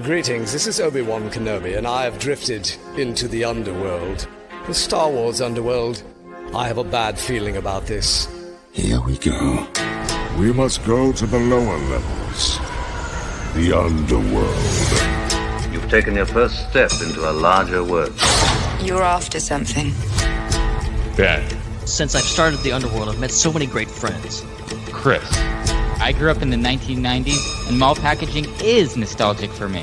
Greetings, this is Obi-Wan Kenobi, and I have drifted into the underworld. The Star Wars underworld. I have a bad feeling about this. Here we go. We must go to the lower levels. The underworld. You've taken your first step into a larger world. You're after something. Ben. Since I've started the underworld, I've met so many great friends. Chris. I grew up in the 1990s, and mall packaging is nostalgic for me.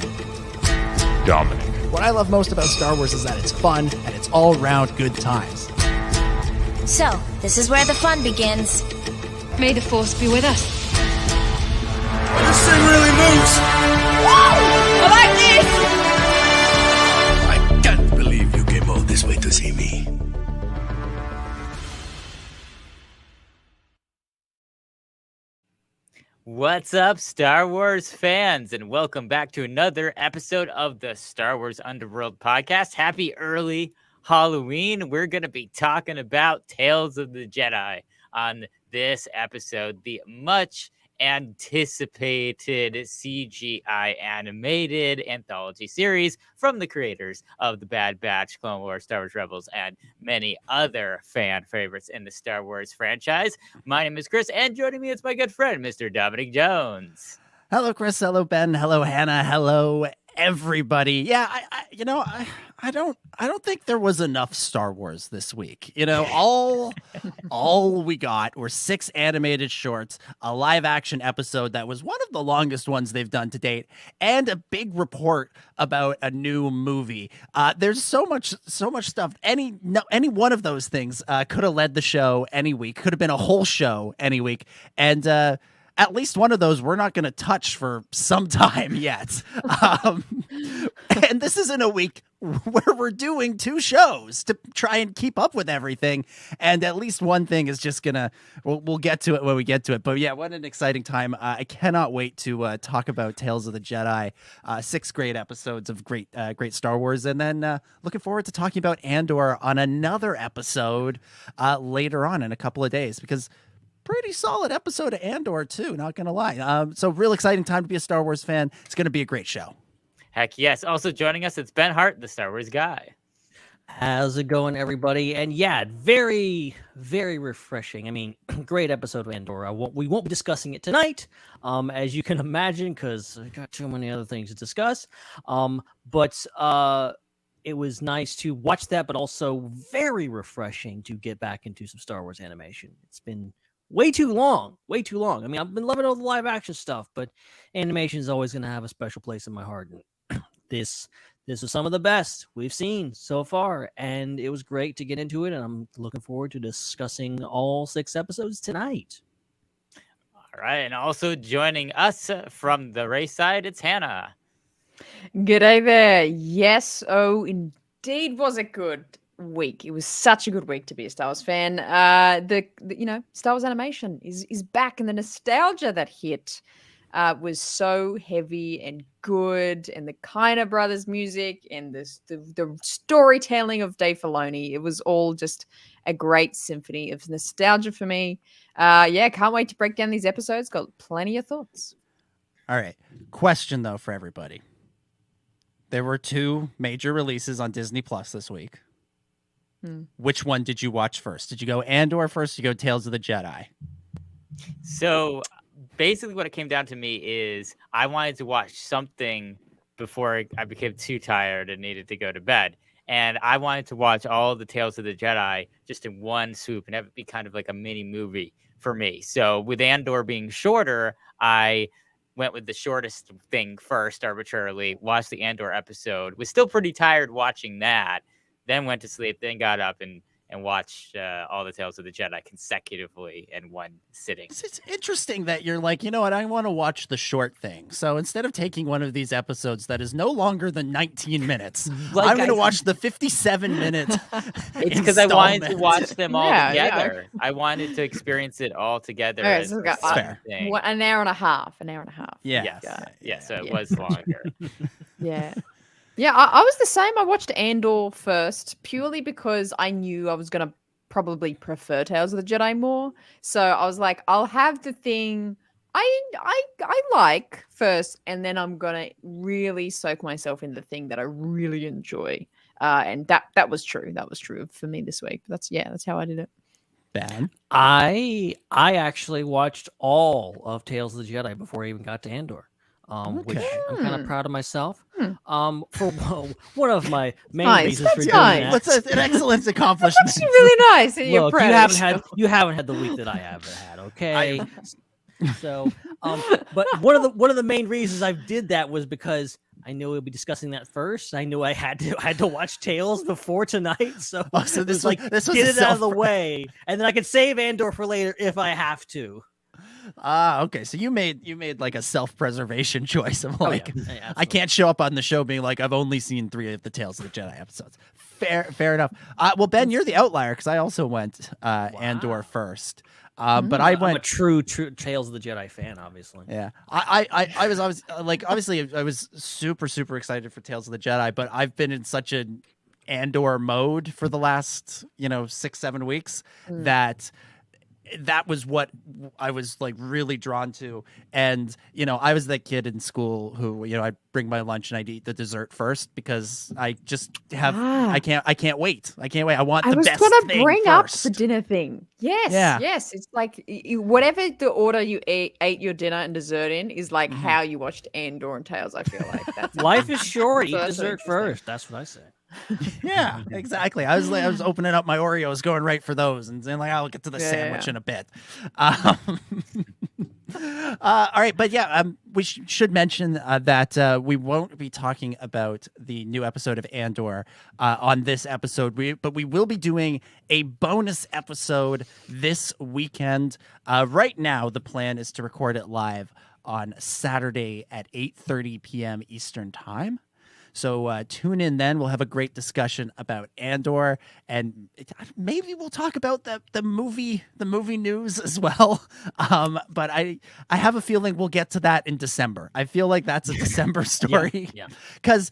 Dominic. What I love most about Star Wars is that it's fun, and it's all-around good times. So, this is where the fun begins. May the Force be with us. This thing really moves! Woo! I like this! I can't believe you came all this way to see me. What's up, Star Wars fans, and welcome back to another episode of the Star Wars Underworld podcast. Happy early Halloween. We're going to be talking about Tales of the Jedi on this episode, the much anticipated CGI animated anthology series from the creators of The Bad Batch, Clone Wars, Star Wars Rebels, and many other fan favorites in the Star Wars franchise. My name is Chris, and joining me is my good friend, Mr. Dominic Jones. Hello, Chris. Hello, Ben. Hello, Hannah. Hello, everybody. Yeah, I don't think there was enough Star Wars this week. You know, all we got were 6 animated shorts, a live action episode that was one of the longest ones they've done to date, and a big report about a new movie. There's so much stuff. Any one of those things could have led the show any week. Could have been a whole show any week, and at least one of those we're not going to touch for some time yet. And this isn't a week where we're doing 2 shows to try and keep up with everything. And at least one thing is just going to, we'll get to it when we get to it. But yeah, what an exciting time. I cannot wait to talk about Tales of the Jedi, 6 great episodes of great Star Wars. And then looking forward to talking about Andor on another episode later on in a couple of days, because pretty solid episode of Andor too, not gonna lie. So real exciting time to be a Star Wars fan. It's gonna be a great show. Heck yes. Also joining us, it's Ben Hart, the Star Wars guy. How's it going, everybody? And yeah, very, very refreshing. I mean, great episode of Andor. We won't be discussing it tonight, as you can imagine, because I got too many other things to discuss. But it was nice to watch that, but also very refreshing to get back into some Star Wars animation. It's been way too long. I mean, I've been loving all the live action stuff, but animation is always going to have a special place in my heart. And this was some of the best we've seen so far, and it was great to get into it, and I'm looking forward to discussing all 6 episodes tonight. All right, and also joining us from the Raeside, it's Hannah. G'day there. Yes, oh, indeed was it good week. It was such a good week to be a Star Wars fan. The Star Wars animation is back, and the nostalgia that hit was so heavy and good, and the Kiner brothers music and the storytelling of Dave Filoni, it was all just a great symphony of nostalgia for me. Can't wait to break down these episodes. Got plenty of thoughts. All right, question though for everybody. There were 2 major releases on Disney Plus this week. Which one did you watch first? Did you go Andor first? Did you go Tales of the Jedi? So basically what it came down to me is I wanted to watch something before I became too tired and needed to go to bed. And I wanted to watch all the Tales of the Jedi just in one swoop and have it be kind of like a mini movie for me. So with Andor being shorter, I went with the shortest thing first arbitrarily, watched the Andor episode, was still pretty tired watching that, then went to sleep, then got up and watched all the Tales of the Jedi consecutively in one sitting. It's interesting that you're like, you know what, I want to watch the short thing. So instead of taking one of these episodes that is no longer than 19 minutes, I'm going to watch the 57-minute It's because I wanted to watch them all together. Yeah. I wanted to experience it all together. Right, so fair. An hour and a half. Yeah. So it was longer. Yeah. Yeah, I was the same. I watched Andor first purely because I knew I was going to probably prefer Tales of the Jedi more. So I was like, I'll have the thing I like first, and then I'm gonna really soak myself in the thing that I really enjoy. And that was true. That was true for me this week. That's how I did it. Ben? I actually watched all of Tales of the Jedi before I even got to Andor. Which I'm kind of proud of myself. For one of my main reasons for doing that. That's an excellent accomplishment. That's really nice. And you're Look, proud. you haven't had the week that I have had. Okay. So, but one of the main reasons I did that was because I knew we'd be discussing that first. I knew I had to watch Tales before tonight, so this was was get it out of the way, and then I could save Andor for later if I have to. Okay. So you made like a self-preservation choice of like, Yeah, I can't show up on the show being like, I've only seen 3 of the Tales of the Jedi episodes. Fair enough. Well, Ben, you're the outlier because I also went Andor first. But I'm a true Tales of the Jedi fan, obviously. Yeah, I was obviously I was super excited for Tales of the Jedi, but I've been in such an Andor mode for the last 6-7 weeks that was what I was like really drawn to. And I was that kid in school who I'd bring my lunch and I'd eat the dessert first because I just have I can't wait. I want the best thing I was gonna bring up first. the dinner thing. Yes, Yeah. yes. It's like whatever the order you ate your dinner and dessert in is like how you watched Andor and Tales. I feel like that's Life is short. Eat So dessert first. That's what I say. Yeah, exactly. I was opening up my Oreos, going right for those, and then like I'll get to the sandwich in a bit. All right, but we should mention that we won't be talking about the new episode of Andor on this episode, but we will be doing a bonus episode this weekend. Right now, the plan is to record it live on Saturday at 8:30 p.m. Eastern Time. So tune in then. We'll have a great discussion about Andor, and maybe we'll talk about the movie news as well. But I have a feeling we'll get to that in December. I feel like that's a December story. Yeah. Because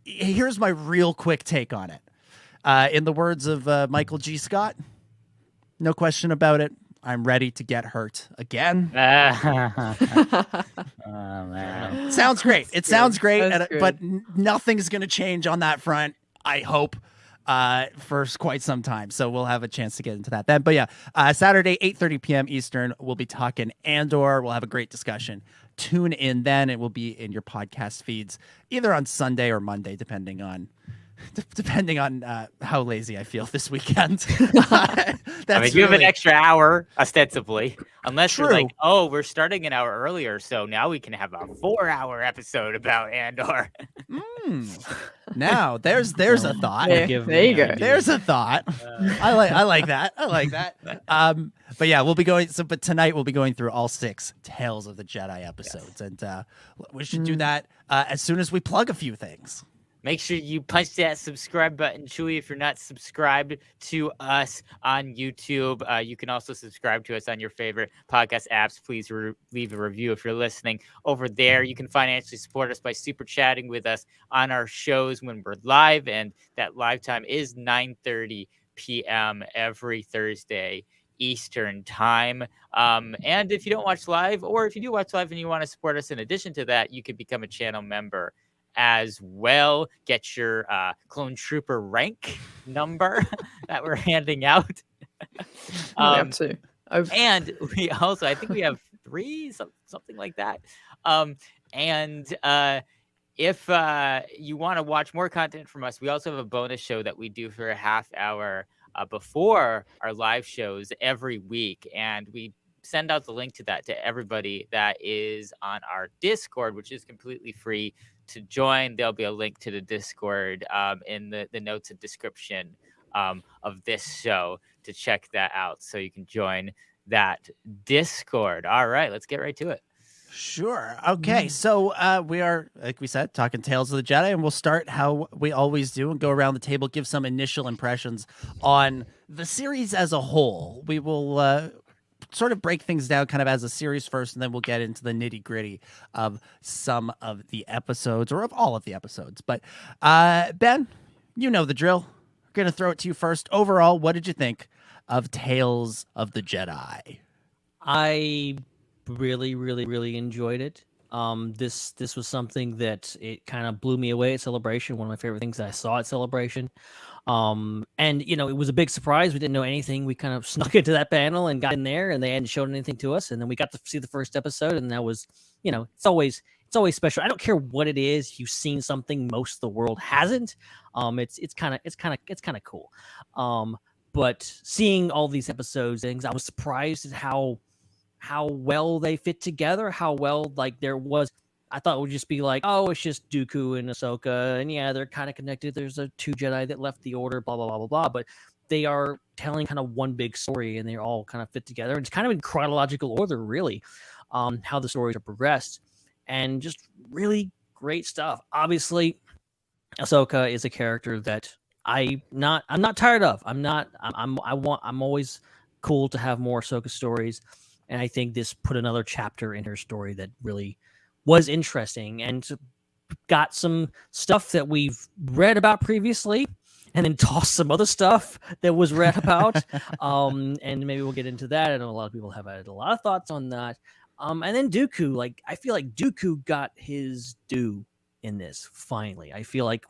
here's my real quick take on it. In the words of Michael G. Scott, no question about it. I'm ready to get hurt again. Oh, man. Sounds great. It sounds great, That's but nothing's going to change on that front, I hope, for quite some time. So we'll have a chance to get into that then. But Saturday, 8:30 p.m. Eastern, we'll be talking Andor. We'll have a great discussion. Tune in then. It will be in your podcast feeds either on Sunday or Monday, depending on how lazy I feel this weekend. You have an extra hour, ostensibly, unless True. you're like, oh, we're starting an hour earlier, so now we can have a 4-hour episode about Andor. Now there's a thought. There you go. There's a thought. I like that. But yeah, we'll be going. But tonight we'll be going through all 6 Tales of the Jedi episodes, and we should do that as soon as we plug a few things. Make sure you punch that subscribe button, Chewy, if you're not subscribed to us on YouTube. You can also subscribe to us on your favorite podcast apps. Please leave a review if you're listening over there. You can financially support us by super chatting with us on our shows when we're live, and that live time is 9:30 p.m. every Thursday Eastern Time. And if you don't watch live, or if you do watch live and you want to support us in addition to that, you can become a channel member as well. Get your clone trooper rank number that we're handing out. And we also, I think we have 3, something like that. If you want to watch more content from us, we also have a bonus show that we do for a half hour before our live shows every week, and we send out the link to that to everybody that is on our Discord, which is completely free to join. There'll be a link to the Discord in the notes and description of this show to check that out, so you can join that Discord. All right, let's get right to it. Sure. Okay. So we are, like we said, talking Tales of the Jedi, and we'll start how we always do and go around the table, give some initial impressions on the series as a whole. We will sort of break things down kind of as a series first, and then we'll get into the nitty gritty of some of the episodes, or of all of the episodes. But Ben, you know the drill. We're going to throw it to you first. Overall, what did you think of Tales of the Jedi? I really, really, really enjoyed it. This was something that it kind of blew me away at Celebration. One of my favorite things I saw at Celebration. And it was a big surprise. We didn't know anything. We kind of snuck into that panel and got in there, and they hadn't shown anything to us. And then we got to see the first episode, and that was, it's always special. I don't care what it is. You've seen something most of the world hasn't. It's kind of cool. But seeing all these episodes, things, I was surprised at how well they fit together. How well there was. I thought it would just be like, oh, it's just Dooku and Ahsoka, and yeah, they're kind of connected. There's a 2 Jedi that left the Order, blah blah blah blah blah. But they are telling kind of one big story, and they all kind of fit together. And it's kind of in chronological order, really, how the stories are progressed, and just really great stuff. Obviously, Ahsoka is a character that I'm not tired of. I'm always cool to have more Ahsoka stories, and I think this put another chapter in her story that really was interesting and got some stuff that we've read about previously, and then tossed some other stuff that was read about. And maybe we'll get into that. I know a lot of people have had a lot of thoughts on that. And then Dooku, I feel like Dooku got his due in this. Finally, I feel like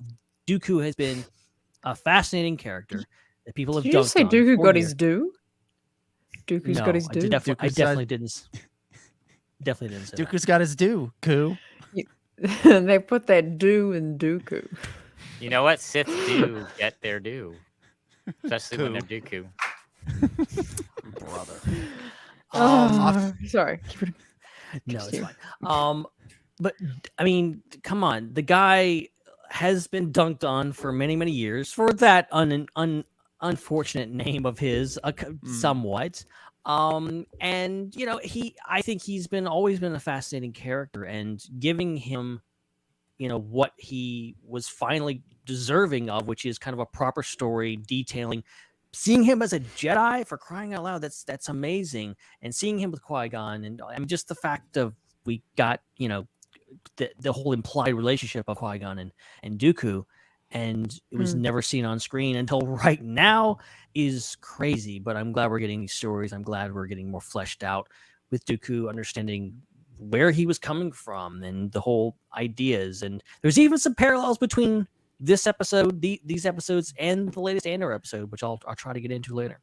Dooku has been a fascinating character that people have. Did you say Dooku got his due? Dooku's got his due. I definitely didn't. Definitely didn't say Dooku's got his due, Koo. They put that due in Dooku. You know what? Sith do get their due, especially when they're Dooku. Brother. Sorry. No, it's fine. But I mean, come on. The guy has been dunked on for many, many years for that unfortunate name of his, somewhat. And I think he's always been a fascinating character, and giving him, what he was finally deserving of, which is kind of a proper story detailing, seeing him as a Jedi, for crying out loud, that's amazing. And seeing him with Qui-Gon, and just the fact of we got, the whole implied relationship of Qui-Gon and Dooku, and it was never seen on screen until right now, is crazy. But I'm glad we're getting these stories. I'm glad we're getting more fleshed out with Dooku, understanding where he was coming from and the whole ideas. And there's even some parallels between this episode, these episodes, and the latest Andor episode, which I'll try to get into later.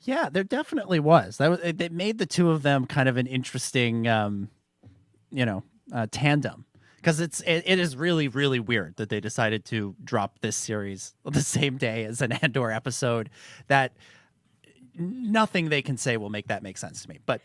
Yeah, there definitely was. It made the two of them kind of an interesting, tandem. Because it is really, really weird that they decided to drop this series the same day as an Andor episode. That nothing they can say will make that make sense to me. But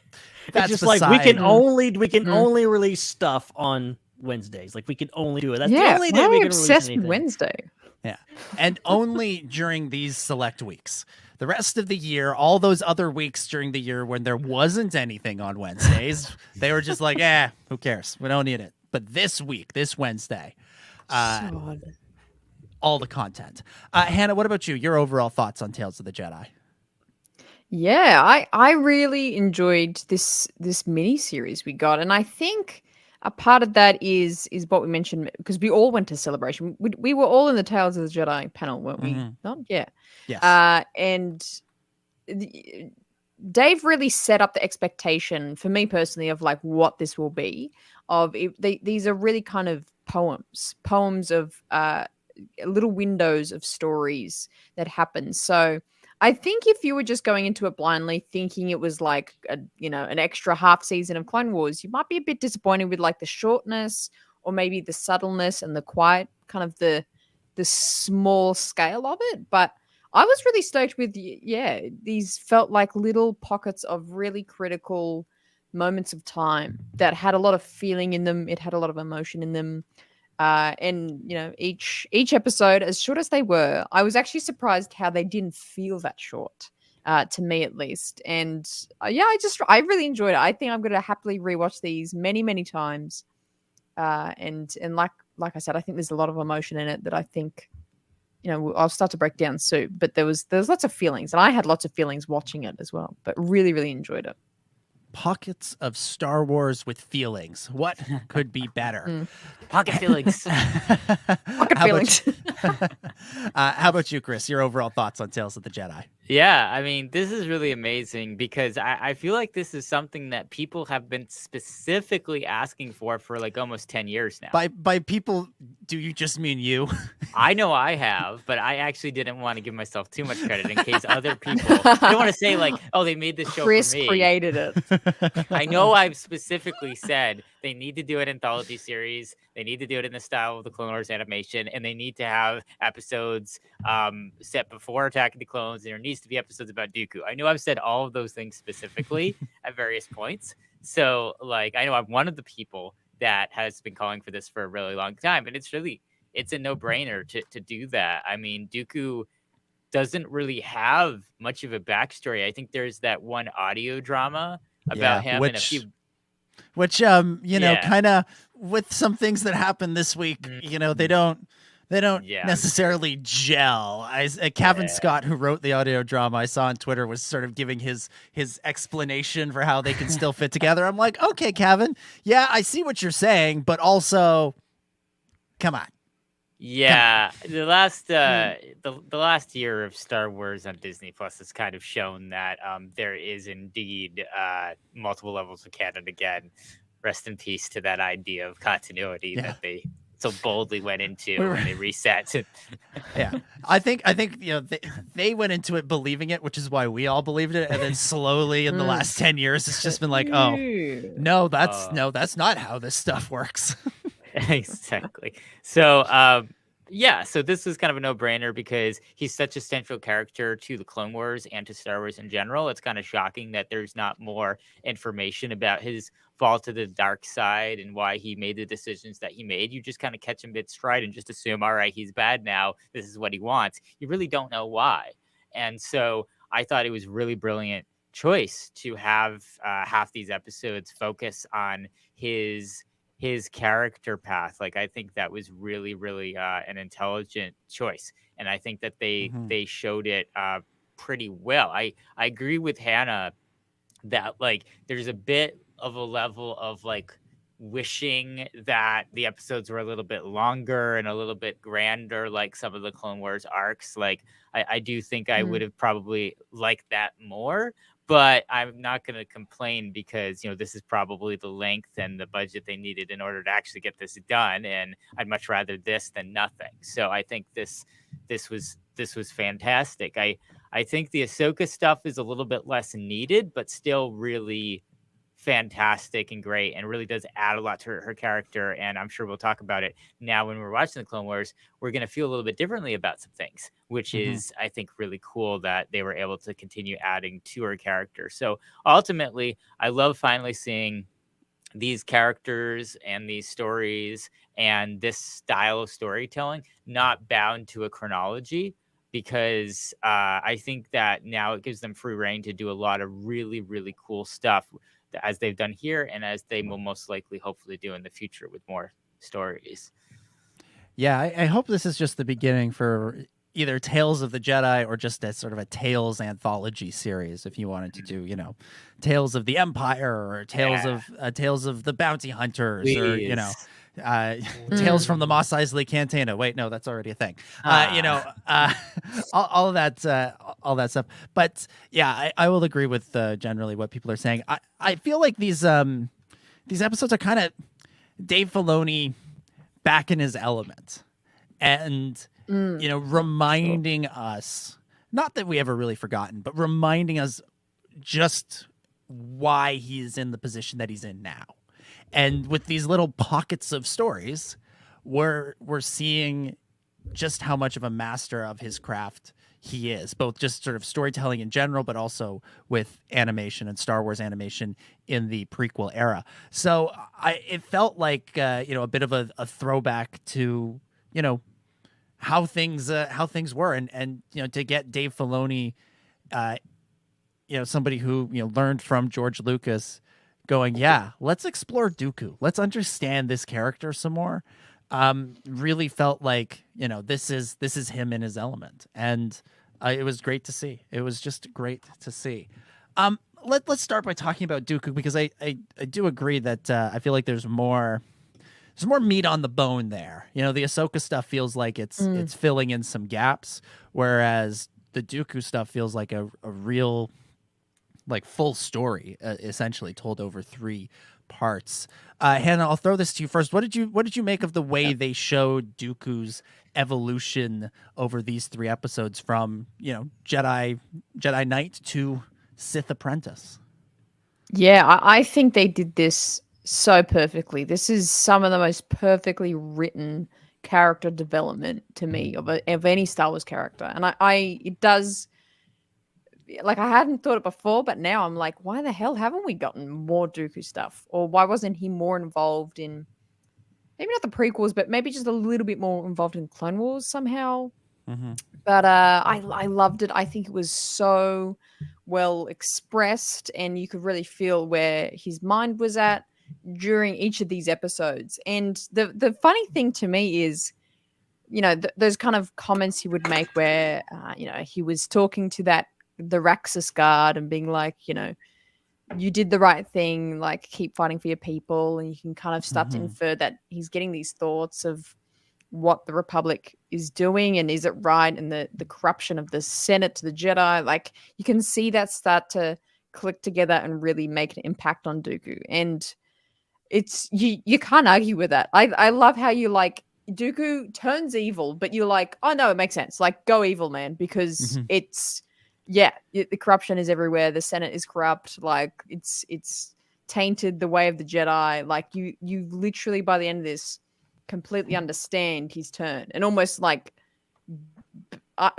that's it's just we can only release stuff on Wednesdays. We can only do it. That's the only day we can release anything. Wednesday. Yeah, and only during these select weeks. The rest of the year, all those other weeks during the year when there wasn't anything on Wednesdays, they were just like, who cares? We don't need it. But this week, this Wednesday, all the content. Hannah, what about you? Your overall thoughts on Tales of the Jedi? Yeah, I really enjoyed this mini series we got, and I think a part of that is what we mentioned, because we all went to Celebration. We were all in the Tales of the Jedi panel, weren't we? Not yeah. Yes. And Dave really set up the expectation for me personally of what this will be. These are really kind of poems of little windows of stories that happen. So I think if you were just going into it blindly, thinking it was an extra half season of Clone Wars, you might be a bit disappointed with the shortness, or maybe the subtleness and the quiet, kind of the small scale of it. But I was really stoked with, these felt like little pockets of really critical moments of time that had a lot of feeling in them. It had a lot of emotion in them. And each episode, as short as they were, I was actually surprised how they didn't feel that short, to me at least. And I really enjoyed it. I think I'm going to happily rewatch these many, many times. And like I said, I think there's a lot of emotion in it that I think, I'll start to break down soon. But there's lots of feelings, and I had lots of feelings watching it as well. But really, really enjoyed it. Pockets of Star Wars with feelings. What could be better? Pocket feelings. Pocket feelings. How about you, Chris? Your overall thoughts on Tales of the Jedi? Yeah, I mean, this is really amazing because I feel like this is something that people have been specifically asking for like almost 10 years now. By people, do you just mean you? I know I have, but I actually didn't want to give myself too much credit in case other people. I don't want to say like, oh, they made this show Chris for me. created it. I know I've specifically said they need to do an anthology series. They need to do it in the style of the Clone Wars animation, and they need to have episodes set before Attack of the Clones. And there needs to be episodes about Dooku. I know I've said all of those things specifically at various points. So, like, I know I'm one of the people that has been calling for this for a really long time, and it's a no-brainer to do that. I mean, Dooku doesn't really have much of a backstory. I think there's that one audio drama about him and a few. Which, kind of with some things that happened this week, they don't necessarily gel. Kevin Scott, who wrote the audio drama I saw on Twitter, was sort of giving his explanation for how they can still fit together. I'm like, okay, Kevin, yeah, I see what you're saying, but also, come on. Yeah, the last year of Star Wars on Disney Plus has kind of shown that there is indeed multiple levels of canon again. Rest in peace to that idea of continuity that they so boldly went into when they reset. Yeah, I think they went into it believing it, which is why we all believed it, and then slowly in the last 10 years, it's just been like, oh no, that's not how this stuff works. Exactly. So, so this was kind of a no-brainer because he's such a central character to the Clone Wars and to Star Wars in general. It's kind of shocking that there's not more information about his fall to the dark side and why he made the decisions that he made. You just kind of catch him mid-stride and just assume, all right, he's bad now. This is what he wants. You really don't know why. And so I thought it was really brilliant choice to have half these episodes focus on his character path. Like, I think that was really, really an intelligent choice. And I think that they showed it pretty well. I agree with Hannah that like there's a bit of a level of like wishing that the episodes were a little bit longer and a little bit grander, like some of the Clone Wars arcs. Like I do think I would have probably liked that more. But I'm not going to complain because, this is probably the length and the budget they needed in order to actually get this done. And I'd much rather this than nothing. So I think this was fantastic. I think the Ahsoka stuff is a little bit less needed, but still really fantastic and great, and really does add a lot to her character. And I'm sure we'll talk about it now when we're watching the Clone Wars. We're going to feel a little bit differently about some things, which is, I think, really cool that they were able to continue adding to her character. So ultimately, I love finally seeing these characters and these stories and this style of storytelling not bound to a chronology, because I think that now it gives them free reign to do a lot of really, really cool stuff as they've done here and as they will most likely hopefully do in the future with more stories. Yeah, I hope this is just the beginning for either Tales of the Jedi or just as sort of a Tales anthology series. If you wanted to do, Tales of the Empire or Tales of the Bounty Hunters. Please. Or Tales from the Mos Eisley Cantina. Wait, no, that's already a thing. All of that stuff. But yeah, I will agree with generally what people are saying. I feel like these episodes are kind of Dave Filoni back in his element, and reminding us, not that we ever really forgotten, but reminding us just why he's in the position that he's in now. And with these little pockets of stories, we're seeing just how much of a master of his craft he is, both just sort of storytelling in general, but also with animation and Star Wars animation in the prequel era. So it felt like a bit of a throwback to how things were, and to get Dave Filoni, somebody who learned from George Lucas, going, yeah, let's explore Dooku. Let's understand this character some more. Really felt like, this is him in his element. And it was great to see. It was just great to see. Let's start by talking about Dooku, because I do agree that I feel like there's more meat on the bone there. The Ahsoka stuff feels like it's filling in some gaps, whereas the Dooku stuff feels like a real, like, full story, essentially told over 3 parts. Hannah, I'll throw this to you first. What did you make of the way they showed Dooku's evolution over these 3 episodes from, Jedi Knight to Sith apprentice? Yeah, I think they did this so perfectly. This is some of the most perfectly written character development to me of any Star Wars character. And it does, like, I hadn't thought it before, but now I'm like, why the hell haven't we gotten more Dooku stuff? Or why wasn't he more involved in, maybe not the prequels, but maybe just a little bit more involved in Clone Wars somehow? Mm-hmm. But I loved it. I think it was so well expressed, and you could really feel where his mind was at during each of these episodes. And the funny thing to me is, those kind of comments he would make where, he was talking to the Raxus guard and being like, you did the right thing, like, keep fighting for your people. And you can kind of start to infer that he's getting these thoughts of what the Republic is doing and is it right, and the corruption of the Senate to the Jedi. Like, you can see that start to click together and really make an impact on Dooku. And it's you can't argue with that. I love how you, like, Dooku turns evil, but you're like, oh no, it makes sense. Like, go evil, man, because it's the corruption is everywhere. The Senate is corrupt. Like, it's tainted the way of the Jedi. Like, you literally by the end of this completely understand his turn, and almost like,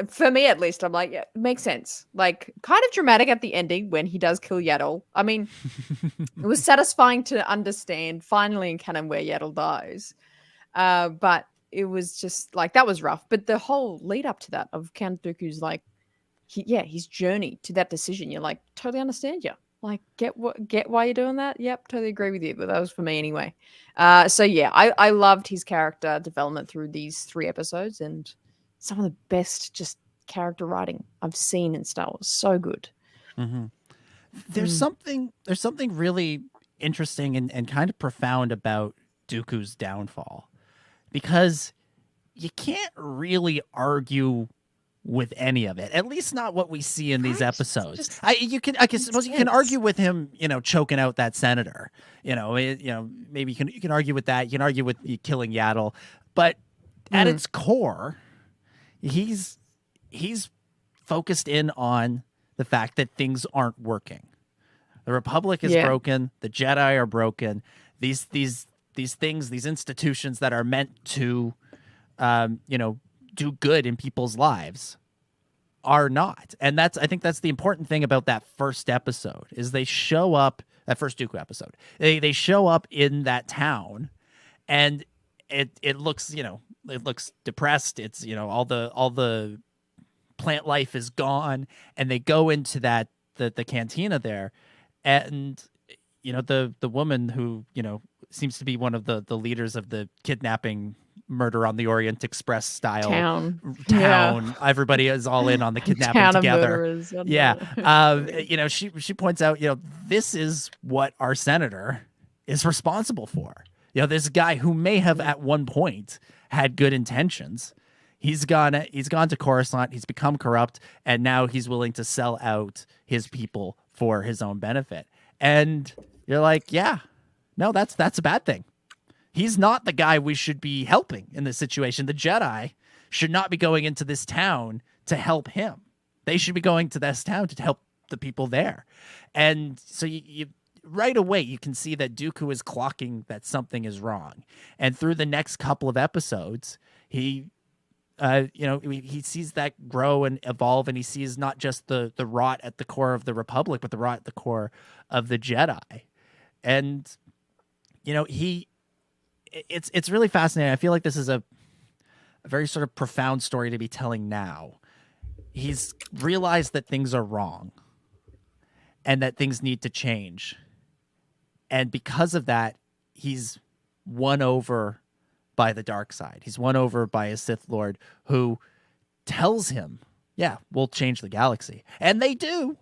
for me at least, I'm like, yeah, it makes sense. Like, kind of dramatic at the ending when he does kill Yaddle. I mean, it was satisfying to understand finally in canon where Yaddle dies, but it was just like, that was rough. But the whole lead up to that of Count Dooku's, like, his journey to that decision, you're like, totally understand you. Like, get why you're doing that. Yep, totally agree with you. But that was for me anyway. So yeah, I loved his character development through these 3 episodes, and some of the best just character writing I've seen in Star Wars. So good. Mm-hmm. There's something really interesting and kind of profound about Dooku's downfall, because you can't really argue with any of it, at least not what we see in these episodes. I suppose you can argue with him, choking out that senator. Maybe you can argue with that. You can argue with killing Yaddle, but at its core, he's focused in on the fact that things aren't working. The Republic is broken. The Jedi are broken. These things, these institutions that are meant to, do good in people's lives are not. And I think that's the important thing about that first episode, is they show up, that first Dooku episode. They show up in that town, and it looks, it looks depressed. It's, all the plant life is gone, and they go into the cantina there, and the woman who, seems to be one of the leaders of the kidnapping Murder on the Orient Express style town. Yeah. Everybody is all in on the kidnapping together. She points out, this is what our senator is responsible for. This guy who may have at one point had good intentions. He's gone to Coruscant. He's become corrupt, and now he's willing to sell out his people for his own benefit. And you're like, yeah, no, that's a bad thing. He's not the guy we should be helping in this situation. The Jedi should not be going into this town to help him. They should be going to this town to help the people there. And so you right away, you can see that Dooku is clocking that something is wrong. And through the next couple of episodes, he sees that grow and evolve, and he sees not just the rot at the core of the Republic, but the rot at the core of the Jedi. And, it's really fascinating. I feel like this is a very sort of profound story to be telling now. He's realized that things are wrong and that things need to change. And because of that, he's won over by the dark side. He's won over by a Sith Lord who tells him, yeah, we'll change the galaxy. And they do.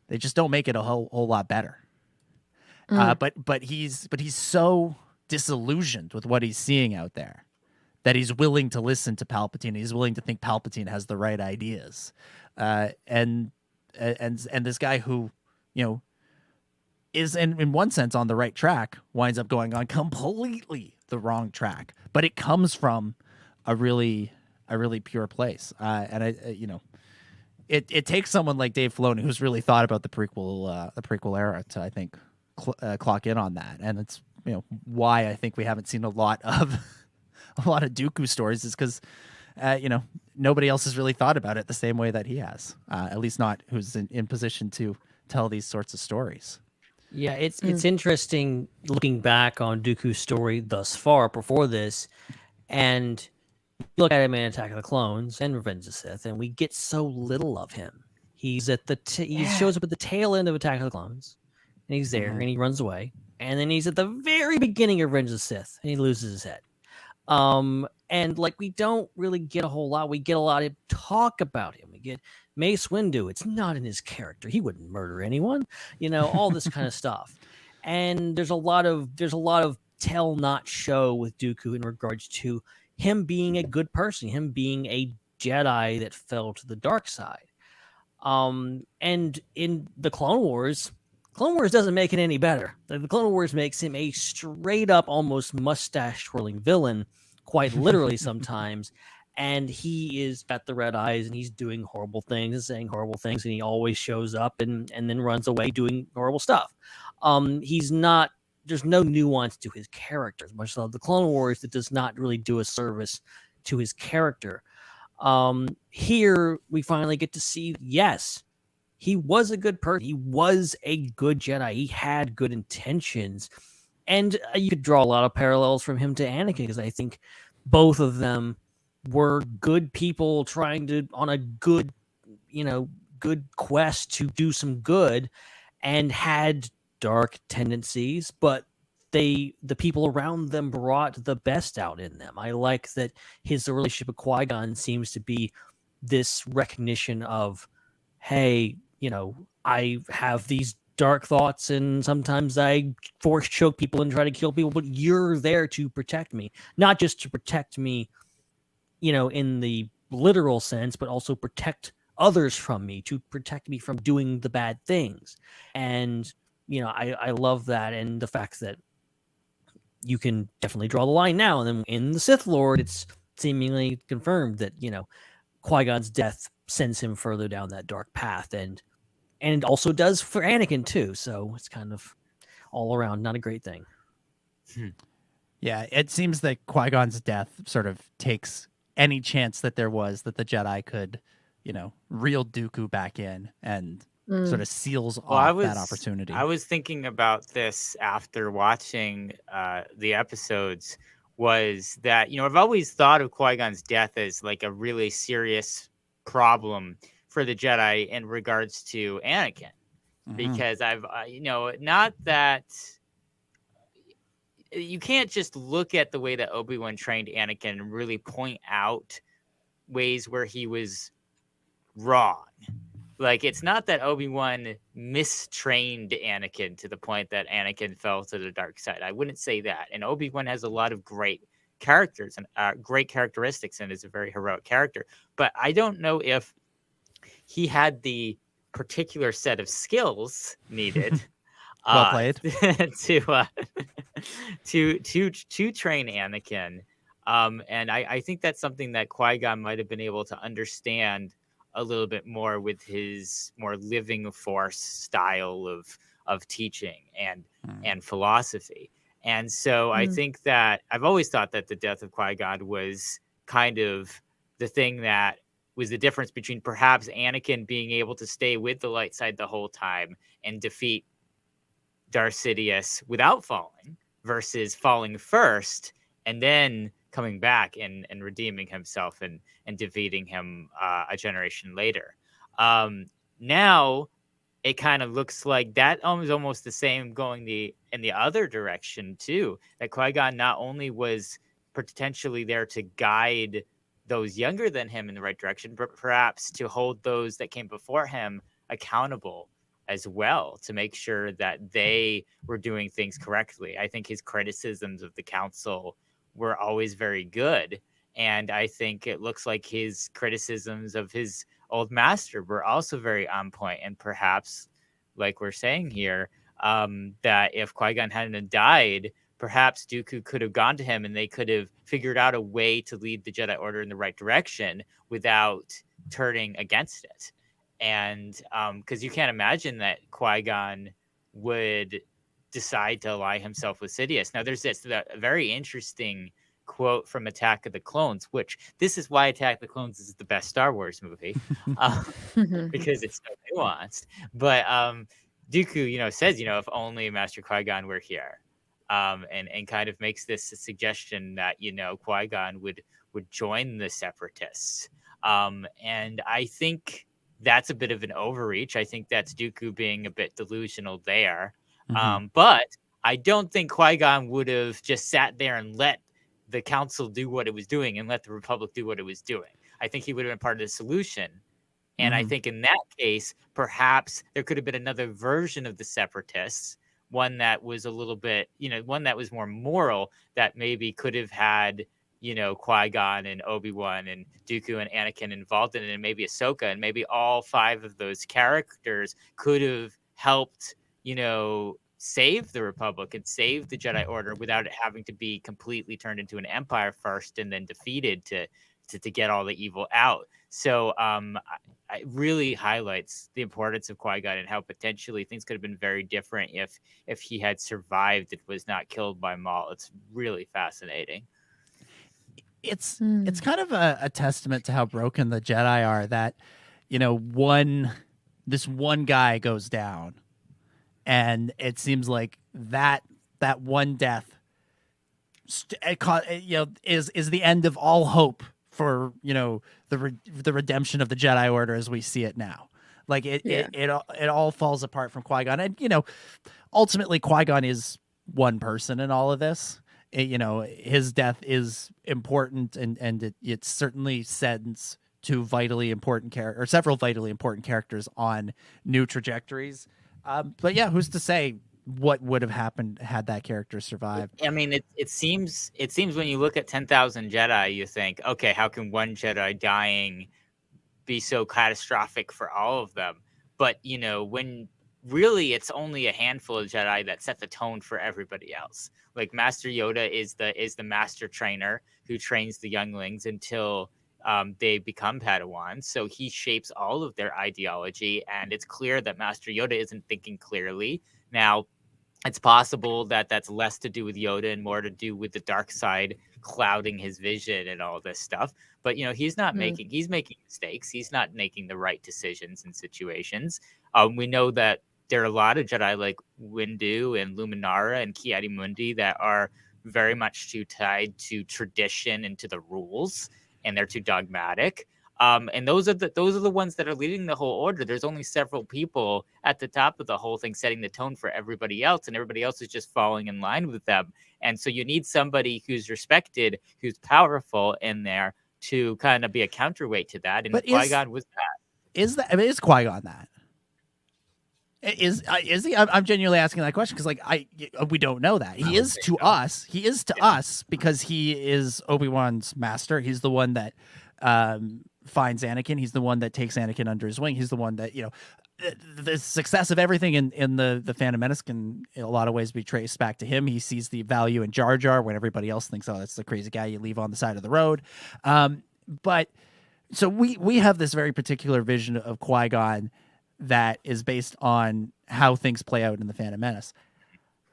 They just don't make it a whole lot better. But he's so disillusioned with what he's seeing out there that he's willing to listen to Palpatine. He's willing to think Palpatine has the right ideas, and this guy who, is in one sense on the right track winds up going on completely the wrong track. But it comes from a really pure place, and it takes someone like Dave Filoni who's really thought about the prequel era to, I think, clock in on that. And it's why I think we haven't seen a lot of Dooku stories is because nobody else has really thought about it the same way that he has, at least not who's in position to tell these sorts of stories. Yeah, it's interesting looking back on Dooku's story thus far before this, and look at him in Attack of the Clones and Revenge of the Sith, and we get so little of him. He's at he shows up at the tail end of Attack of the Clones, and he's there, and he runs away, and then he's at the very beginning of Revenge of the Sith, and he loses his head. And like we don't really get a whole lot. We get a lot of talk about him. We get Mace Windu. It's not in his character. He wouldn't murder anyone. All this kind of stuff. And there's a lot of tell not show with Dooku in regards to him being a good person, him being a Jedi that fell to the dark side. And in the Clone Wars doesn't make it any better. The Clone Wars makes him a straight up, almost mustache twirling villain, quite literally sometimes. And he is got the red eyes, and he's doing horrible things and saying horrible things, and he always shows up and then runs away doing horrible stuff. There's no nuance to his character, much like the Clone Wars that does not really do a service to his character. Here we finally get to see, yes, he was a good person. He was a good Jedi. He had good intentions. And you could draw a lot of parallels from him to Anakin, because I think both of them were good people trying to, on a good quest to do some good, and had dark tendencies, but the people around them brought the best out in them. I like that his relationship with Qui-Gon seems to be this recognition of, hey, I have these dark thoughts, and sometimes I force choke people and try to kill people, but you're there to protect me, not just to protect me, in the literal sense, but also protect others from me, to protect me from doing the bad things. And, I love that. And the fact that you can definitely draw the line now. And then in the Sith Lord, it's seemingly confirmed that, Qui-Gon's death sends him further down that dark path, and it also does for Anakin too. So it's kind of all around not a great thing. Yeah, it seems that Qui-Gon's death sort of takes any chance that there was that the Jedi could, reel Dooku back in, and sort of seals off that opportunity. I was thinking about this after watching the episodes, was that, I've always thought of Qui-Gon's death as like a really serious problem for the Jedi in regards to Anakin, because I've, not that you can't just look at the way that Obi-Wan trained Anakin and really point out ways where he was wrong. Like, it's not that Obi-Wan mistrained Anakin to the point that Anakin fell to the dark side. I wouldn't say that. And Obi-Wan has a lot of great characters and great characteristics, and is a very heroic character. But I don't know if he had the particular set of skills needed well played. to train Anakin. And I think that's something that Qui-Gon might have been able to understand a little bit more with his more living force style of teaching and philosophy. And so I think that I've always thought that the death of Qui-Gon was kind of the thing that was the difference between perhaps Anakin being able to stay with the light side the whole time and defeat Darth Sidious without falling, versus falling first and then coming back and redeeming himself and defeating him a generation later. Now it kind of looks like that is almost the same going in the other direction too, that Qui-Gon not only was potentially there to guide those younger than him in the right direction, but perhaps to hold those that came before him accountable as well, to make sure that they were doing things correctly. I think his criticisms of the council were always very good. And I think it looks like his criticisms of his old master were also very on point. And perhaps, like we're saying here, that if Qui-Gon hadn't died, perhaps Dooku could have gone to him and they could have figured out a way to lead the Jedi Order in the right direction without turning against it. And because you can't imagine that Qui-Gon would decide to ally himself with Sidious. Now, there's this very interesting quote from Attack of the Clones, which this is why Attack of the Clones is the best Star Wars movie, because it's so nuanced. But Dooku, says, if only Master Qui-Gon were here, and kind of makes this a suggestion that, Qui-Gon would join the Separatists. And I think that's a bit of an overreach. I think that's Dooku being a bit delusional there. But I don't think Qui-Gon would have just sat there and let the council do what it was doing and let the Republic do what it was doing. I think he would have been part of the solution. And I think in that case, perhaps there could have been another version of the Separatists, one that was a little bit, one that was more moral, that maybe could have had, Qui-Gon and Obi-Wan and Dooku and Anakin involved in it, and maybe Ahsoka, and maybe all 5 of those characters could have helped, save the Republic and save the Jedi Order without it having to be completely turned into an empire first and then defeated to get all the evil out. So it really highlights the importance of Qui-Gon and how potentially things could have been very different if he had survived and was not killed by Maul. It's really fascinating. It's kind of a testament to how broken the Jedi are that, this one guy goes down. And it seems like that one death, is the end of all hope for the redemption of the Jedi Order as we see it now. Like it all falls apart from Qui-Gon, and ultimately Qui-Gon is one person in all of this. His death is important, and it certainly sends to vitally important several vitally important characters on new trajectories. But yeah, who's to say what would have happened had that character survived? I mean, it seems when you look at 10,000 Jedi, you think, okay, how can one Jedi dying be so catastrophic for all of them? But when really it's only a handful of Jedi that set the tone for everybody else. Like Master Yoda is the master trainer who trains the younglings until they become Padawans. So he shapes all of their ideology, and it's clear that Master Yoda isn't thinking clearly. Now, it's possible that that's less to do with Yoda and more to do with the dark side clouding his vision and all this stuff. But, he's not he's making mistakes. He's not making the right decisions in situations. We know that there are a lot of Jedi like Windu and Luminara and Ki-Adi-Mundi that are very much too tied to tradition and to the rules, and they're too dogmatic. And those are the ones that are leading the whole order. There's only several people at the top of the whole thing setting the tone for everybody else, and everybody else is just falling in line with them. And so you need somebody who's respected, who's powerful in there to kind of be a counterweight to that. And Qui-Gon was that. Is Qui-Gon that? Is he? I'm genuinely asking that question because we don't know that. He is to us. He is to us because he is Obi-Wan's master. He's the one that finds Anakin. He's the one that takes Anakin under his wing. He's the one that the success of everything in the Phantom Menace can in a lot of ways be traced back to him. He sees the value in Jar Jar when everybody else thinks, oh, that's the crazy guy you leave on the side of the road. But so we have this very particular vision of Qui-Gon that is based on how things play out in the Phantom Menace.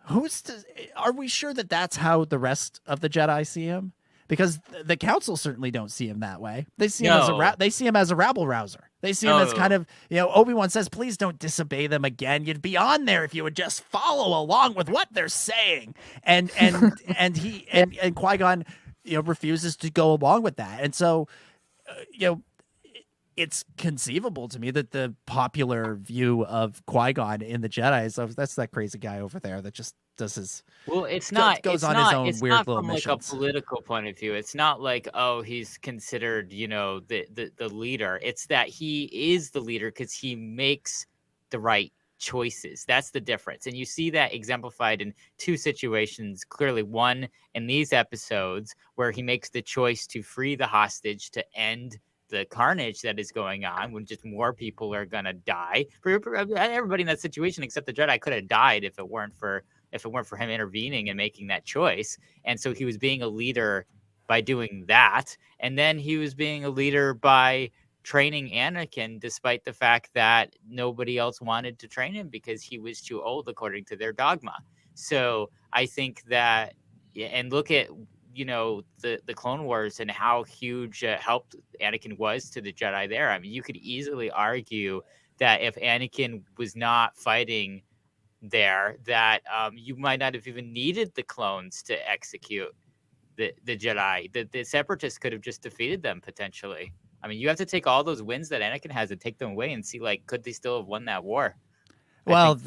Are we sure that that's how the rest of the Jedi see him? Because the Council certainly don't see him that way. They see him as a rabble rouser. They see him as kind of, Obi-Wan says, please don't disobey them again. You'd be on there if you would just follow along with what they're saying. And Qui-Gon, refuses to go along with that. And so, it's conceivable to me that the popular view of Qui-Gon in the Jedi is that's that crazy guy over there that just does his goes on his own weird little missions. Like a political point of view. It's not like, oh, he's considered, the leader. It's that he is the leader because he makes the right choices. That's the difference. And you see that exemplified in two situations clearly. One, in these episodes, where he makes the choice to free the hostage to end the carnage that is going on when just more people are going to die. Everybody in that situation except the Jedi could have died if it weren't for him intervening and making that choice. And so he was being a leader by doing that. And then he was being a leader by training Anakin, despite the fact that nobody else wanted to train him because he was too old, according to their dogma. So I think that, and look at, the Clone Wars and how huge help Anakin was to the Jedi there. I mean, you could easily argue that if Anakin was not fighting there, that you might not have even needed the clones to execute the Jedi. The Separatists could have just defeated them potentially. I mean, you have to take all those wins that Anakin has and take them away and see, could they still have won that war? Well,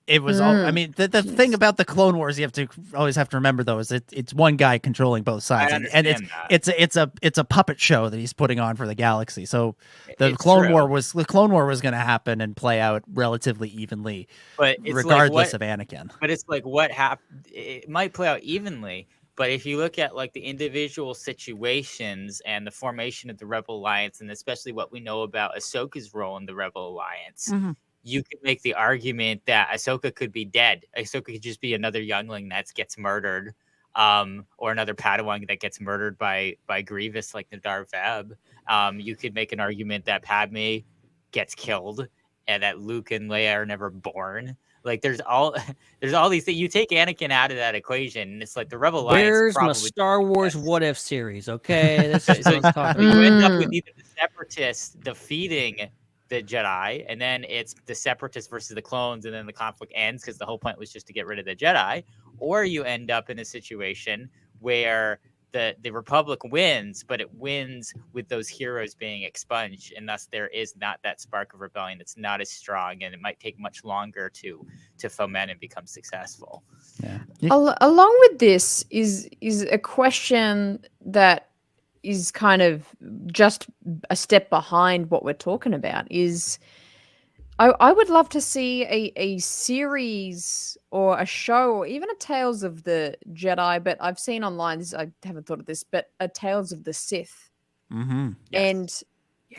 it was all. I mean, the thing about the Clone Wars, you always have to remember though, is it's one guy controlling both sides, and it's a puppet show that he's putting on for the galaxy. So the Clone War was going to happen and play out relatively evenly, but regardless of Anakin. But it's what happened. It might play out evenly. But if you look at the individual situations and the formation of the Rebel Alliance, and especially what we know about Ahsoka's role in the Rebel Alliance, you could make the argument that Ahsoka could be dead. Ahsoka could just be another youngling that gets murdered, or another Padawan that gets murdered by Grievous, like Nadar Veb. You could make an argument that Padme gets killed and that Luke and Leia are never born. There's all these things. You take Anakin out of that equation, and it's the Rebel Alliance. Where's my Star Wars What If series? Okay, this is what I'm talking about. You end up with either the Separatists defeating the Jedi, and then it's the Separatists versus the clones, and then the conflict ends because the whole point was just to get rid of the Jedi. Or you end up in a situation where the Republic wins, but it wins with those heroes being expunged, and thus there is not that spark of rebellion. It's not as strong, and it might take much longer to foment and become successful. Yeah. Along with this is a question that is kind of just a step behind what we're talking about. Is I would love to see a series or a show or even a Tales of the Jedi, but I've seen online, I haven't thought of this, but a Tales of the Sith. Mm-hmm. And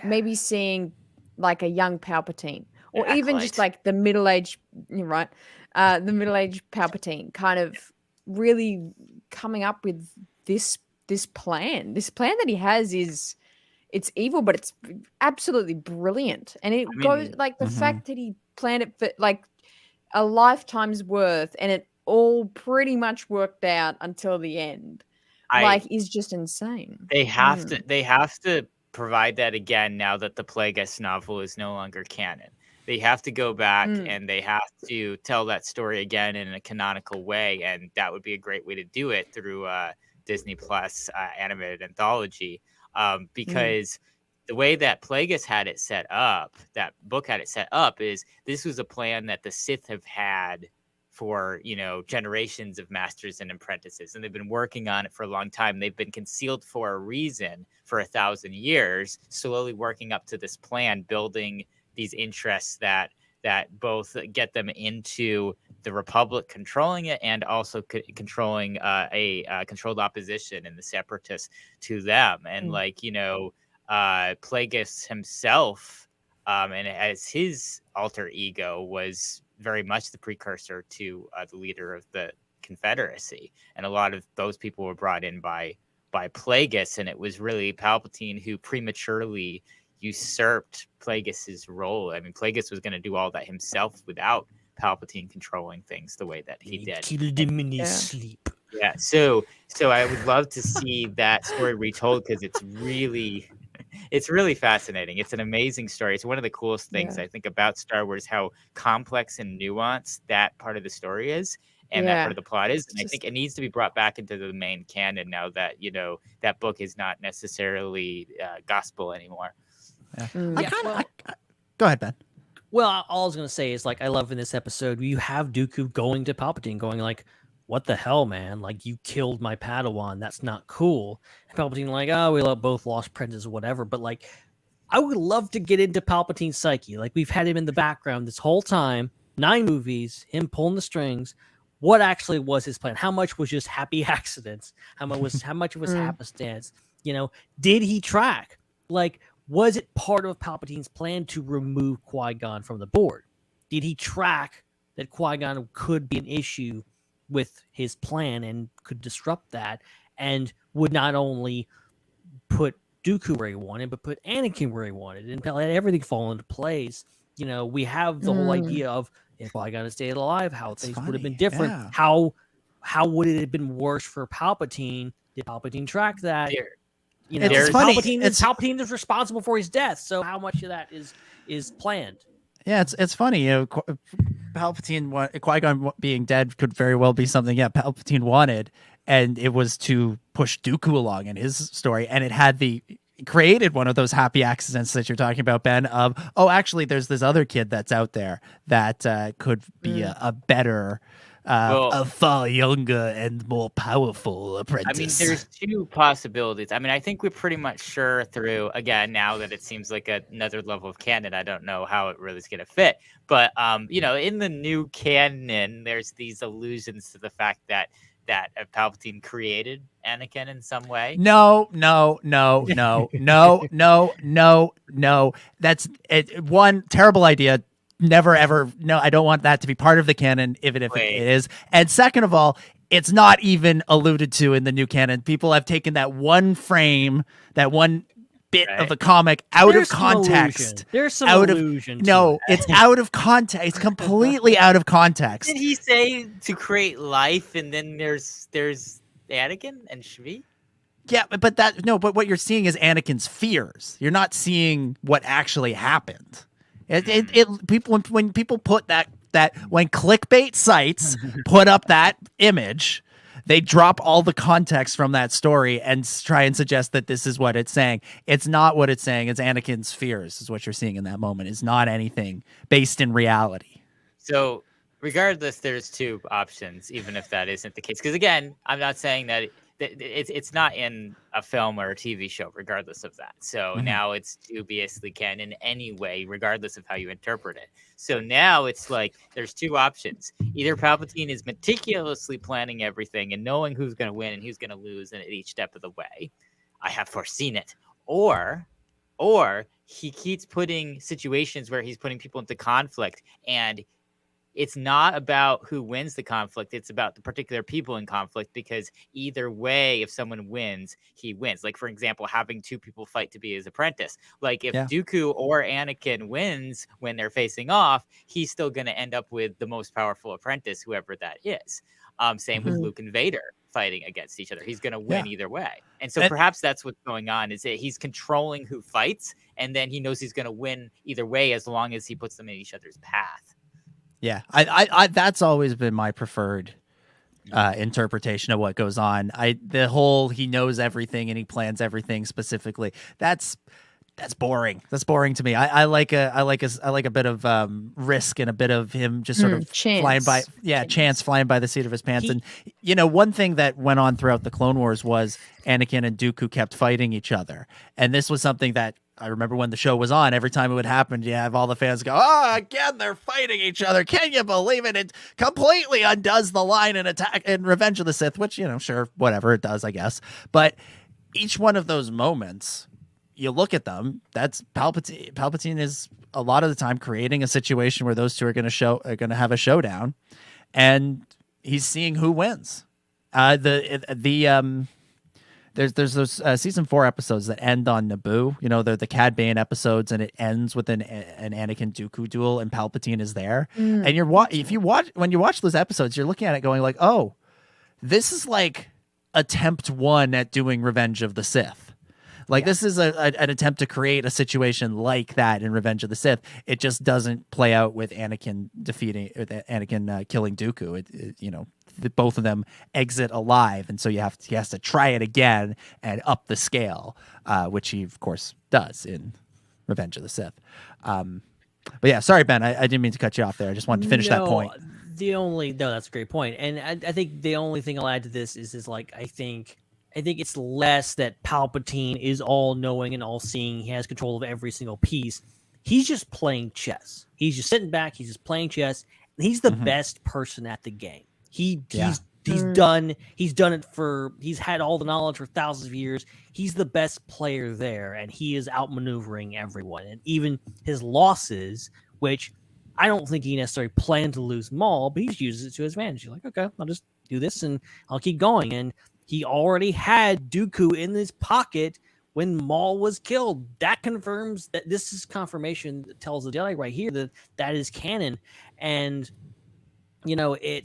maybe seeing a young Palpatine, or even just the middle-aged, right? The middle-aged Palpatine kind of really coming up with this plan. This plan that he has it's evil, but it's absolutely brilliant. And it goes the fact that he planned it for a lifetime's worth, and it all pretty much worked out until the end. Is just insane. They have to provide that again now that the Plagueis novel is no longer canon. They have to go back and they have to tell that story again in a canonical way, and that would be a great way to do it through Disney Plus animated anthology. Because the way that Plagueis had it set up, that book had it set up, is this was a plan that the Sith have had for, generations of masters and apprentices. And they've been working on it for a long time. They've been concealed for a reason for 1,000 years, slowly working up to this plan, building these interests that both get them into the Republic controlling it and also controlling a controlled opposition and the Separatists to them. And Plagueis himself, and as his alter ego, was very much the precursor to the leader of the Confederacy. And a lot of those people were brought in by Plagueis, and it was really Palpatine who prematurely usurped Plagueis's role. I mean, Plagueis was going to do all that himself without Palpatine controlling things the way that he did. Killed him in his sleep. Yeah, so I would love to see that story retold, because it's really fascinating. It's an amazing story. It's one of the coolest things I think about Star Wars, how complex and nuanced that part of the story is, and that part of the plot is. And I think it needs to be brought back into the main canon now that that book is not necessarily gospel anymore. Go ahead, Ben. Well, all I was going to say is, I love in this episode, you have Dooku going to Palpatine, going what the hell, man? You killed my Padawan. That's not cool. And Palpatine we both lost apprentices, whatever. But I would love to get into Palpatine's psyche. Like, we've had him in the background this whole time, 9 movies, him pulling the strings. What actually was his plan? How much was just happy accidents? How much was happenstance? You know, did he track? Like, was it part of Palpatine's plan to remove Qui-Gon from the board? Did he track that Qui-Gon could be an issue with his plan and could disrupt that, and would not only put Dooku where he wanted, but put Anakin where he wanted, and let everything fall into place? You know, we have the whole idea of if Qui-Gon had stayed alive, how things would have been different. Yeah. How would it have been worse for Palpatine? Did Palpatine track that? You know, Palpatine is responsible for his death, so how much of that is planned? Yeah, it's funny. You know, Palpatine, Qui-Gon being dead could very well be something. Yeah, Palpatine wanted, and it was to push Dooku along in his story, and it had created one of those happy accidents that you're talking about, Ben. Of actually, there's this other kid that's out there that could be a better. A far younger and more powerful apprentice. I mean, there's 2 possibilities. I mean, I think we're pretty much sure through, again, now that it seems like another level of canon, I don't know how it really is going to fit. But, you know, in the new canon, there's these allusions to the fact that Palpatine created Anakin in some way. No. That's one terrible idea. Never ever. No, I don't want that to be part of the canon, even if it is. And second of all, it's not even alluded to in the new canon. People have taken that one frame, that one bit of the comic out of context. There's some allusion. No, it's out of context. It's completely out of context. Did he say to create life, and then there's Anakin and Shmi? Yeah, but what you're seeing is Anakin's fears. You're not seeing what actually happened. When people put that when clickbait sites put up that image, they drop all the context from that story and try and suggest that this is what it's saying. It's not what it's saying. It's Anakin's fears is what you're seeing in that moment. It's not anything based in reality. So regardless, there's 2 options, even if that isn't the case. Because again, I'm not saying that it's not in a film or a TV show, regardless of that. So now it's dubiously canon anyway, regardless of how you interpret it. So now it's like there's 2 options. Either Palpatine is meticulously planning everything and knowing who's going to win and who's going to lose at each step of the way. I have foreseen it. Or he keeps putting situations where he's putting people into conflict, and it's not about who wins the conflict. It's about the particular people in conflict, because either way, if someone wins, he wins. Like, for example, having 2 people fight to be his apprentice. Like, if Dooku or Anakin wins when they're facing off, he's still going to end up with the most powerful apprentice, whoever that is. Same with Luke and Vader fighting against each other. He's going to win either way. And so perhaps that's what's going on, is that he's controlling who fights, and then he knows he's going to win either way as long as he puts them in each other's path. Yeah, I that's always been my preferred interpretation of what goes on. The whole he knows everything and he plans everything specifically. That's boring. That's boring to me. I like a bit of risk and a bit of him just sort of flying by. Yeah, chance flying by the seat of his pants. And you know, one thing that went on throughout the Clone Wars was Anakin and Dooku kept fighting each other, and this was something that I remember when the show was on, every time it would happen, you have all the fans go, again, they're fighting each other. Can you believe it? It completely undoes the line in Revenge of the Sith, which, you know, sure, whatever it does, I guess. But each one of those moments, you look at them, that's Palpatine. Palpatine is a lot of the time creating a situation where those 2 are going to have a showdown, and he's seeing who wins. There's those season 4 episodes that end on Naboo. You know, they're the Cad Bane episodes, and it ends with an Anakin Dooku duel, and Palpatine is there. And when you watch those episodes, you're looking at it going like, oh, this is like attempt 1 at doing Revenge of the Sith. Like this is an attempt to create a situation like that in Revenge of the Sith. It just doesn't play out with Anakin killing Dooku. You know, both of them exit alive, and so he has to try it again and up the scale, which he of course does in Revenge of the Sith. But yeah, sorry Ben, I didn't mean to cut you off there. I just wanted to finish that point. That's a great point, and I think the only thing I'll add to this is like I think I think it's less that Palpatine is all-knowing and all-seeing. He has control of every single piece. He's just playing chess. He's just sitting back. He's just playing chess. And he's the best person at the game. He's done it for. He's had all the knowledge for thousands of years. He's the best player there, and he is outmaneuvering everyone. And even his losses, which I don't think he necessarily planned to lose Maul, but he uses it to his advantage. He's like, okay, I'll just do this and I'll keep going. And he already had Dooku in his pocket when Maul was killed. That confirms that this is confirmation that tells the Jedi right here that is canon. And you know, it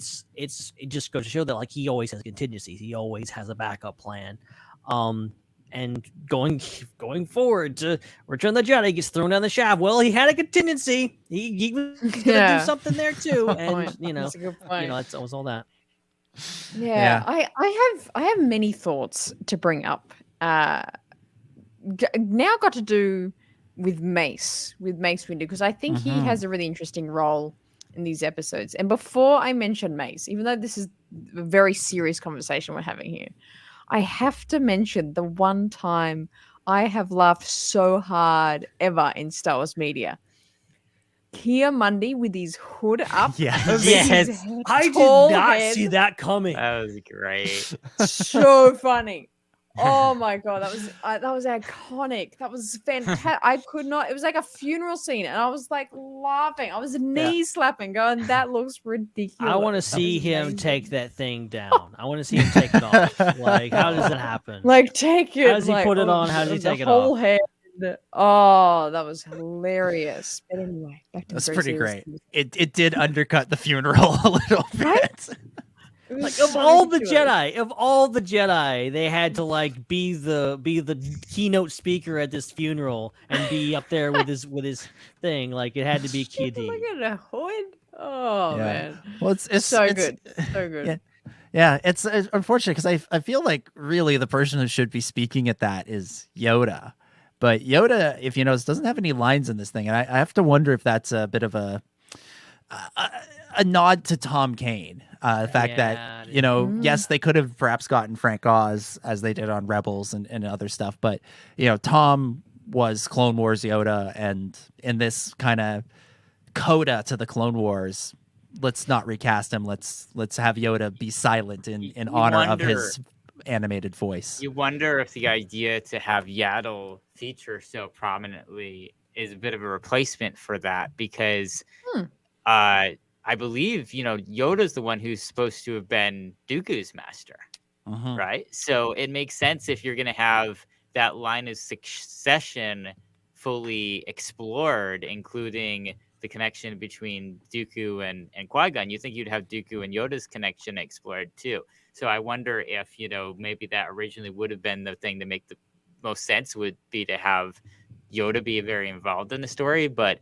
just goes to show that like he always has contingencies. He always has a backup plan. And going forward to Return of the Jedi gets thrown down the shaft. Well, he had a contingency. He was gonna do something there too. And that's it was all that. Yeah. I have many thoughts to bring up. Now got to do with Mace Windu, because I think he has a really interesting role in these episodes. And before I mention Mace, even though this is a very serious conversation we're having here, I have to mention the one time I have laughed so hard ever in Star Wars media. Ki-Adi-Mundi with his hood up. Yes. I did not see that coming. That was great. So funny. Oh my god, that was iconic. That was fantastic. I could not. It was like a funeral scene, and I was like laughing. I was knee slapping, going, "That looks ridiculous." I want to see him take that thing down. I want to see him take it off. Like, how does it happen? Like, take it. How does he put it on? How does he take it off? Whole head. Oh, that was hilarious. But anyway, back to that's pretty great. It did undercut the funeral a little bit. Right? Like of all the Jedi, they had to like be the keynote speaker at this funeral and be up there with his thing. Like it had to be Ki-Adi. Look at the hood. Oh man. Well, it's so good. So good. Yeah, it's unfortunate because I feel like really the person who should be speaking at that is Yoda. But Yoda, if you notice, doesn't have any lines in this thing. And I have to wonder if that's a bit of a nod to Tom Kane. The fact that, yes, they could have perhaps gotten Frank Oz as they did on Rebels and other stuff. But, Tom was Clone Wars Yoda. And in this kind of coda to the Clone Wars, let's not recast him. Let's have Yoda be silent in honor of his animated voice. You wonder if the idea to have Yaddle feature so prominently is a bit of a replacement for that, because I believe, Yoda's the one who's supposed to have been Dooku's master, right? So it makes sense if you're going to have that line of succession fully explored, including the connection between Dooku and Qui-Gon. You think you'd have Dooku and Yoda's connection explored too. So I wonder if, maybe that originally would have been the thing to make the most sense, would be to have Yoda be very involved in the story, but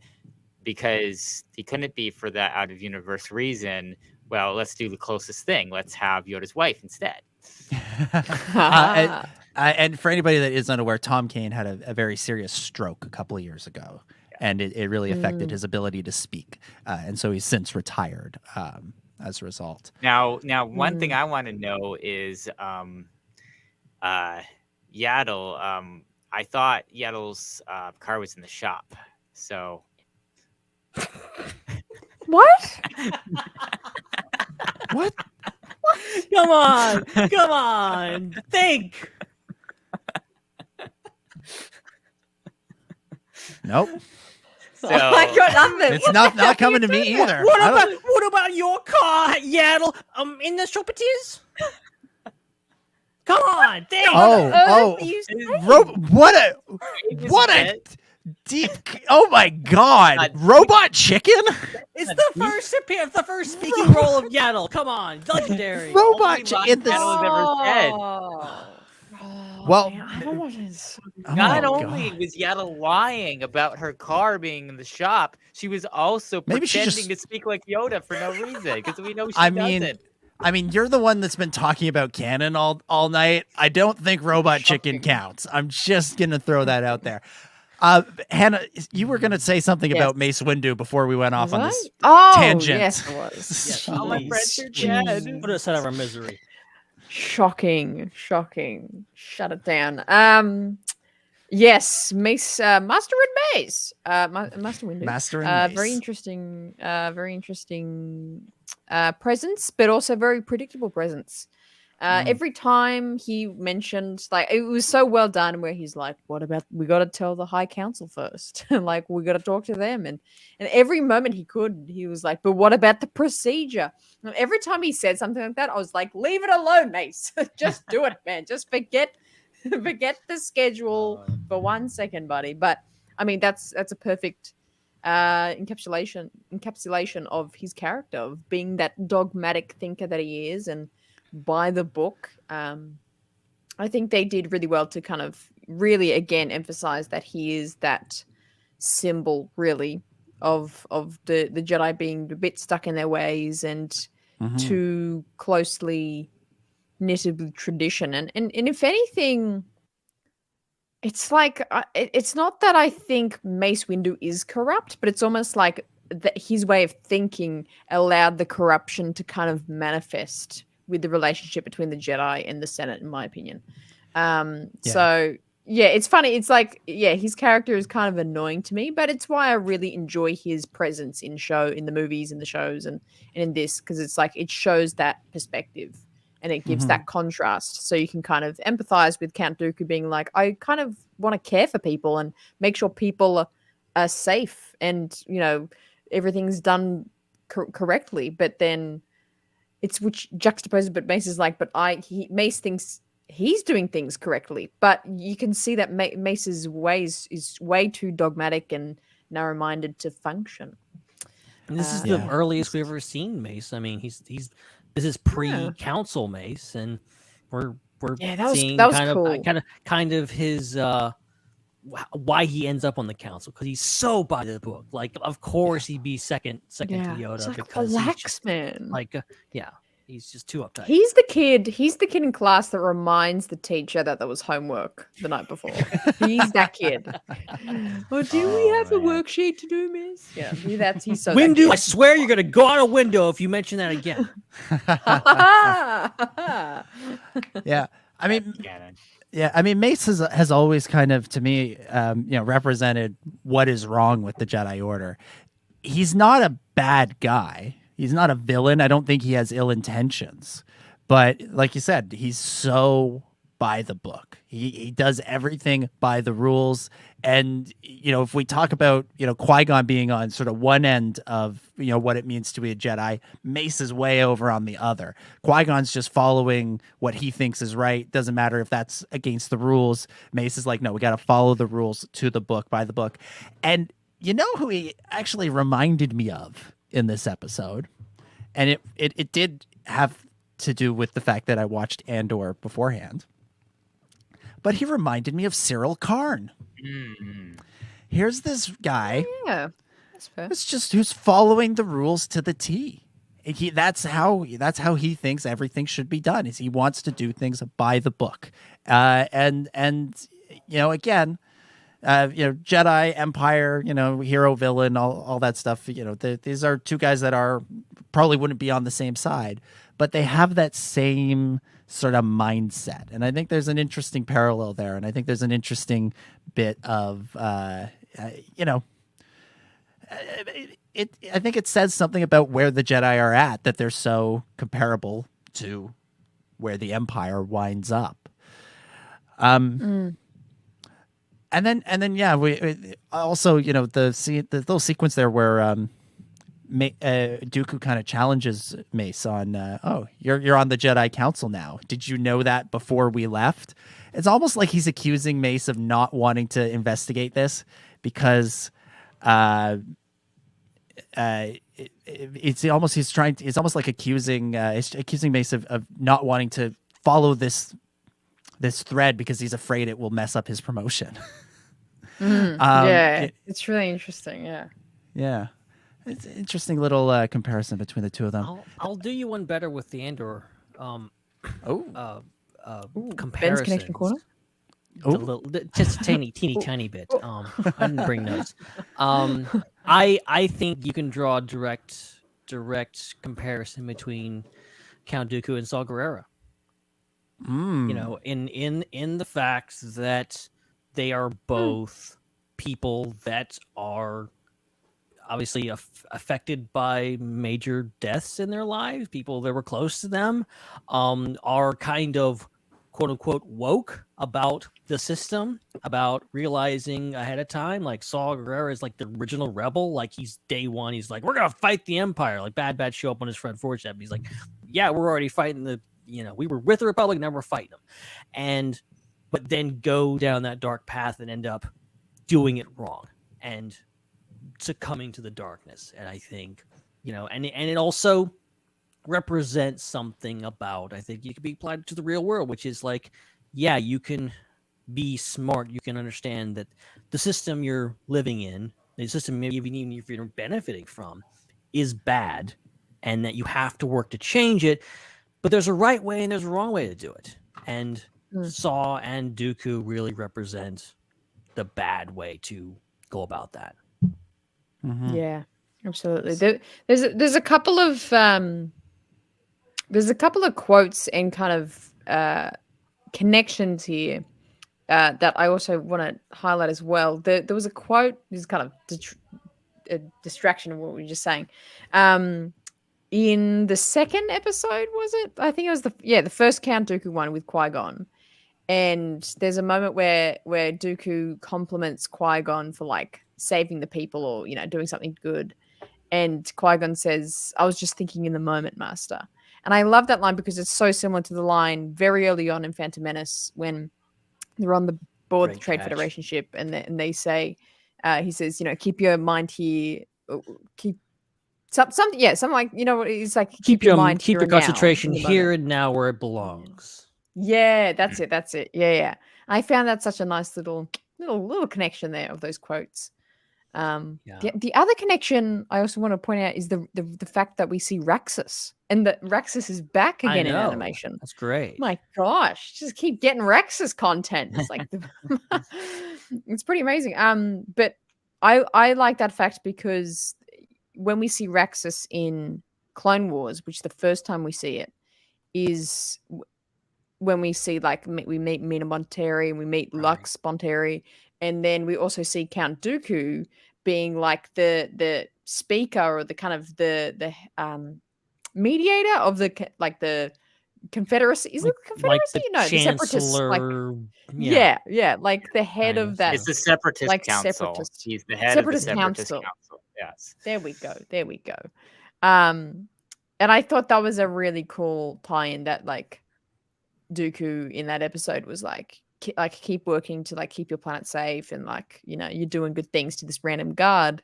because he couldn't be for that out of universe reason, well, let's do the closest thing. Let's have Yoda's wife instead. And for anybody that is unaware, Tom Kane had a very serious stroke a couple of years ago, and it really affected his ability to speak. And so he's since retired as a result. Now, one thing I want to know is Yaddle. I thought Yaddle's car was in the shop. So... What? What? Come on. Think. Nope. So, I got nothing. It's not coming to me either. What about your car, Yaddle? In the shop it is? Come on, think. What a deep! Oh my God! Robot chicken? It's the first speaking role of Yaddle. Come on, legendary. Robot chicken. Yaddle ever said. Well, Not only was Yaddle lying about her car being in the shop, she was also pretending to speak like Yoda for no reason, because we know she doesn't. I mean, you're the one that's been talking about canon all night. I don't think Robot Chicken counts. I'm just gonna throw that out there. Hannah, you were gonna say something about Mace Windu before we went off on this tangent. Yes, it was. All my friends are dead. Put us out of our misery. Shocking. Shut it down. Yes, Mace, Master and Mace, Master Windu. Master and Mace. Very interesting presence, but also very predictable presence. Every time he mentioned, like, it was so well done where he's like, what about, we got to tell the High Council first. Like, we got to talk to them. And every moment he could, he was like, but what about the procedure? And every time he said something like that, I was like, leave it alone, Mace. Just do it, man. Just forget the schedule for 1 second, buddy. But I mean, that's a perfect encapsulation of his character, of being that dogmatic thinker that he is, and by the book. I think they did really well to kind of really again emphasize that he is that symbol, really, of the Jedi being a bit stuck in their ways and too closely knitted with tradition. And if anything, it's like it's not that I think Mace Windu is corrupt, but it's almost like that his way of thinking allowed the corruption to kind of manifest with the relationship between the Jedi and the Senate, in my opinion. So yeah, it's funny. It's like, yeah, his character is kind of annoying to me, but it's why I really enjoy his presence in the movies and the shows and in this, because it's like it shows that perspective and it gives that contrast. So you can kind of empathize with Count Dooku being like, I kind of want to care for people and make sure people are safe and, you know, everything's done correctly. But then it's which juxtaposes, but Mace is like, but Mace thinks he's doing things correctly, but you can see that Mace's ways is way too dogmatic and narrow-minded to function. And this is the earliest we've ever seen Mace. I mean, this is pre-council Mace, and we're seeing that was cool. kind of his why he ends up on the council, because he's so by the book. Like, of course he'd be second to Yoda, like, because relax, man. Like, he's just too uptight. He's the kid in class that reminds the teacher that there was homework the night before. He's that kid. We have a worksheet to do, miss? Yeah, he's so Windu, I swear you're gonna go out a window if you mention that again. Yeah, I mean. Yeah, I mean, Mace has always kind of, to me, represented what is wrong with the Jedi Order. He's not a bad guy. He's not a villain. I don't think he has ill intentions. But like you said, he's so by the book. He does everything by the rules. And, if we talk about, Qui-Gon being on sort of one end of, what it means to be a Jedi, Mace is way over on the other. Qui-Gon's just following what he thinks is right. Doesn't matter if that's against the rules. Mace is like, no, we got to follow the rules to the book, by the book. And you know who he actually reminded me of in this episode? And it did have to do with the fact that I watched Andor beforehand. But he reminded me of Cyril Karn. Here's this guy who's following the rules to the T. That's how he thinks everything should be done. Is he wants to do things by the book. Again, Jedi, Empire, hero, villain, all that stuff. These are two guys that probably wouldn't be on the same side, but they have that same sort of mindset. And I think there's an interesting parallel there. And I think there's an interesting bit of, I think it says something about where the Jedi are at, that they're so comparable to where the Empire winds up. And then, we also, the little sequence there where Dooku kind of challenges Mace on, you're on the Jedi Council now. Did you know that before we left? It's almost like he's accusing Mace of not wanting to investigate this because it's almost like accusing Mace of not wanting to follow this thread because he's afraid it will mess up his promotion. It's really interesting. Yeah, it's an interesting little comparison between the two of them. I'll do you one better with the Andor Ben's comparisons. Connection Corner. Just a teeny bit. I didn't bring notes. I think you can draw a direct comparison between Count Dooku and Saw Gerrera. You know, in the fact that they are both people that are obviously affected by major deaths in their lives. People that were close to them are kind of quote unquote woke about the system, about realizing ahead of time. Like Saw Gerrera is like the original rebel. Like he's day one. He's like, we're gonna fight the Empire. Like Bad show up on his front porch. He's like, yeah, we're already fighting the. You know, we were with the Republic, now we're fighting them, but then go down that dark path and end up doing it wrong and succumbing to the darkness. And I think, you know, and it also represents something about, I think you can be applied to the real world, which is like, yeah, you can be smart, you can understand that the system you're living in, the system maybe even if you're benefiting from, is bad, and that you have to work to change it. But there's a right way and there's a wrong way to do it. And Saw and Dooku really represent the bad way to go about that. Yeah, absolutely. There's a couple of quotes and kind of connections here that I also want to highlight as well. There was a quote. This is kind of a distraction of what we were just saying. In the second episode, was it? I think it was the first Count Dooku one with Qui-Gon. And there's a moment where Dooku compliments Qui-Gon for like saving the people or, you know, doing something good. And Qui-Gon says, I was just thinking in the moment, Master. And I love that line because it's so similar to the line very early on in Phantom Menace when they're on the board of the Trade Federation ship and they say, he says, you know, keep your mind here, keep something like, you know, it's like keep your mind, keep your concentration here and now where it belongs. Yeah, that's it. Yeah. I found that such a nice little connection there of those quotes. The other connection I also want to point out is the fact that we see Raxus, and that Raxus is back again in animation. That's great. My gosh, just keep getting Raxus content. It's like it's pretty amazing. But I like that fact because when we see Raxus in Clone Wars, which the first time we see it is when we see like we meet Mina Monteri and we meet Lux Bonteri, and then we also see Count Dooku being like the speaker or the kind of the mediator of the Confederacy. Is it the Confederacy? Like the Chancellor, like the head of that. It's the Separatist Council. He's the head of the Separatist Council. Yes. There we go. And I thought that was a really cool tie-in that like Dooku in that episode was like keep working to like keep your planet safe, and like, you know, you're doing good things to this random guard.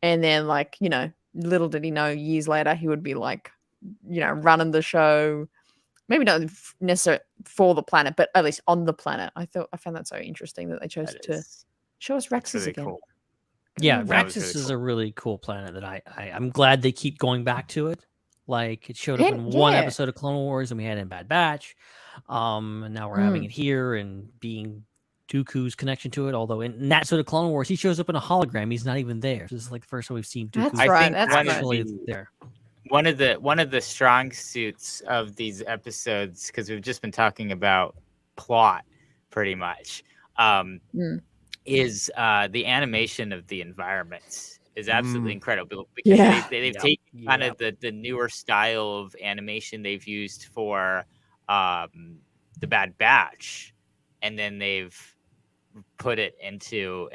And then like, you know, little did he know years later he would be like, you know, running the show, maybe not necessarily for the planet, but at least on the planet. I found that so interesting that they chose to show us Raxus really again. Cool. Yeah, Raxus is a really cool planet that I'm glad they keep going back to it. Like it showed up in one episode of Clone Wars, and we had it in Bad Batch. And now we're having it here and being Dooku's connection to it. Although in that sort of Clone Wars, he shows up in a hologram. He's not even there. This is like the first time we've seen Dooku. That's right. That's actually there. One of the strong suits of these episodes, because we've just been talking about plot pretty much, is the animation of the environments is absolutely incredible, because they've taken kind of the newer style of animation they've used for the Bad Batch, and then they've put it into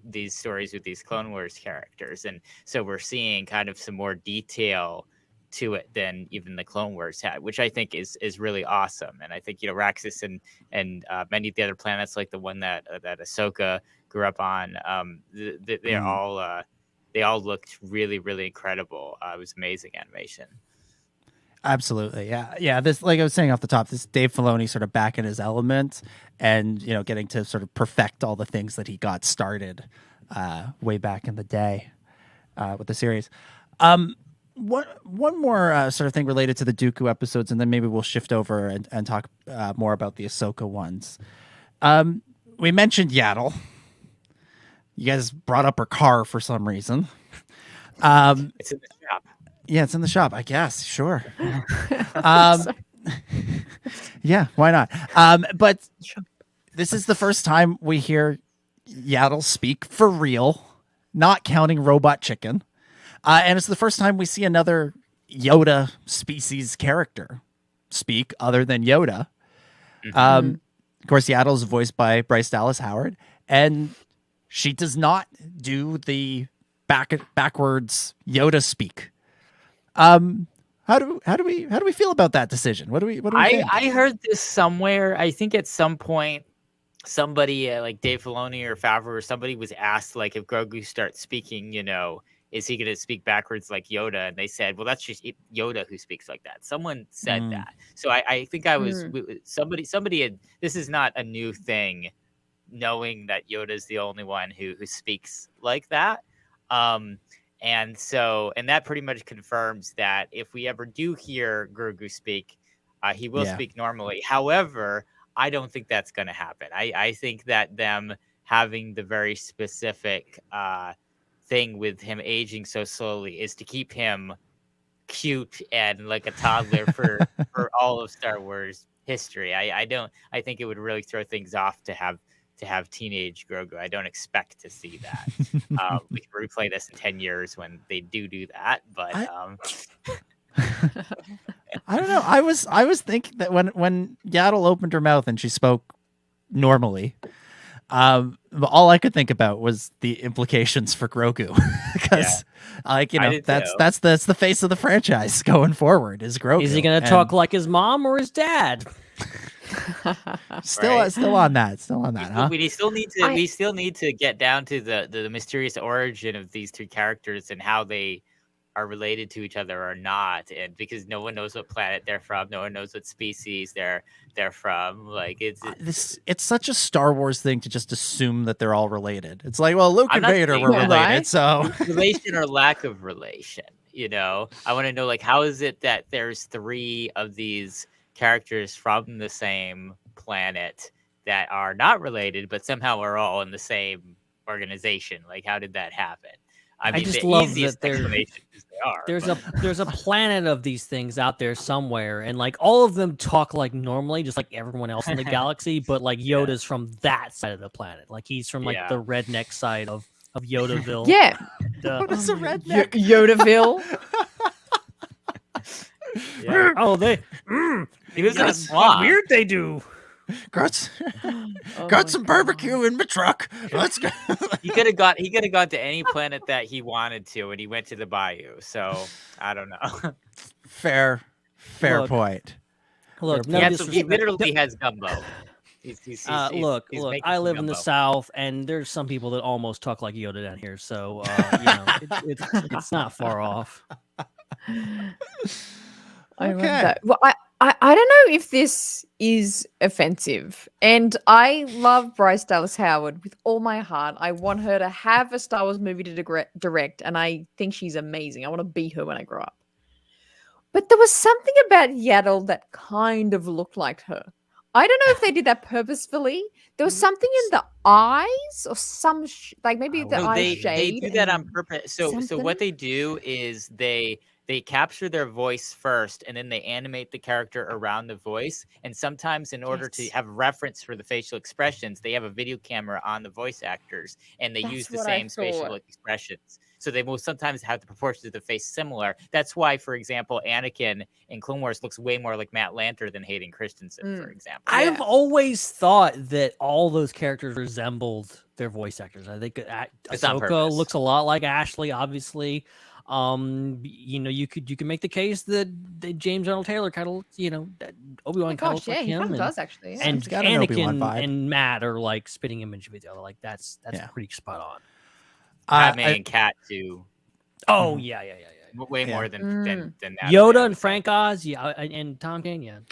these stories with these Clone Wars characters, and so we're seeing kind of some more detail to it than even the Clone Wars had, which I think is really awesome. And I think, you know, Raxus and many of the other planets, like the one that Ahsoka grew up on, they all looked really, really incredible. It was amazing animation. Absolutely. Yeah. This, like I was saying off the top, this Dave Filoni sort of back in his element, and, you know, getting to sort of perfect all the things that he got started way back in the day with the series. One more sort of thing related to the Dooku episodes, and then maybe we'll shift over and talk more about the Ahsoka ones. We mentioned Yaddle. You guys brought up her car for some reason. It's in the shop. Yeah, it's in the shop, I guess. Sure. Yeah, why not? But this is the first time we hear Yaddle speak for real, not counting Robot Chicken. And it's the first time we see another Yoda species character speak other than Yoda. Of course, Yaddle's voiced by Bryce Dallas Howard, and she does not do the backwards Yoda speak. How do we feel about that decision? What do we think? I heard this somewhere. I think at some point somebody like Dave Filoni or Favreau or somebody was asked like if Grogu starts speaking, is he going to speak backwards like Yoda? And they said, well, that's just Yoda who speaks like that. Someone said that. So I think I was somebody had, this is not a new thing, knowing that Yoda is the only one who speaks like that. And that pretty much confirms that if we ever do hear Grogu speak, he will speak normally. However, I don't think that's going to happen. I think that them having the very specific thing with him aging so slowly is to keep him cute and like a toddler for all of Star Wars history. I think it would really throw things off to have teenage Grogu. I don't expect to see that. We can replay this in 10 years when they do that, but I don't know. I was thinking that when Yaddle opened her mouth and she spoke normally, all I could think about was the implications for Grogu, because that's the face of the franchise going forward is Grogu. Is he going to talk like his mom or his dad? Still on that, huh? We still need to get down to the mysterious origin of these two characters and how they are related to each other or not, and because no one knows what planet they're from, no one knows what species they're from. Like it's such a Star Wars thing to just assume that they're all related. It's like, well, Luke and Vader were related, right? So relation or lack of relation. I want to know, like, how is it that there's 3 of these characters from the same planet that are not related, but somehow are all in the same organization? Like, how did that happen? I mean, just the love easiest that explanation is they are. There's a planet of these things out there somewhere, and like all of them talk like normally, just like everyone else in the galaxy. But like Yoda's from that side of the planet, like he's from like the redneck side of Yodaville. Yeah, what is a redneck? Yodaville. Yeah. Oh, they. He was in a swamp. Weird they do. Got some barbecue in my truck. Let's go. He could have got to any planet that he wanted to, and he went to the bayou. So I don't know. Fair point. Look, he literally has gumbo. Look. I live in the South, and there's some people that almost talk like Yoda down here. So it's not far off. I love that. Well, I don't know if this is offensive, and I love Bryce Dallas Howard with all my heart. I want her to have a Star Wars movie to direct, and I think she's amazing. I want to be her when I grow up. But there was something about Yaddle that kind of looked like her. I don't know if they did that purposefully. There was something in the eyes or some maybe the eye shade. They do that on purpose. So what they do is they capture their voice first, and then they animate the character around the voice. And sometimes in order to have reference for the facial expressions, they have a video camera on the voice actors, and they use the same facial expressions. So they will sometimes have the proportions of the face similar. That's why, for example, Anakin in Clone Wars looks way more like Matt Lanter than Hayden Christensen, for example. I've always thought that all those characters resembled their voice actors. I think Ahsoka looks a lot like Ashley, obviously. You could make the case that James Arnold Taylor kind of, Obi-Wan kind of looks like him. He does actually. Yeah. And Anakin and Matt are like spitting image of each other. Like that's pretty spot on. Padme and Kat too. Oh yeah. Way more than that. Yoda and Frank Oz, and Tom Kane,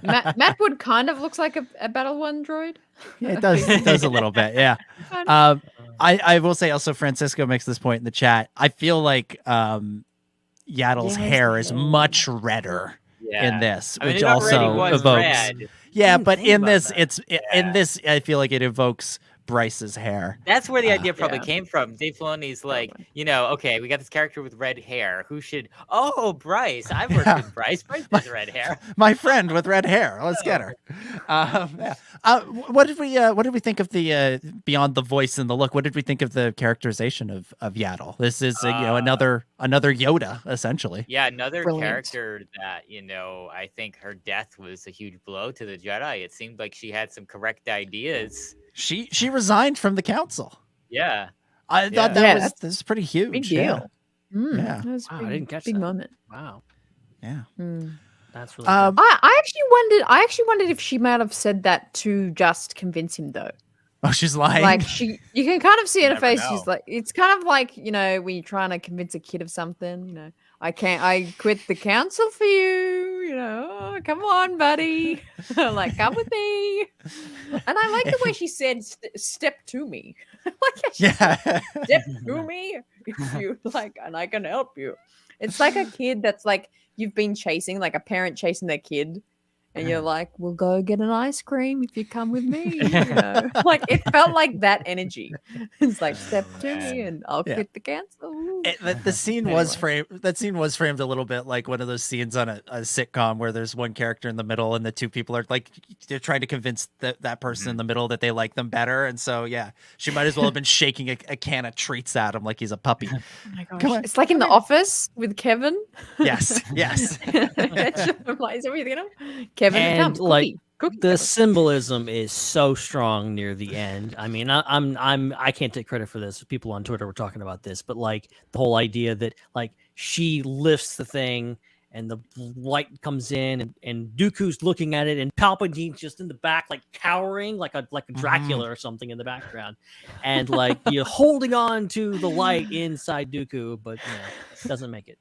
Matt Wood kind of looks like a Battle One droid. Yeah, it does. It does a little bit. Yeah. I will say also, Francisco makes this point in the chat. I feel like Yaddle's hair is much redder in this, which also evokes. Red. Yeah, but in this, I feel like it evokes Bryce's hair. That's where the idea probably Yeah. came from. Dave Filoni's like, okay, we got this character with red hair. Who should? Oh, Bryce. I've worked with Bryce. Bryce has red hair. My friend with red hair. Let's get her. What did we think of the beyond the voice and the look? What did we think of the characterization of Yaddle? This is another Yoda essentially. Yeah, another Brilliant. character that I think her death was a huge blow to the Jedi. It seemed like she had some correct ideas. She resigned from the council. Yeah, I thought that was pretty huge. Big deal. Yeah. That was Wow, big, I didn't catch big that. moment. Wow, Yeah. that's really good. I actually wondered if she might have said that to just convince him, though. Oh, she's lying. Like you can kind of see in her never face. know. She's like, it's kind of like when you're trying to convince a kid of something. I quit the council for you. Oh, come on, buddy. Like, come with me. And I like the way she said, "Step to me." Like, yeah. step to me if you like, and I can help you. It's like a kid that's like you've been chasing, like a parent chasing their kid. And you're like, we'll go get an ice cream if you come with me. Like it felt like that energy. It's like step to me and I'll quit the council. The scene was framed. That scene was framed a little bit like one of those scenes on a sitcom where there's one character in the middle and the two people are like they're trying to convince that person in the middle that they like them better. And so she might as well have been shaking a can of treats at him like he's a puppy. Oh my gosh. It's like in The Office with Kevin. Yes. Is that what you're thinking of? Kevin, And come, like cookie, the symbolism is so strong near the end. I mean, I can't take credit for this. People on Twitter were talking about this, but like the whole idea that like she lifts the thing and the light comes in and Dooku's looking at it and Palpatine's just in the back, like cowering like a Dracula or something in the background. And like you're holding on to the light inside Dooku, but doesn't make it.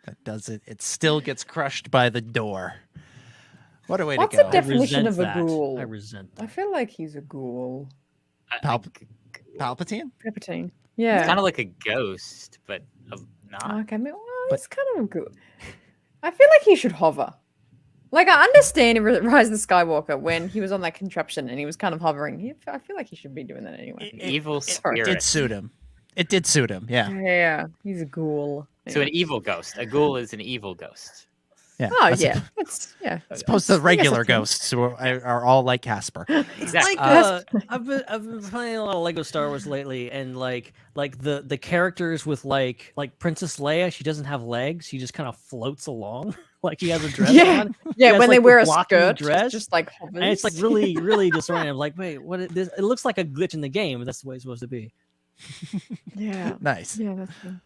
That does it. It still gets crushed by the door. What a way What's to go. the definition of a that. ghoul? I resent that. I feel like he's a ghoul. Palpatine? Palpatine. Yeah. It's kind of like a ghost, but not. Okay, it's kind of good. I feel like he should hover. Like I understand in Rise of the Skywalker when he was on that contraption and he was kind of hovering. I feel like he should be doing that anyway. Evil spirit. It did suit him. It did suit him. Yeah. Yeah, he's a ghoul. So an evil ghost. A ghoul is an evil ghost. Yeah. Oh yeah, As opposed to regular ghosts who are all like Casper. Exactly. I've been playing a lot of Lego Star Wars lately, and like the characters with like Princess Leia, she doesn't have legs; she just kind of floats along, like she has a dress on. Yeah, when they wear a blocking skirt, dress, just like hovers. and it's like really disorienting. I'm like, wait, what? This? It looks like a glitch in the game, but that's the way it's supposed to be. Yeah. Nice. Yeah, that's good.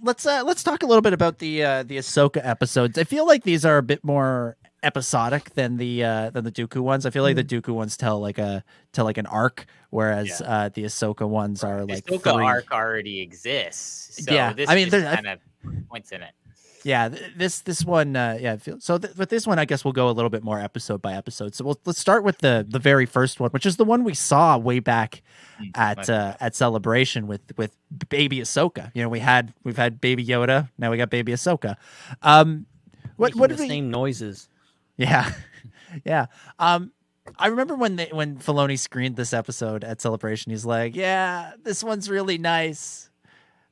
Let's talk a little bit about the Ahsoka episodes. I feel like these are a bit more episodic than the Dooku ones. I feel like the Dooku ones tell like an arc, whereas the Ahsoka ones are like the Ahsoka arc already exists. So yeah, this I mean, just kind of points in it. Yeah, this one, with this one, I guess we'll go a little bit more episode by episode. So let's start with the very first one, which is the one we saw way back at Celebration with Baby Ahsoka. We've had Baby Yoda, now we got Baby Ahsoka. What the same noises? Yeah, yeah. I remember when Filoni screened this episode at Celebration, he's like, "Yeah, this one's really nice.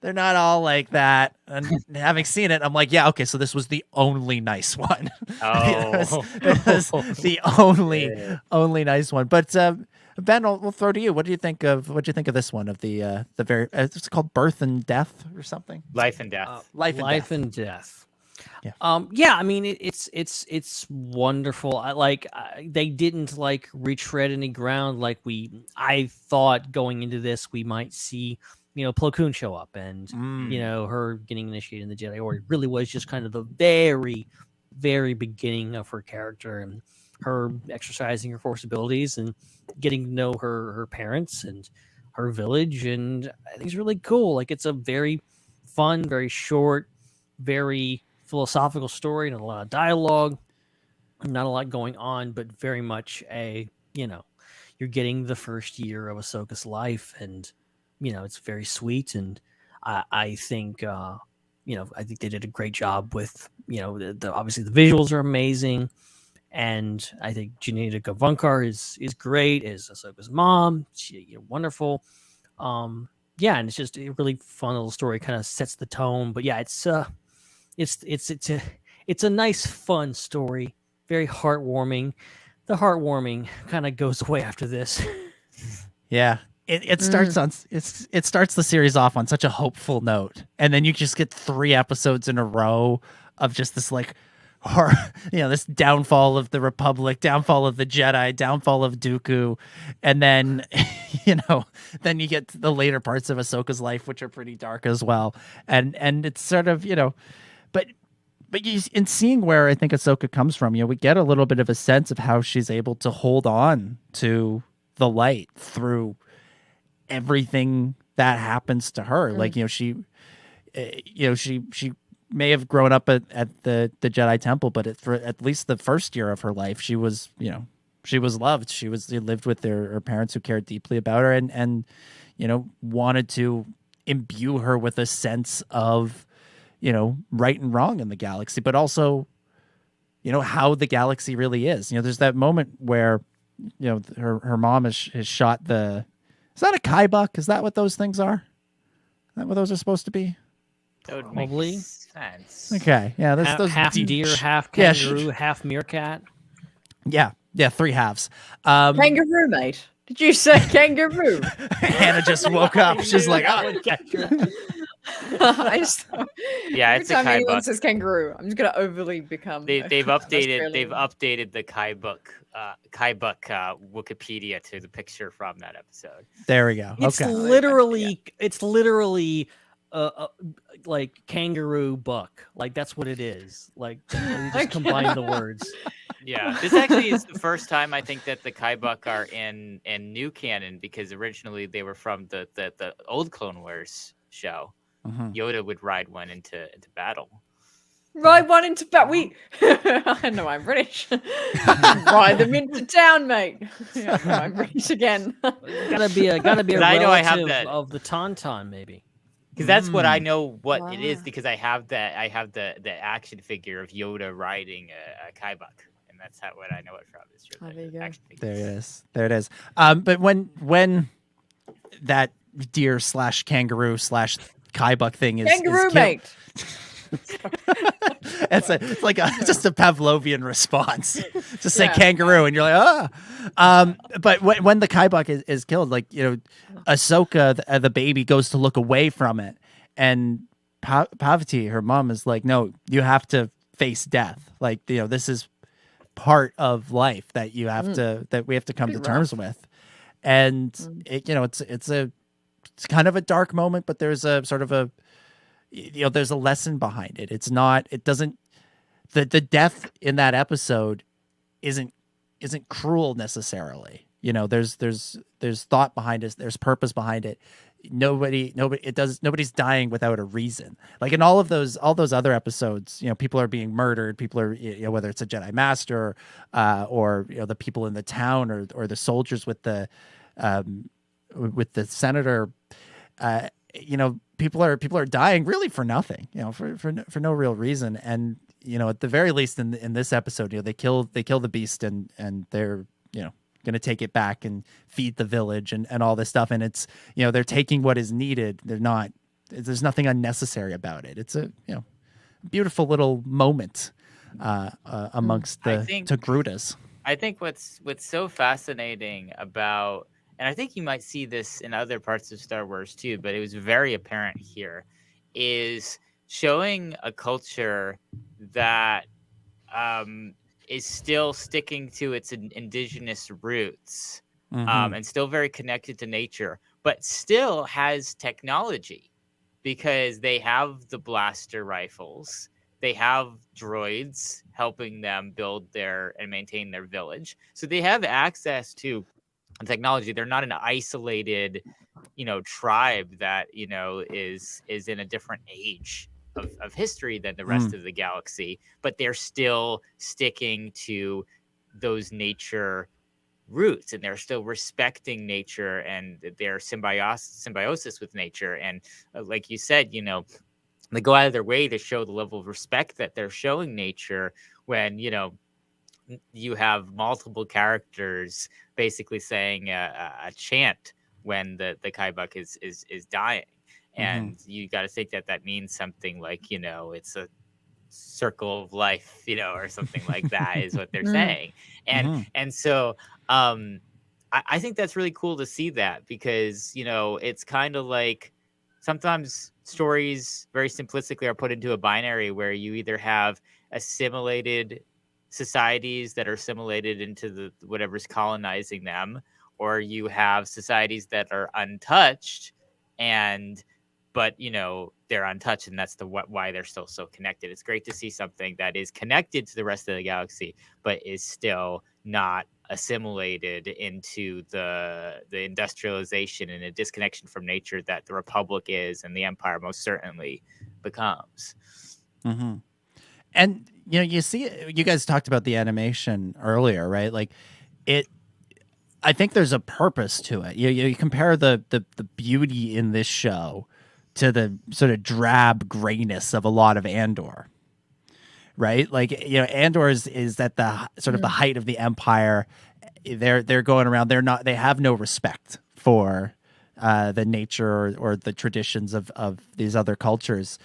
They're not all like that." And having seen it, I'm like, yeah, okay, so this was the only nice one. Oh. it was the only nice one. But Ben, we'll throw to you. What do you think of this one of the very it's called Birth and Death or something? Life and Death. Life and Death. Yeah. I mean, it's wonderful. They didn't like retread any ground. I thought going into this we might see Plo Koon show up and her getting initiated in the Jedi Order. It really was just kind of the very, very beginning of her character and her exercising her Force abilities and getting to know her parents and her village. And I think it's really cool. Like, it's a very fun, very short, very philosophical story, and a lot of dialogue, not a lot going on, but very much you're getting the first year of Ahsoka's life, and it's very sweet. And I think I think they did a great job with obviously the visuals are amazing, And I think Janina Gavankar is great, is Ahsoka's mom. Wonderful. Yeah, and it's just a really fun little story, kind of sets the tone. But yeah, it's a nice, fun story, very heartwarming. The heartwarming kind of goes away after this. Yeah. It starts the series off on such a hopeful note, and then you just get 3 episodes in a row of just this like this downfall of the Republic, downfall of the Jedi, downfall of Dooku, and then then you get to the later parts of Ahsoka's life, which are pretty dark as well, and it's sort of but in seeing where I think Ahsoka comes from, we get a little bit of a sense of how she's able to hold on to the light through everything that happens to her. Like she may have grown up at the Jedi Temple, but for at least the first year of her life, she was loved. She lived with her parents who cared deeply about her and wanted to imbue her with a sense of, right and wrong in the galaxy, but also, how the galaxy really is. There's that moment where, her mom has shot is that a Kai buck? Is that what those things are? Is that what those are supposed to be? That would Probably. make sense. Okay, yeah, those half deer, half kangaroo, half meerkat. Yeah, 3 halves. Kangaroo, mate. Did you say kangaroo? Hannah just woke up. She's like, oh. It's a time Kai anyone buck. says kangaroo, I'm just gonna overly become. They've updated Australian. the Kai buck Wikipedia to the picture from that episode. There we go. It's okay. literally like kangaroo buck. Like that's what it is. Like you just combine the words. Yeah, this actually is the first time I think that the Kai buck are in new canon, because originally they were from the old Clone Wars show. Yoda would ride one into battle. Ride one into battle. I know I'm British. Ride them into town, mate. Yeah, I'm British again. Gotta be a relative I have that of the Tauntaun, maybe. Because that's what I know what it is, because I have the action figure of Yoda riding a Kai buck, and that's what I know it from. Is there you go. Action figures. There it is. But when that deer / kangaroo / Kai buck thing is kangaroo, is mate. It's like just a Pavlovian response. Just say kangaroo, and you're like, but when the Kai buck is killed, like Ahsoka, the baby, goes to look away from it, and Pavati, her mom, is like, no, you have to face death. Like this is part of life that you have that we have to come to terms with, and it's kind of a dark moment, but there's a sort of a there's a lesson behind it. The death in that episode isn't cruel necessarily. There's thought behind it. There's purpose behind it. Nobody's dying without a reason. Like in all those other episodes, people are being murdered. People are, whether it's a Jedi Master, or the people in the town, or the soldiers with the senator. People are dying really for nothing, for no real reason. And at the very least in this episode, they kill the beast, and they're going to take it back and feed the village and all this stuff. And it's they're taking what is needed. There's nothing unnecessary about it. It's a beautiful little moment amongst the Togrutas. I think what's so fascinating about, and I think you might see this in other parts of Star Wars too, but it was very apparent here, is showing a culture that is still sticking to its indigenous roots, and still very connected to nature, but still has technology, because they have the blaster rifles, they have droids helping them build and maintain their village, so they have access to technology. They're not an isolated, tribe that is in a different age of history than the rest of the galaxy, but they're still sticking to those nature roots, and they're still respecting nature and their symbiosis with nature. And like you said, they go out of their way to show the level of respect that they're showing nature when you have multiple characters basically saying a chant when the Kaibuk is dying. And you got to think that means something like, it's a circle of life, or something like that is what they're saying. And so I think that's really cool to see that, because, it's kind of like sometimes stories very simplistically are put into a binary where you either have assimilated societies that are assimilated into the whatever's colonizing them, or you have societies that are untouched but they're untouched, and that's why they're still so connected. It's great to see something that is connected to the rest of the galaxy but is still not assimilated into the industrialization and a disconnection from nature that the Republic is, and the Empire most certainly becomes. And you see, you guys talked about the animation earlier, right? Like I think there's a purpose to it. You compare the beauty in this show to the sort of drab grayness of a lot of Andor, right? Like, Andor is at the sort of the height of the Empire. They're going around. They have no respect for the nature or the traditions of these other cultures.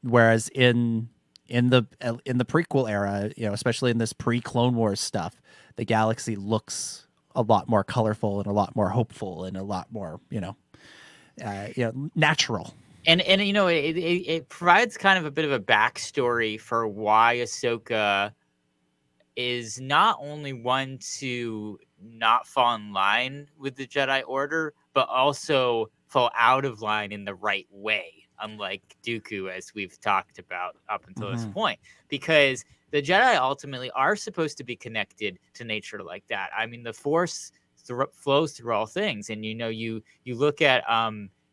Whereas in the prequel era, especially in this pre-Clone Wars stuff, the galaxy looks a lot more colorful and a lot more hopeful and a lot more, natural. And it provides kind of a bit of a backstory for why Ahsoka is not only one to not fall in line with the Jedi Order, but also fall out of line in the right way, unlike Dooku, as we've talked about up until this point, because the Jedi ultimately are supposed to be connected to nature like that. I mean, the Force flows through all things, and you look at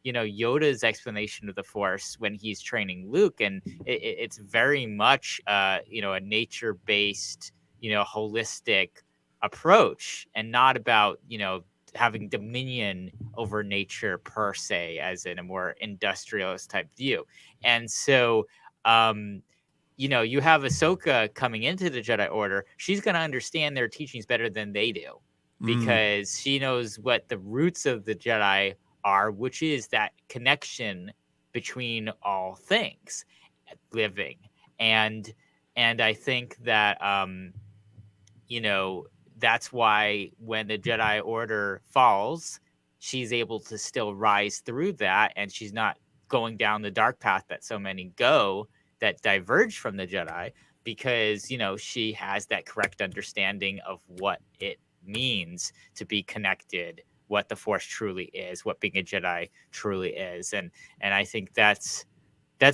Yoda's explanation of the Force when he's training Luke, and it's very much a nature-based, holistic approach, and not about having dominion over nature per se, as in a more industrialist type view. And so you have Ahsoka coming into the Jedi Order. She's going to understand their teachings better than they do, because she knows what the roots of the Jedi are, which is that connection between all things living. And I think that that's why when the Jedi Order falls, she's able to still rise through that, and she's not going down the dark path that so many go that diverge from the Jedi, because she has that correct understanding of what it means to be connected, what the Force truly is, what being a Jedi truly is. And I think that's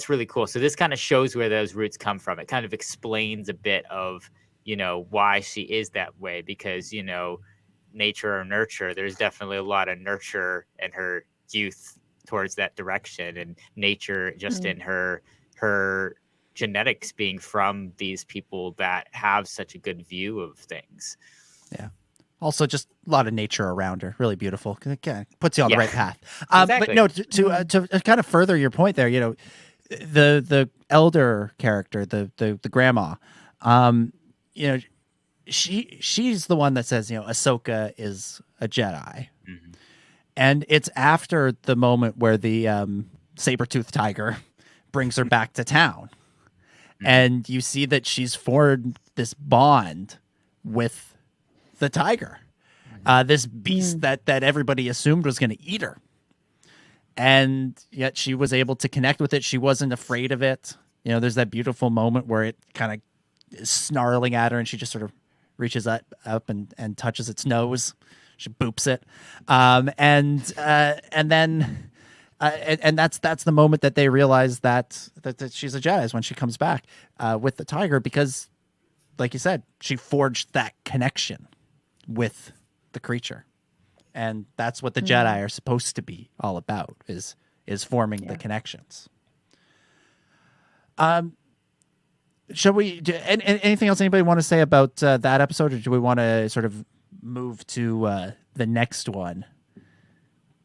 really cool. So this kind of shows where those roots come from. It kind of explains a bit of why she is that way, because nature or nurture, there's definitely a lot of nurture in her youth towards that direction, and nature just in her genetics being from these people that have such a good view of things. Yeah. Also, just a lot of nature around her. Really beautiful. It puts you on the right path. Exactly. But no, to kind of further your point there, the elder character, the grandma, she's the one that says, Ahsoka is a Jedi. And it's after the moment where the saber-toothed tiger brings her back to town. And you see that she's formed this bond with the tiger, this beast that everybody assumed was going to eat her. And yet she was able to connect with it. She wasn't afraid of it. There's that beautiful moment where it kind of is snarling at her, and she just sort of reaches up and touches its nose. She boops it. And then that's the moment that they realize that she's a Jedi, is when she comes back with the tiger, because, like you said, she forged that connection with the creature. And that's what the Jedi are supposed to be all about, is forming the connections. Shall we anything else anybody want to say about that episode, or do we want to sort of move to the next one?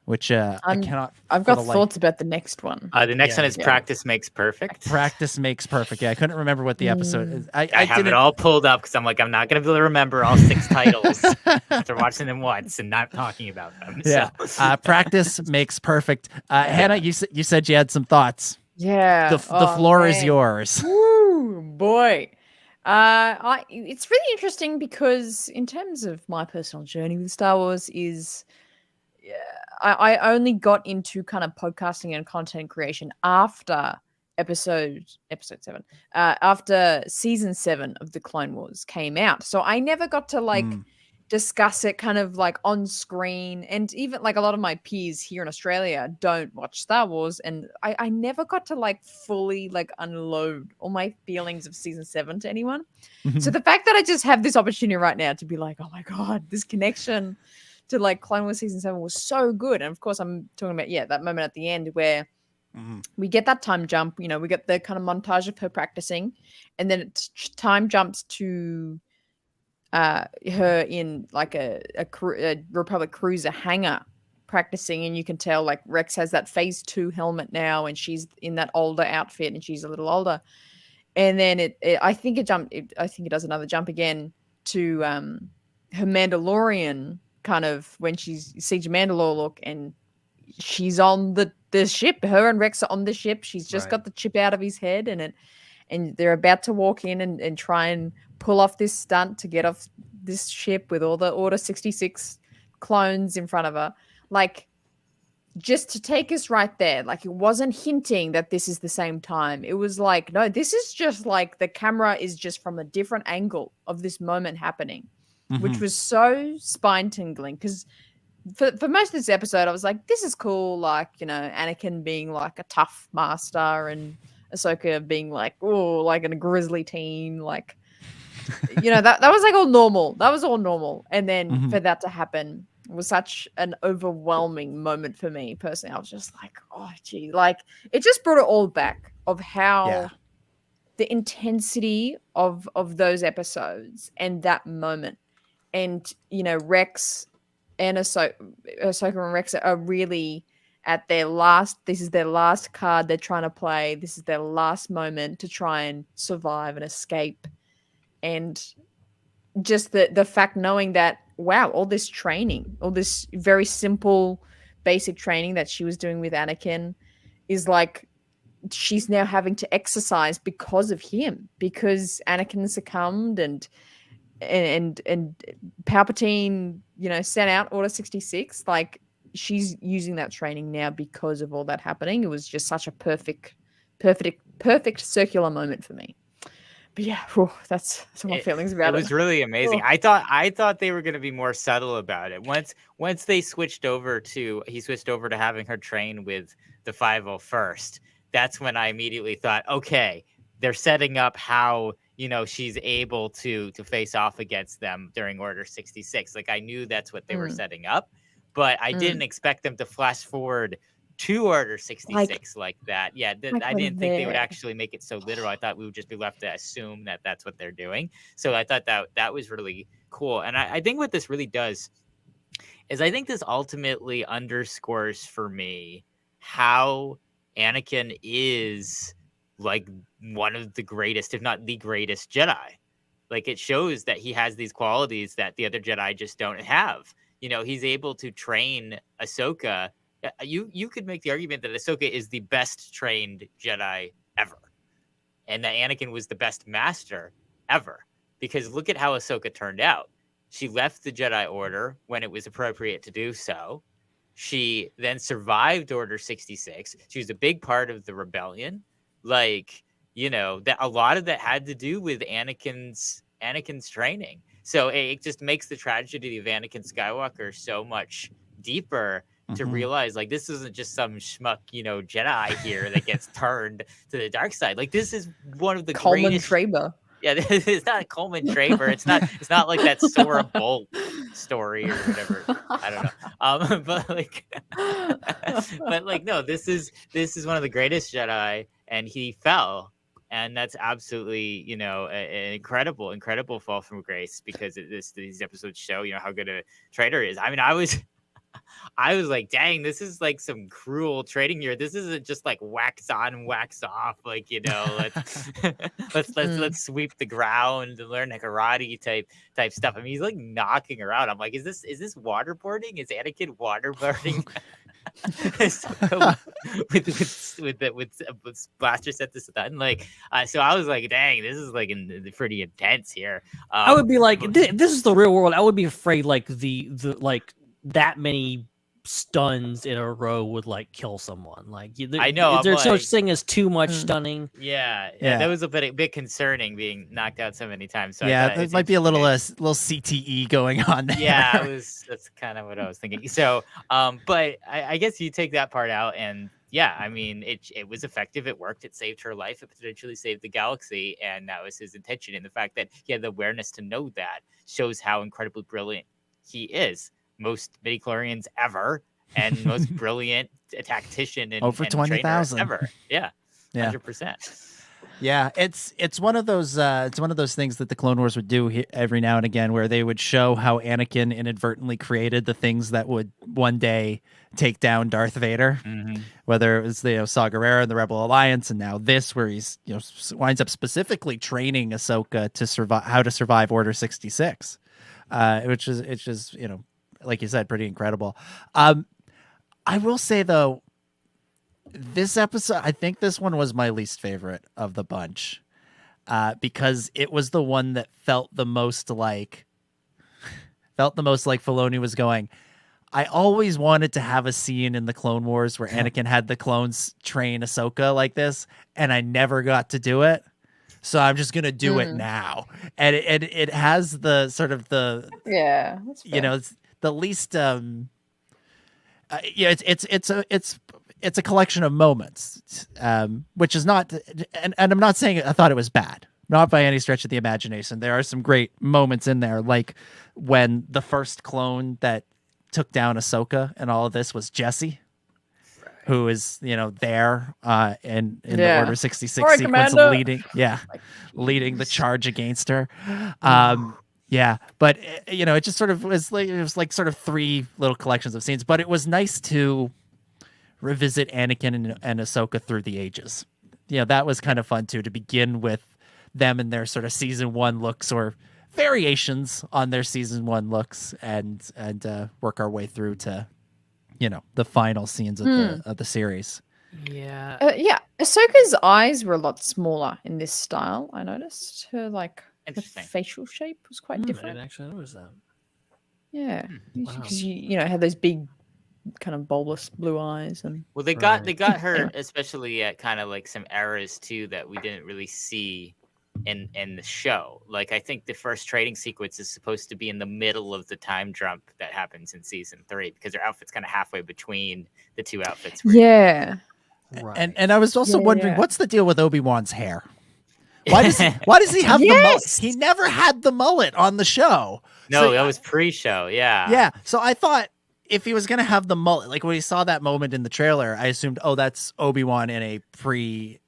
which I cannot. I've got thoughts about the next one. The next one is practice makes perfect. Practice makes perfect. Yeah, I couldn't remember what the episode is. I have it all pulled up because I'm like, I'm not going to be able to remember all 6 titles after watching them once and not talking about them. Yeah, So. Practice makes perfect. Hannah, you said you had some thoughts. Yeah, the floor is yours. Woo, boy. It's really interesting because in terms of my personal journey with Star Wars I only got into kind of podcasting and content creation after episode 7, after season 7 of the Clone Wars came out. So I never got to discuss it kind of like on screen, and even like a lot of my peers here in Australia don't watch Star Wars, and I never got to like fully like unload all my feelings of season 7 to anyone. So the fact that I just have this opportunity right now to be like, oh my god, this connection to like Clone Wars season 7 was so good. And of course I'm talking about that moment at the end where we get that time jump, we get the kind of montage of her practicing, and then time jumps to her in like a Republic cruiser hangar practicing, and you can tell like Rex has that phase 2 helmet now, and she's in that older outfit, and she's a little older. And then I think it does another jump again to her Mandalorian kind of when she's Siege Mandalore look, and she's on the ship. Her and Rex are on the ship. She's just got the chip out of his head, and they're about to walk in and try and pull off this stunt to get off this ship with all the Order 66 clones in front of her. Like, just to take us right there. Like, it wasn't hinting that this is the same time. It was like, no, this is just like the camera is just from a different angle of this moment happening, which was so spine-tingling. Because for most of this episode, I was like, this is cool. Like, Anakin being like a tough master and Ahsoka being like, oh, like in a grizzly teen, like, that was like all normal. That was all normal. And then for that to happen was such an overwhelming moment for me personally. I was just like, oh, gee, like it just brought it all back of how the intensity of those episodes and that moment. And, Rex and Ahsoka and Rex are really at their last, this is their last card they're trying to play. This is their last moment to try and survive and escape. And just the fact knowing that, wow, all this training, all this very simple, basic training that she was doing with Anakin is like, she's now having to exercise because of him, because Anakin succumbed and Palpatine, sent out Order 66. Like, she's using that training now because of all that happening. It was just such a perfect circular moment for me. But yeah, that's my feelings about it. It was really amazing. I thought they were going to be more subtle about it. Once he switched over to having her train with the 501st. That's when I immediately thought, okay, they're setting up how she's able to face off against them during Order 66. Like, I knew that's what they were setting up, but I didn't expect them to flash forward to Order 66 like that. Yeah, I didn't think they would actually make it so literal. I thought we would just be left to assume that that's what they're doing. So I thought that was really cool. And I think what this really does is I think this ultimately underscores for me how Anakin is like one of the greatest, if not the greatest Jedi. Like, it shows that he has these qualities that the other Jedi just don't have. He's able to train Ahsoka. You could make the argument that Ahsoka is the best trained Jedi ever, and that Anakin was the best master ever. Because look at how Ahsoka turned out. She left the Jedi Order when it was appropriate to do so. She then survived Order 66. She was a big part of the rebellion. Like, that a lot of that had to do with Anakin's training. So it just makes the tragedy of Anakin Skywalker so much deeper to realize, like, this isn't just some schmuck, Jedi here that gets turned to the dark side. Like, this is one of the greatest. Traber. Yeah, it's not Coleman Traber. It's not like that Sora Bolt story or whatever. I don't know. But no, this is one of the greatest Jedi, and he fell. And that's absolutely, an incredible fall from grace, because these episodes show, how good a traitor is. I mean, I I was like, dang, this is like some cruel trading here. This isn't just like wax on, wax off. Like, let's let's sweep the ground and learn a karate type stuff. I mean, he's like knocking her out. I'm like, is this waterboarding? Is Anakin waterboarding? with blaster set to stun, so I was like, dang, this is like pretty intense here. I would be like, this is the real world. I would be afraid like the like that many stuns in a row would like kill someone. Like I know there's such thing as too much stunning. Yeah, that was a bit concerning, being knocked out so many times. So yeah, there might be a little CTE going on there. Yeah, that's kind of what I was thinking. So but I guess you take that part out, and yeah, I mean, it was effective. It worked. It saved her life. It potentially saved the galaxy, and that was his intention. And the fact that he had the awareness to know that shows how incredibly brilliant he is. Most midichlorians ever, and most brilliant tactician and over 20,000 ever. Yeah, 100%. Yeah, it's one of those things that the Clone Wars would do every now and again, where they would show how Anakin inadvertently created the things that would one day take down Darth Vader. Mm-hmm. Whether it was Saw Gerrera and the Rebel Alliance, and now this, where he's winds up specifically training Ahsoka to survive, how to survive Order 66, which is like you said, pretty incredible. I will say though, this episode, I think this one was my least favorite of the bunch, because it was the one that felt the most like Filoni was going, I always wanted to have a scene in the Clone Wars where Anakin had the clones train Ahsoka like this, and I never got to do it. So I'm just gonna do it now, and it has the sort of the that's fair. It's the least it's a collection of moments, which is not, and I'm not saying I thought it was bad, not by any stretch of the imagination. There are some great moments in there, like when the first clone that took down Ahsoka and all of this was Jesse, who is there in the Order 66 sequence, leading the charge against her. Yeah, but it just sort of was like sort of three little collections of scenes. But it was nice to revisit Anakin and Ahsoka through the ages. That was kind of fun too, to begin with them in their sort of season 1 looks, or variations on their season 1 looks, and work our way through to the final scenes of the series. Yeah. Ahsoka's eyes were a lot smaller in this style. I noticed her the facial shape was quite different. I didn't actually notice that. Yeah, because you had those big, kind of bulbous blue eyes, and they got her especially at kind of like some eras too that we didn't really see in the show. Like, I think the first trading sequence is supposed to be in the middle of the time jump that happens in season 3, because their outfit's kind of halfway between the two outfits. Yeah. Right. And I was also wondering, what's the deal with Obi-Wan's hair? Why does he have the mullet? He never had the mullet on the show. No, that was pre-show. Yeah. Yeah. So I thought if he was going to have the mullet, like when he saw that moment in the trailer, I assumed, that's Obi-Wan in a pre.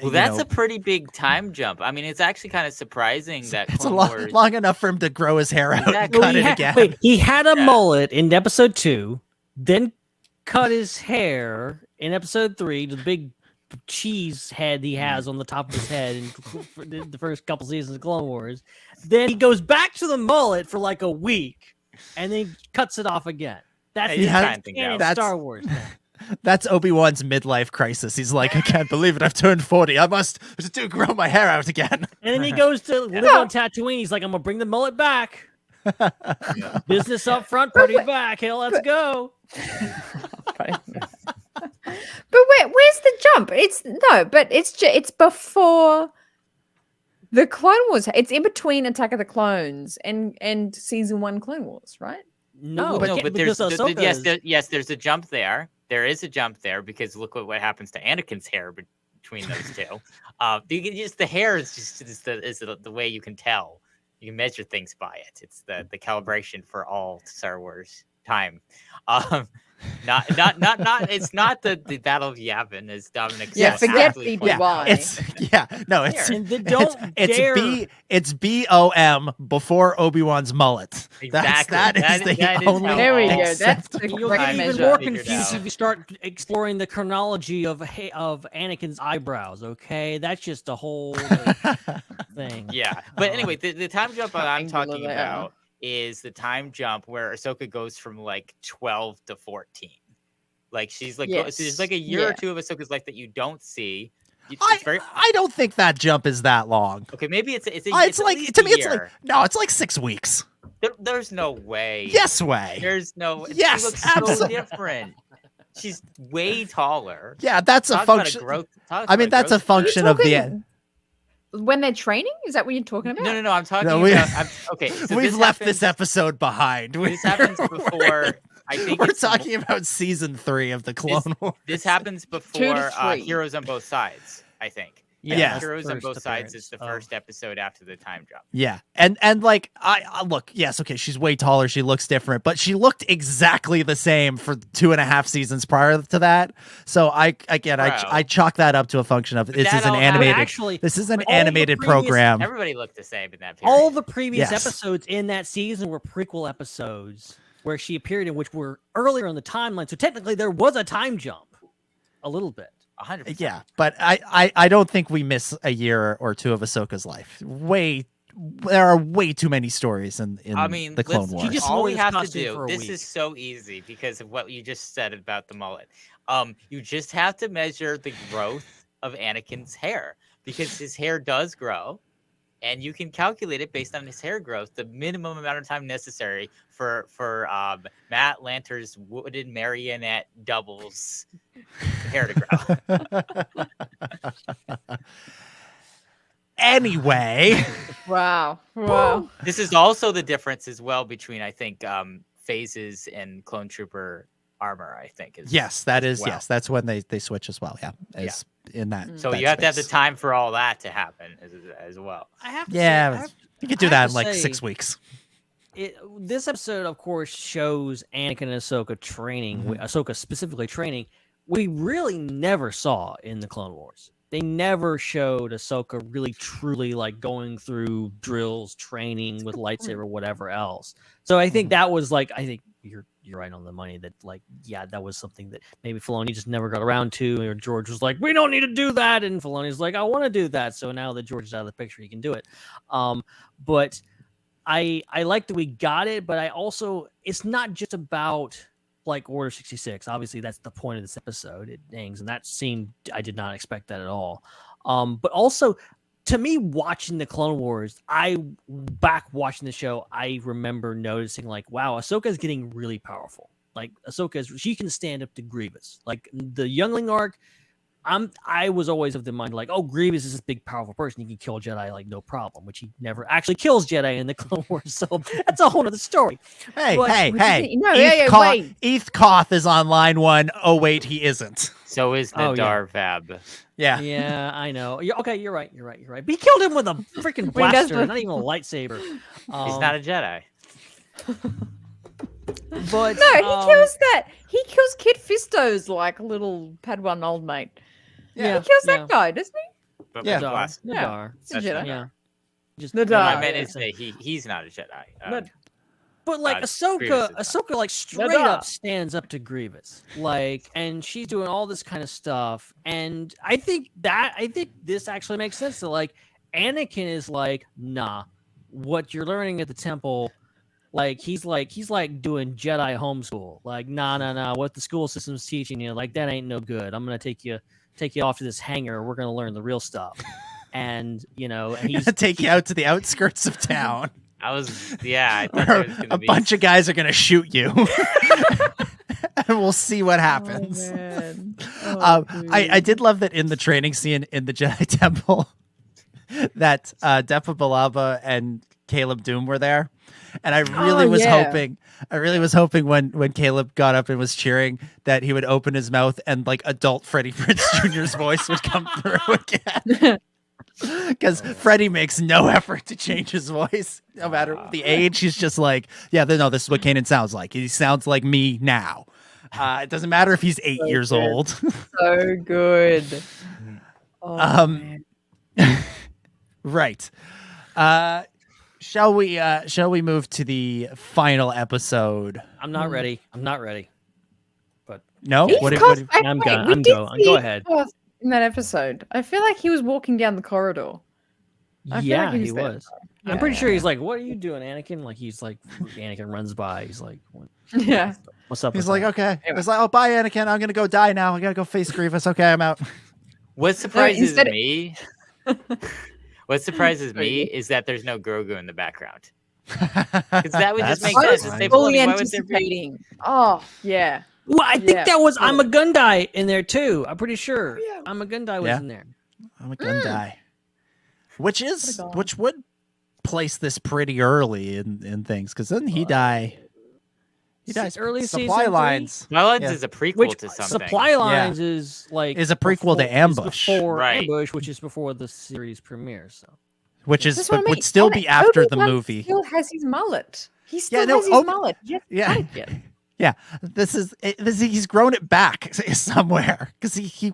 Well, that's a pretty big time jump. I mean, it's actually kind of surprising that it's long enough for him to grow his hair out and cut it again. Wait, he had a mullet in episode 2, then cut his hair in episode 3 to the big cheese head he has on the top of his head in the first couple seasons of Clone Wars. Then he goes back to the mullet for like a week, and then cuts it off again. That's Star Wars. That's Obi-Wan's midlife crisis. He's like, I can't believe it. I've turned 40. I must grow my hair out again. And then he goes to live on Tatooine. He's like, I'm gonna bring the mullet back. Business up front, party back. Hey, let's go. But where's the jump? It's before the Clone Wars. It's in between Attack of the Clones and season 1 Clone Wars, right? No, but there's there's a jump there. There is a jump there, because look what happens to Anakin's hair between those two. The hair is just the way you can tell. You can measure things by it. It's the calibration for all Star Wars time. Not. It's not the Battle of Yavin, as Dominic said. Yeah, forget Actually, BBY. It's BOM before Obi-Wan's mullet. Exactly. That is the only. There we go. except- That's the You'll correct get even measure. more Figured confused out. if you start exploring the chronology of Anakin's eyebrows. Okay, that's just a whole thing. Yeah, but anyway, the time jump that I'm Angular talking there. about is the time jump where Ahsoka goes from like 12 to 14. Like she's like, Yes. there's like a year or Yeah. two of Ahsoka's life that you don't see. I don't think that jump is that long. Okay, maybe it's It's at like least to a me, it's like year. no, it's like 6 weeks. There's no way. Yes way. There's no. Yes, she looks so absolutely. different. She's way taller. Yeah, that's a Talk about function. growth. talk I mean, about that's a growth spurt. function of the. talking- When they're training, is that what you're talking about? No. I'm talking No, we- about. Okay, so We've this left happens, this episode behind. This happens before. I think We're it's talking about season 3 of the Clone Wars. This happens before 3. Heroes on Both Sides, I think. Yeah, Yeah. that's the Heroes on first Both Sides is appearance the of- first episode after the time jump. Yeah, and like I look, yes, okay, she's way taller, she looks different, but she looked exactly the same for 2.5 seasons prior to that. So I chalk that up to a function of this that is an all animated. actually, this is an all the animated previous- program. Everybody looked the same in that period. All the previous Yes. episodes in that season were prequel episodes where she appeared in, which were earlier in the timeline. So technically, there was a time jump, a little bit. 100%. Yeah, but I don't think we miss a year or two of Ahsoka's life. There are way too many stories in I mean, the Clone let's- Wars. just all wore we this have to costume do, for a this week. is so easy because of what you just said about the mullet. You just have to measure the growth of Anakin's hair because his hair does grow, and you can calculate it based on his hair growth, the minimum amount of time necessary for Matt Lanter's wooden marionette doubles hair to grow. Anyway, Wow. This is also the difference as well between, I think, phases and Clone Trooper armor, I think. yes, that is well. yes, that's when they switch as well. Yeah, as in that. So that you have to have the space. time for all that to happen as well. I have to Yeah, you could do I that have in to like say- 6 weeks. This episode, of course, shows Anakin and Ahsoka training, Ahsoka specifically training. We really never saw in the Clone Wars. They never showed Ahsoka really, truly like going through drills, training with lightsaber, whatever else. So I think that was like, I think you're right on the money. That like, yeah, that was something that maybe Filoni just never got around to, or George was like, we don't need to do that, and Filoni's like, I want to do that. So now that George is out of the picture, he can do it. But I like that we got it, but I also, it's not just about like Order 66. Obviously, that's the point of this episode. It hangs, and that scene, I did not expect that at all. But also, to me, watching the Clone Wars, back watching the show, I remember noticing like, wow, Ahsoka is getting really powerful. Like she can stand up to Grievous. Like the Youngling arc, I was always of the mind like, oh, Grievous is this big powerful person, he can kill Jedi like no problem, which he never actually kills Jedi in the Clone Wars. So that's a whole other story. Hey, But- hey! No, Eth wait. Koth is on line 1. Oh wait, he isn't. So is Oh, yeah. Nadar Vab. Yeah. Yeah, I know. Okay, you're right. But he killed him with a freaking Wait, that's blaster, the- not even a lightsaber. He's not a Jedi. But No, he kills that. He kills Kit Fisto's like little Padawan old mate. Yeah, He kills that guy, doesn't he? But Yeah. with blaster. Nadar. It's a That's Jedi. not- Yeah. Just Nadar. I Ah, meant yeah. to say he's not a Jedi. But like Grievous Ahsoka, is Ahsoka like straight Nadar. up stands up to Grievous, like, and she's doing all this kind of stuff. And I think this actually makes sense. That like Anakin is like, nah, what you're learning at the temple, like he's doing Jedi homeschool. Like, nah, what the school system's teaching you, like that ain't no good. I'm gonna take you off to this hangar. We're gonna learn the real stuff. And he's Take you out to the outskirts of town. I thought there Where was gonna a be bunch of guys are going to shoot you. And we'll see what happens. Oh, man. I did love that in the training scene in the Jedi Temple that Depa Billaba and Caleb Doom were there. And I really was hoping when Caleb got up and was cheering that he would open his mouth and like adult Freddie Prinze Jr.'s voice would come through again. Because Freddie makes no effort to change his voice, no matter the age. He's just like, yeah, no, this is what Kanan sounds like. He sounds like me now. It doesn't matter if he's 8 years old. So good. Oh, man. Right. Shall we move to the final episode? I'm not ready. But no, I'm going. Go ahead. In that episode, I feel like he was walking down the corridor. Yeah, he was. I'm pretty sure he's like, "What are you doing, Anakin?" Like he's like, Anakin runs by. He's like, what? "Yeah, what's up?" He's like, "Okay." He's like, "Oh, bye, Anakin. I'm gonna go die now. I gotta go face Grievous. Okay, I'm out." What surprises me? What surprises me is that there's no Grogu in the background. Because that would just make sense. I was fully anticipating. Oh, yeah. Well, I think that was I'm a Gundai in there too. I'm pretty sure I'm a Gundai was in there. I'm a Gundai, which would place this pretty early in things, because doesn't he die? He dies early. Supply lines. Supply lines is a prequel to something. Supply lines is like a prequel to Ambush, Ambush, which is before the series premieres. So, which is would still be after the movie. Still has his mullet. He still has his mullet. Yeah. Yeah, he's grown it back somewhere because he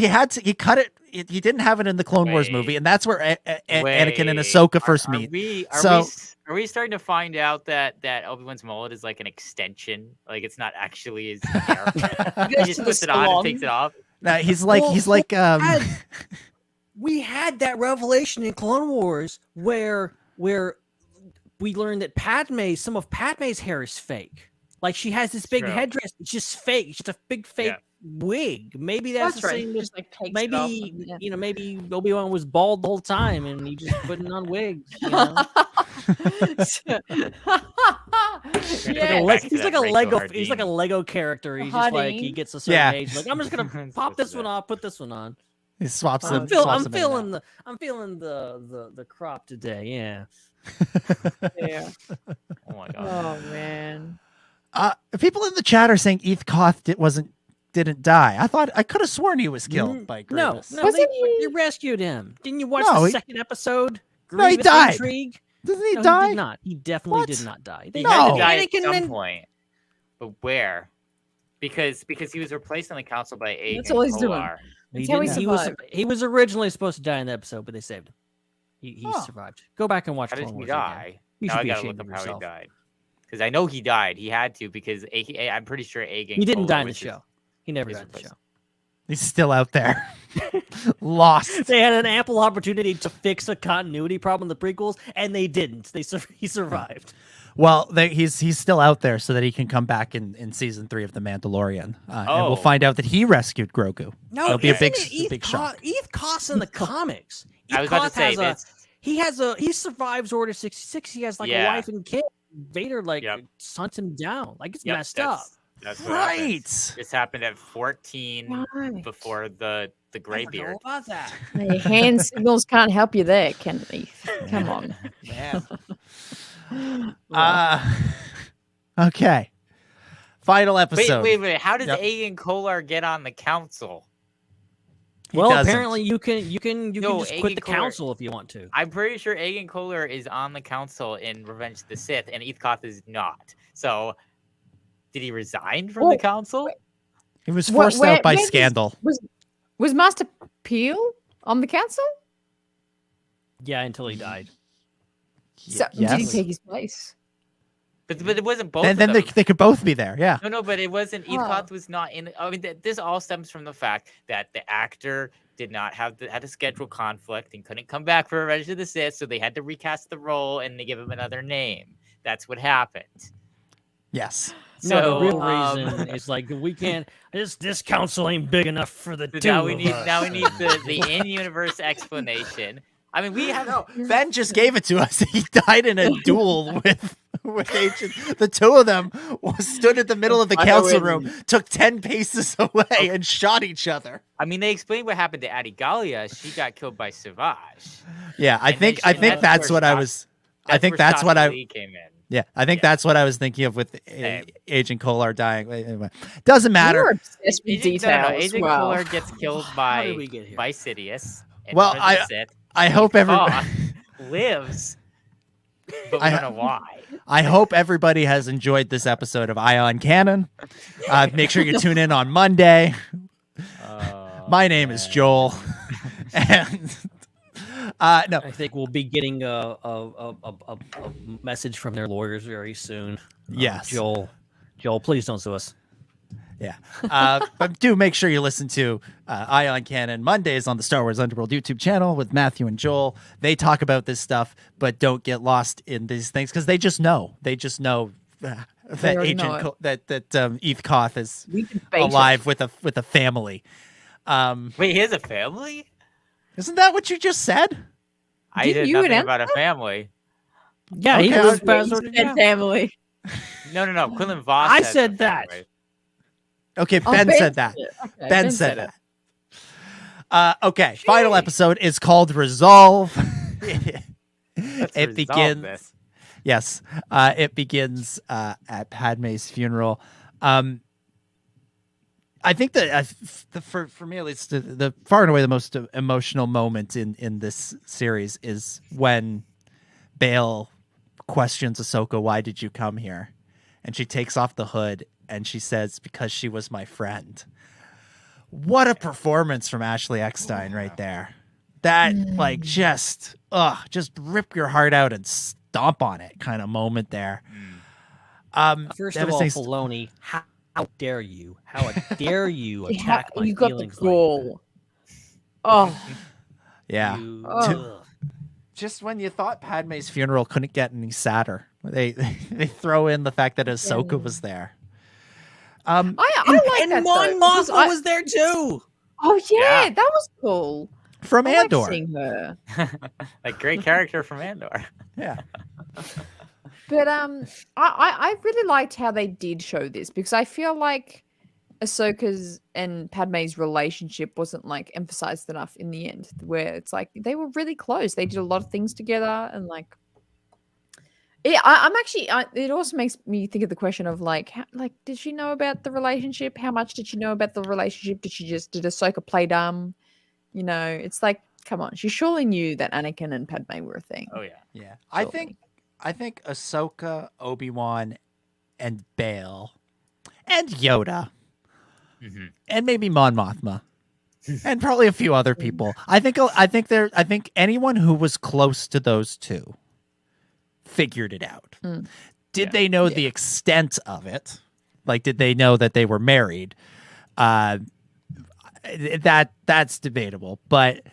had to. He cut it. He didn't have it in the Clone Wars movie, and that's where Anakin and Ahsoka first meet. Are we starting to find out that Obi-Wan's mullet is like an extension? Like it's not actually his hair. He just puts it on and takes it off. No, we had that revelation in Clone Wars where we learned that some of Padme's hair is fake. Like she has this big headdress. It's just fake. It's just a big fake wig. Maybe that's the same. Just like maybe maybe Obi-Wan was bald the whole time and he just putting on wigs. You know? He's like a Lego. He's like a Lego character. He's just like he gets a certain age. Like I'm just gonna pop this one off, put this one on. He swaps them. I'm feeling the crop today. Yeah. Yeah. Oh my god. Oh man. People in the chat are saying Eth Koth didn't die. I could have sworn he was killed by Grievous. No, they rescued him. Didn't you watch the second episode? No, he died. Intrigue? Doesn't he die? He did not. He definitely did not die. He had to die at some point. But where? Because he was replaced on the council by Aang. That's all he's doing. He was originally supposed to die in the episode, but they saved him. He survived. Go back and watch. How did Clone he Wars die? Again. You now should I be gotta ashamed look of up how yourself. he died. Because I know he died. He had to because I'm pretty sure Aang. He didn't die in the show. He never died in the show. He's still out there, lost. They had an ample opportunity to fix a continuity problem in the prequels, and they didn't. He survived. Well, he's still out there so that he can come back in season 3 of The Mandalorian, and we'll find out that he rescued Grogu. No, it'll be a big shock. Eth Koth's in the comics. I was about to say this. He survives Order 66. He has like a wife and kid. Vader hunts him down. Like it's messed up. That's what happened. This happened at 14 before the Greybeard. About that. Your hand signals can't help you there, Kennedy. Come on. Okay. Final episode. Wait. How does Aang Kolar get on the council? Well, apparently you can just quit the council if you want to. I'm pretty sure Aang Kolar is on the council in Revenge of the Sith, and Eth Koth is not. So, did he resign from the council? He was forced out by scandal. Was Master Peel on the council? Yeah, until he died. So, did he take his place? But it wasn't both. And then they could both be there. Yeah. No, but it wasn't. Eth Koth was not in. I mean, this all stems from the fact that the actor did not had a schedule conflict and couldn't come back for Revenge of the Sith, so they had to recast the role and they give him another name. That's what happened. Yes. So the real reason is like we can't. This council ain't big enough for the two. Now we need the in-universe explanation. I mean, we have Ben just gave it to us. He died in a duel with agents. The two of them stood at the middle of the council room, took 10 paces away, and shot each other. I mean, they explained what happened to Adigalia. She got killed by Savage. Yeah, I think that's what I was. I think that's what I came in. Yeah, I think that's what I was thinking of with Agent Kolar dying. Anyway, doesn't matter. Agent Kolar gets killed by Sidious. Well, I hope everybody lives, but we don't know why. I hope everybody has enjoyed this episode of Ion Canon. Make sure you tune in on Monday. My name is Joel, and no, I think we'll be getting a message from their lawyers very soon. Yes, Joel, please don't sue us. Yeah, but do make sure you listen to Ion Canon Mondays on the Star Wars Underworld YouTube channel with Matthew and Joel. They talk about this stuff, but don't get lost in these things because they just know. They just know that Eth Koth is alive with a family. Wait, he has a family? Isn't that what you just said? I did nothing about a family. Yeah, he was family. No. Quinlan Voss. I said that. Family. Okay, Ben said that. Okay, Ben said that. Okay, final episode is called Resolve. It begins. This. Yes, it begins at Padme's funeral. I think that for me at least, the far and away the most emotional moment in this series is when Bail questions Ahsoka, "Why did you come here?" And she takes off the hood and she says, "Because she was my friend." What a performance from Ashley Eckstein right there. That just rip your heart out and stomp on it kind of moment there. First of all, Filoni, how dare you? How dare you attack my feelings like that? Yeah. Just when you thought Padme's funeral couldn't get any sadder, they throw in the fact that Ahsoka was there. I like and that. Mon Mothma was there too. Oh yeah, that was cool. From Andor. Like seeing her. A great character from Andor. Yeah. But I really liked how they did show this because I feel like Ahsoka's and Padme's relationship wasn't like emphasized enough in the end, where it's like they were really close. They did a lot of things together, and like, yeah, I'm actually. It also makes me think of the question of like, did she know about the relationship? How much did she know about the relationship? Did Ahsoka play dumb? You know, it's like, come on, she surely knew that Anakin and Padme were a thing. Oh yeah, yeah. I think Ahsoka, Obi-Wan, and Bail, and Yoda, and maybe Mon Mothma, and probably a few other people. I think anyone who was close to those two figured it out. Did they know the extent of it? Like, did they know that they were married? That's debatable, but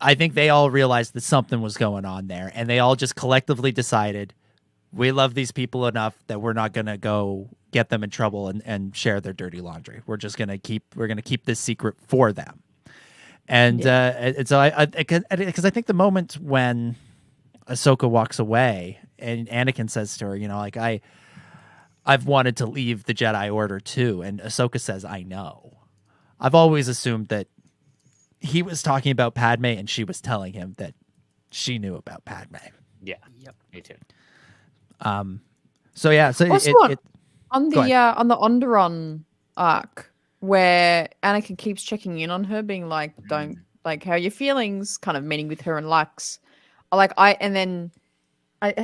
I think they all realized that something was going on there, and they all just collectively decided, we love these people enough that we're not going to go get them in trouble and share their dirty laundry. We're just going to keep this secret for them. And so because I think the moment when Ahsoka walks away and Anakin says to her, you know, like, I've wanted to leave the Jedi Order too, and Ahsoka says, I know. I've always assumed that he was talking about Padme and she was telling him that she knew about Padme. Yeah. Yep. Me too. So yeah. So on the Onderon arc where Anakin keeps checking in on her, being like, "Don't like how are your feelings?" Kind of meeting with her and Lux. I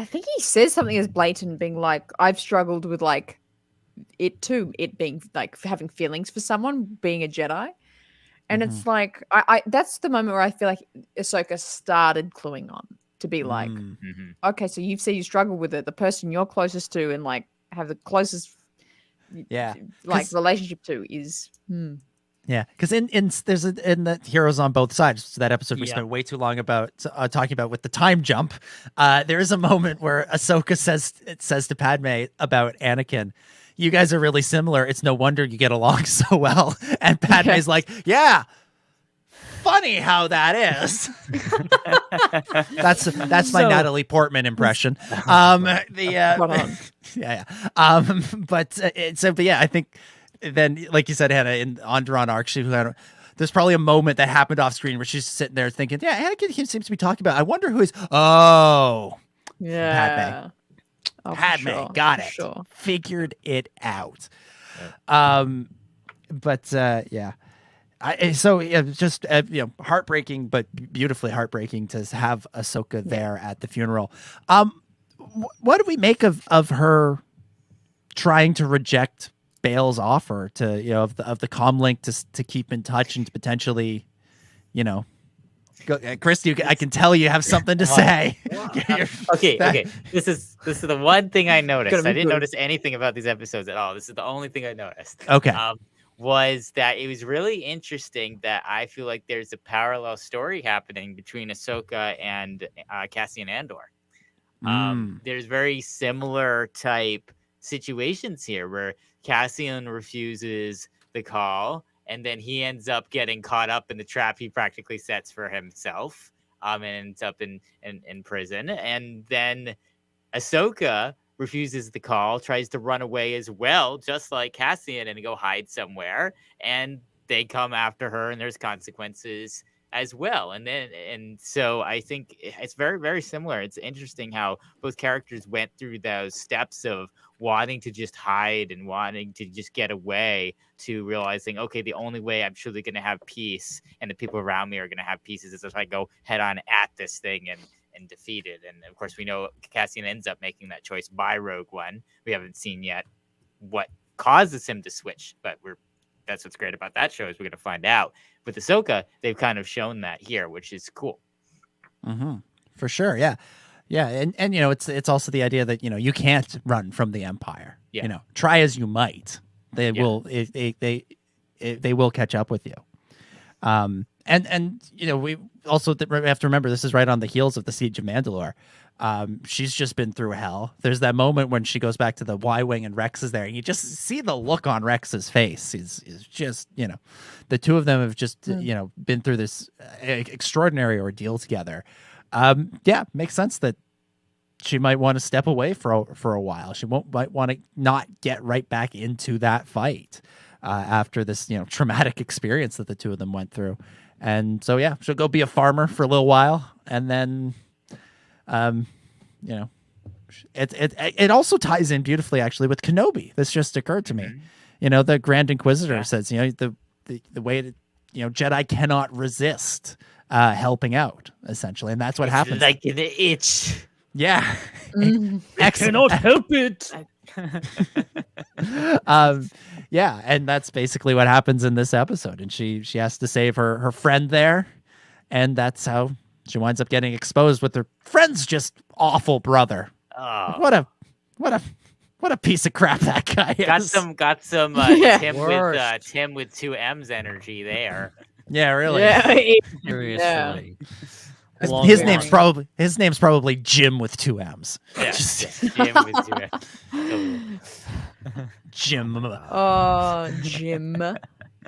think he says something as blatant, being like, "I've struggled with like it too. It being like having feelings for someone, being a Jedi." And it's like, I that's the moment where I feel like Ahsoka started cluing on to be like, okay, so you've said you struggle with it. The person you're closest to and like have the closest, relationship to is, Yeah, because in the Heroes on Both Sides, that episode we spent way too long about talking about with the time jump. There is a moment where Ahsoka says to Padme about Anakin, "You guys are really similar. It's no wonder you get along so well." And Padme's like, "Yeah, funny how that is." That's my Natalie Portman impression. But I think then, like you said, Hannah, in Onderon arc, there's probably a moment that happened off screen where she's sitting there thinking, "Yeah, Anakin seems to be talking about. I wonder who is." Oh, yeah. Padme, got it. Sure. Figured it out. Yeah. Just heartbreaking, but beautifully heartbreaking to have Ahsoka there at the funeral. What do we make of her trying to reject Bail's offer to of the comlink to keep in touch and to potentially, go, Chris, I can tell you have something to say. Okay. This is the one thing I noticed. I didn't notice anything about these episodes at all. This is the only thing I noticed. Okay. Was that it was really interesting that I feel like there's a parallel story happening between Ahsoka and Cassian Andor. There's very similar type situations here where Cassian refuses the call, and then he ends up getting caught up in the trap he practically sets for himself, and ends up in prison. And then Ahsoka refuses the call, tries to run away as well, just like Cassian, and go hide somewhere. And they come after her, and there's consequences as well. And so I think it's very, very similar. It's interesting how both characters went through those steps of wanting to just hide and wanting to just get away to realizing, okay, the only way I'm truly going to have peace and the people around me are going to have peace is if I go head on at this thing and defeat it. And of course, we know Cassian ends up making that choice by Rogue One. We haven't seen yet what causes him to switch, but that's what's great about that show is we're going to find out. With Ahsoka, they've kind of shown that here, which is cool. Mm-hmm. For sure, yeah. And it's also the idea that you can't run from the Empire. Yeah. Try as you might, they will they will catch up with you. And we also have to remember this is right on the heels of the Siege of Mandalore. She's just been through hell. There's that moment when she goes back to the Y-wing and Rex is there, and you just see the look on Rex's face. Is just the two of them have just been through this extraordinary ordeal together. Makes sense that she might want to step away for a while. She might want to not get right back into that fight after this traumatic experience that the two of them went through. And so she'll go be a farmer for a little while, and then it also ties in beautifully actually with Kenobi. This just occurred to me. The Grand Inquisitor says the way that Jedi cannot resist helping out, essentially, and that's what happens. Like an itch. Yeah. I cannot help it. And that's basically what happens in this episode. And she has to save her friend there, and that's how she winds up getting exposed with her friend's just awful brother. Oh. What a piece of crap that guy is. Got some Tim with two M's energy there. Yeah, really. Yeah. Seriously. His name's probably Jim with two M's. Yeah, Jim with two M's. Jim. Oh, Jim.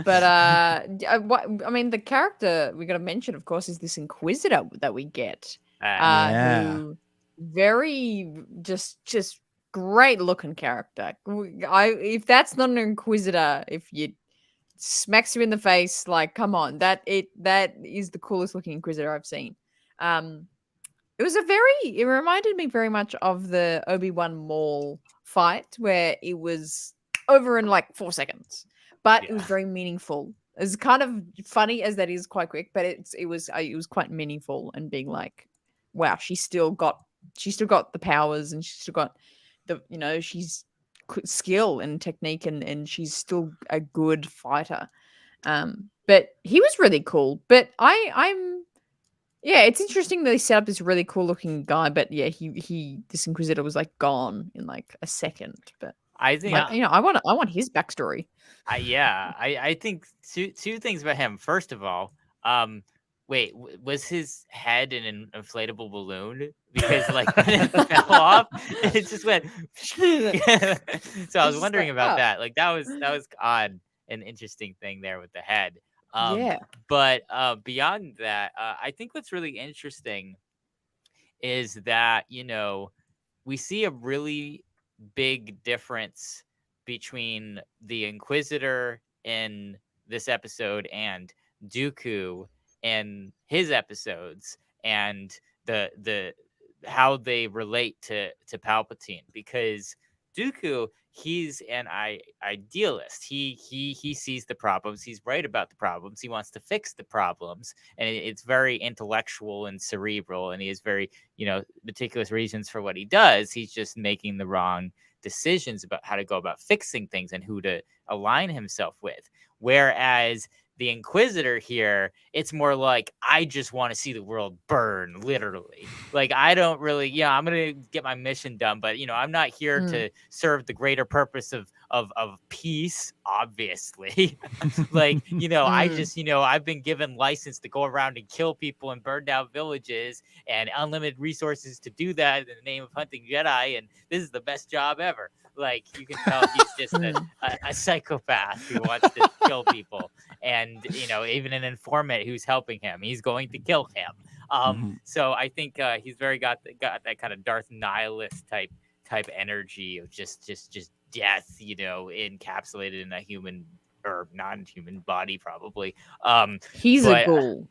But the character we got to mention, of course, is this Inquisitor that we get. Who very just great looking character. If that's not an Inquisitor, if you smacks him in the face, like, come on, that is the coolest looking Inquisitor I've seen. It reminded me very much of the Obi-Wan Maul fight where it was over in like 4 seconds, but it was very meaningful. It's kind of funny as that is quite quick, but it was quite meaningful and being like, wow, she's still got the powers and she's still got the she's skill and technique and she's still a good fighter. But he was really cool. But it's interesting that they set up this really cool looking guy, but this Inquisitor was like gone in like a second. But I think I want his backstory. I think two things about him. First of all, wait, was his head an inflatable balloon? Because like when it fell off, it just went. So I was wondering about that. Like that was odd, an interesting thing there with the head. But beyond that, I think what's really interesting is that we see a really big difference between the Inquisitor in this episode and Dooku in his episodes, and the how they relate to Palpatine, because Dooku, he's an idealist. He sees the problems. He's right about the problems. He wants to fix the problems, and it's very intellectual and cerebral. And he has very, meticulous reasons for what he does. He's just making the wrong decisions about how to go about fixing things and who to align himself with. Whereas the Inquisitor here, it's more like, I just want to see the world burn, literally. Like, I don't really, I'm going to get my mission done, but, I'm not here to serve the greater purpose of peace, obviously. Like, I just, I've been given license to go around and kill people and burn down villages and unlimited resources to do that in the name of hunting Jedi, and this is the best job ever. Like, you can tell he's just a psychopath who wants to kill people. And, even an informant who's helping him, he's going to kill him. So I think he's very got that kind of Darth Nihilist type energy of just death, encapsulated in a human or non-human body, probably. He's a ghoul.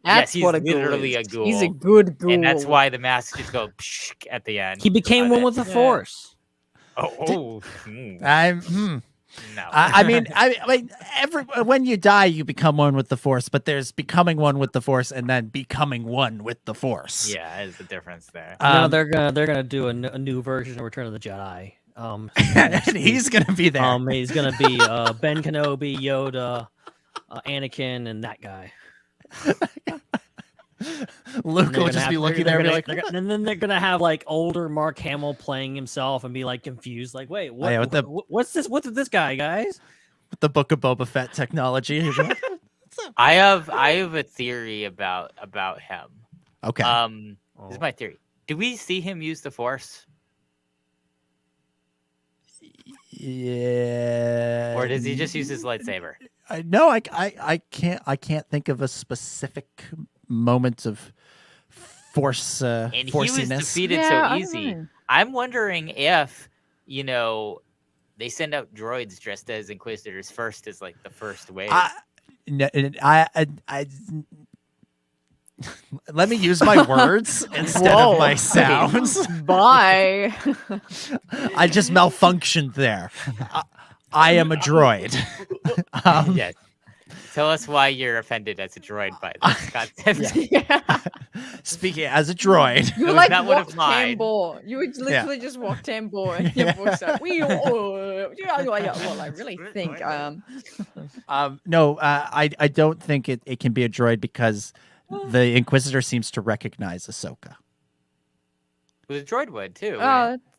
That's he's what a literally ghoul a is. ghoul. He's a good ghoul. And that's why the masks just go at the end. He became one with the Force. No. I mean, when you die, you become one with the Force, but there's becoming one with the Force and then becoming one with the Force. Yeah, there's a difference there. No, they're gonna do a new version of Return of the Jedi. And he's gonna be there. He's gonna be Ben Kenobi, Yoda, Anakin, and that guy. Luke will just be looking there and be like, and then they're gonna have like older Mark Hamill playing himself and be like confused, like, wait, what's this? What's with this guy, guys? With the Book of Boba Fett technology. I have a theory about him. Okay. This is my theory. Do we see him use the Force? Yeah. Or does he just use his lightsaber? No, I can't think of a specific moment of force and forciness. He was defeated so easy. I'm wondering if they send out droids dressed as Inquisitors first, as like the first wave. Let me use my words instead of my sounds. Bye. I just malfunctioned there. I am a droid. Yes. Tell us why you're offended as a droid by this concept. Speaking as a droid. You were like walk Tambo. You would literally just walk Tambo and your voice up. Well, I really think. No, I don't think it can be a droid because the Inquisitor seems to recognize Ahsoka. Well, the droid would too.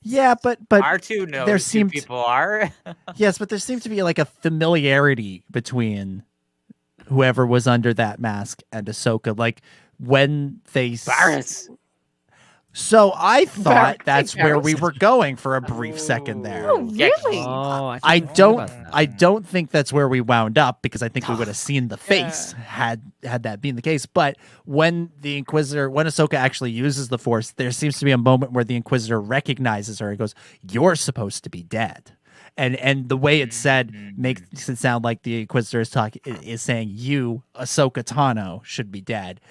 Yeah, but R2 knows there who people are. Yes, but there seems to be like a familiarity between whoever was under that mask and Ahsoka. Like when they Barris. So I thought that's where we were going for a brief second there. Oh, really? I don't think that's where we wound up because I think we would have seen the face had that been the case. But when the Inquisitor, when Ahsoka actually uses the Force, there seems to be a moment where the Inquisitor recognizes her and goes, "You're supposed to be dead." And the way it's said makes it sound like the Inquisitor is saying you, Ahsoka Tano, should be dead,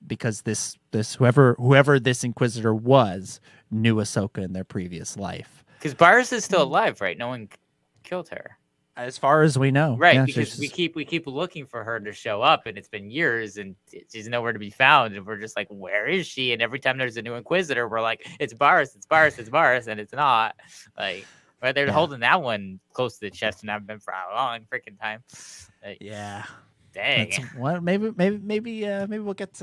because this whoever this Inquisitor was knew Ahsoka in their previous life. Because Barris is still alive, right? No one killed her, as far as we know, right? Yeah, because we keep looking for her to show up, and it's been years, and she's nowhere to be found, and we're just like, where is she? And every time there's a new Inquisitor, we're like, it's Barris, it's Barris, it's Barris, and it's not like. But they're holding that one close to the chest, and I've been for a long freaking time. Yeah, dang. Maybe we'll get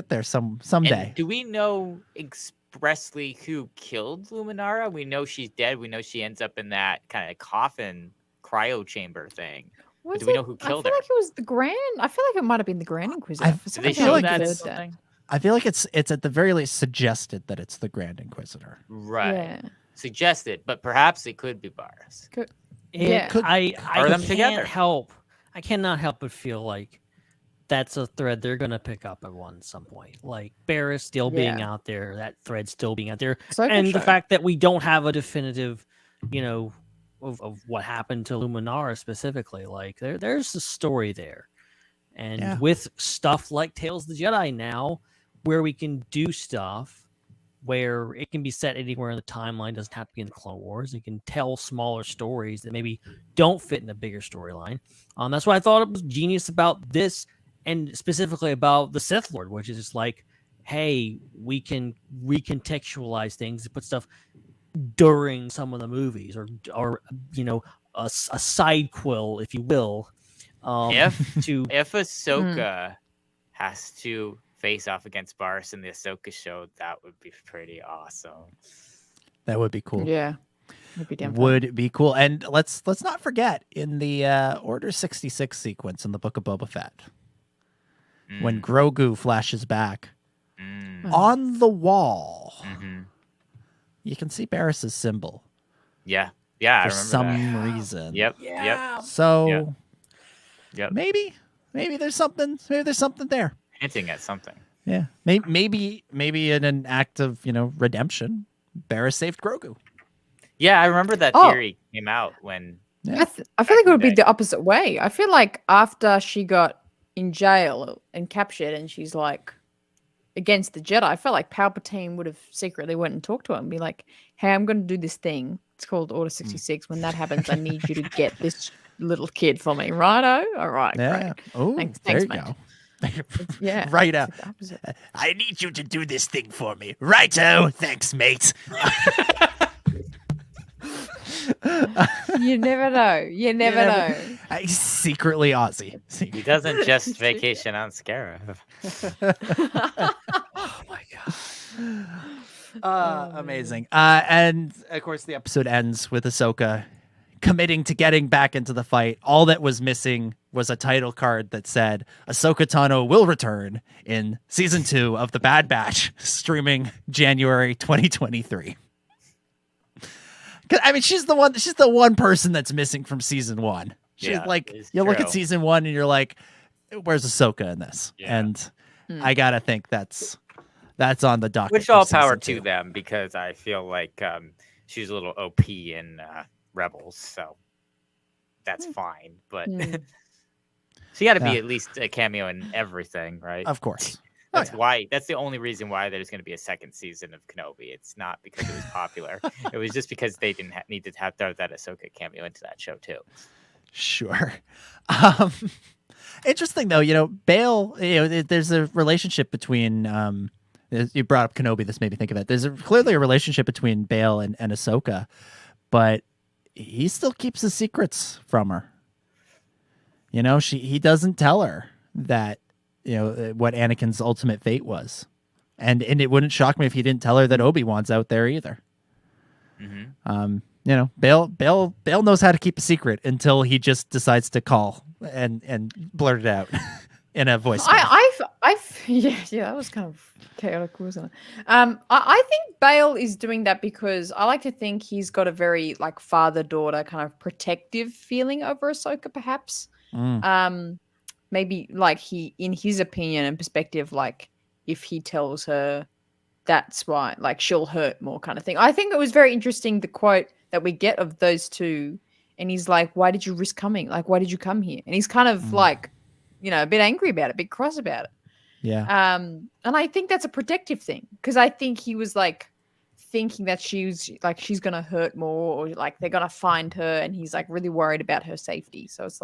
there someday. And do we know expressly who killed Luminara? We know she's dead. We know she ends up in that kind of coffin cryo chamber thing. But do we know who killed her? I feel like it was the Grand. I feel like it might have been the Grand Inquisitor. Did they show that something? I feel like it's at the very least suggested that it's the Grand Inquisitor. Right. Yeah. Suggested, but perhaps it could be Barris. I them together. I cannot help but feel like that's a thread they're gonna pick up at some point. Like Barris still being out there, that thread still being out there, and the fact that we don't have a definitive, of what happened to Luminara specifically. Like there's a story there, and with stuff like Tales of the Jedi now, where we can do stuff where it can be set anywhere in the timeline. It doesn't have to be in the Clone Wars. It can tell smaller stories that maybe don't fit in a bigger storyline. That's why I thought it was genius about this, and specifically about the Sith Lord, which is just like, hey, we can recontextualize things and put stuff during some of the movies, or a side quill, if you will. If Ahsoka has to face off against Barris in the Ahsoka show, that would be pretty awesome. That would be cool. Yeah. Would be cool. And let's not forget, in the Order 66 sequence in the Book of Boba Fett, when Grogu flashes back on the wall, you can see Barris's symbol. Yeah, for I remember some reason. Yep. So Yep. maybe there's something. Maybe there's something there. Hinting at something. Yeah. Maybe in an act of redemption, Barris saved Grogu. Yeah, I remember that theory came out when. Yeah. I feel like it would be the opposite way. I feel like after she got in jail and captured, and she's like against the Jedi, I felt like Palpatine would have secretly went and talked to her and be like, "Hey, I'm going to do this thing. It's called Order 66. When that happens, I need you to get this little kid for me." Righto? All right. Yeah. Great. Oh, Thanks, there you mate. go. Yeah. Right out. It's the opposite. I need you to do this thing for me. Righto. Thanks, mate. You never know. You never know. Secretly Aussie. He doesn't just vacation on Scarif. Oh my god. Amazing. And of course the episode ends with Ahsoka committing to getting back into the fight. All that was missing was a title card that said Ahsoka Tano will return in season 2 of The Bad Batch, streaming January 2023. I mean, she's the one person that's missing from season 1. She's you look at season 1 and you're like, where's Ahsoka in this? Yeah. And I gotta think that's on the docket. Which all power to them, because I feel like she's a little OP in Rebels, so that's fine. But she got to be at least a cameo in everything, right? Of course. That's why. That's the only reason why there's going to be a second season of Kenobi. It's not because it was popular. It was just because they didn't need to have throw that Ahsoka cameo into that show too. Sure. Interesting though, Bail. There's a relationship between. You brought up Kenobi. This made me think of it. There's clearly a relationship between Bail and Ahsoka, but he still keeps the secrets from her. He doesn't tell her that. What Anakin's ultimate fate was, and it wouldn't shock me if he didn't tell her that Obi-Wan's out there either. Bail knows how to keep a secret until he just decides to call and blurt it out in a voice. Yeah, that was kind of chaotic, wasn't it? I think Bail is doing that because I like to think he's got a very father-daughter kind of protective feeling over Ahsoka, perhaps. Maybe he, in his opinion and perspective, if he tells her, that's why, she'll hurt more kind of thing. I think it was very interesting, the quote that we get of those two. And he's like, why did you risk coming? Why did you come here? And he's kind of a bit angry about it, a bit cross about it. Yeah. And I think that's a protective thing, because I think he was thinking that she's going to hurt more, or they're going to find her. And he's really worried about her safety. So it's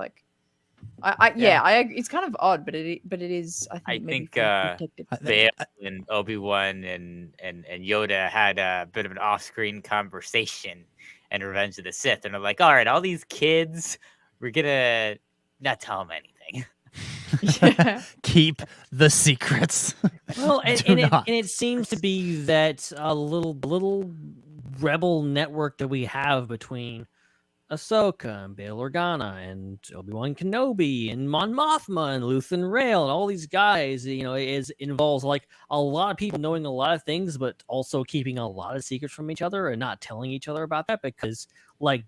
it's kind of odd, but it is. I think Bail and Obi-Wan and Yoda had a bit of an off-screen conversation in Revenge of the Sith, and they're like, "All right, all these kids, we're gonna not tell them anything. Keep the secrets." Well, and it seems to be that a little rebel network that we have between Ahsoka and Bail Organa and Obi-Wan Kenobi and Mon Mothma and Luthen Rail and all these guys, involves a lot of people knowing a lot of things, but also keeping a lot of secrets from each other and not telling each other about that, because we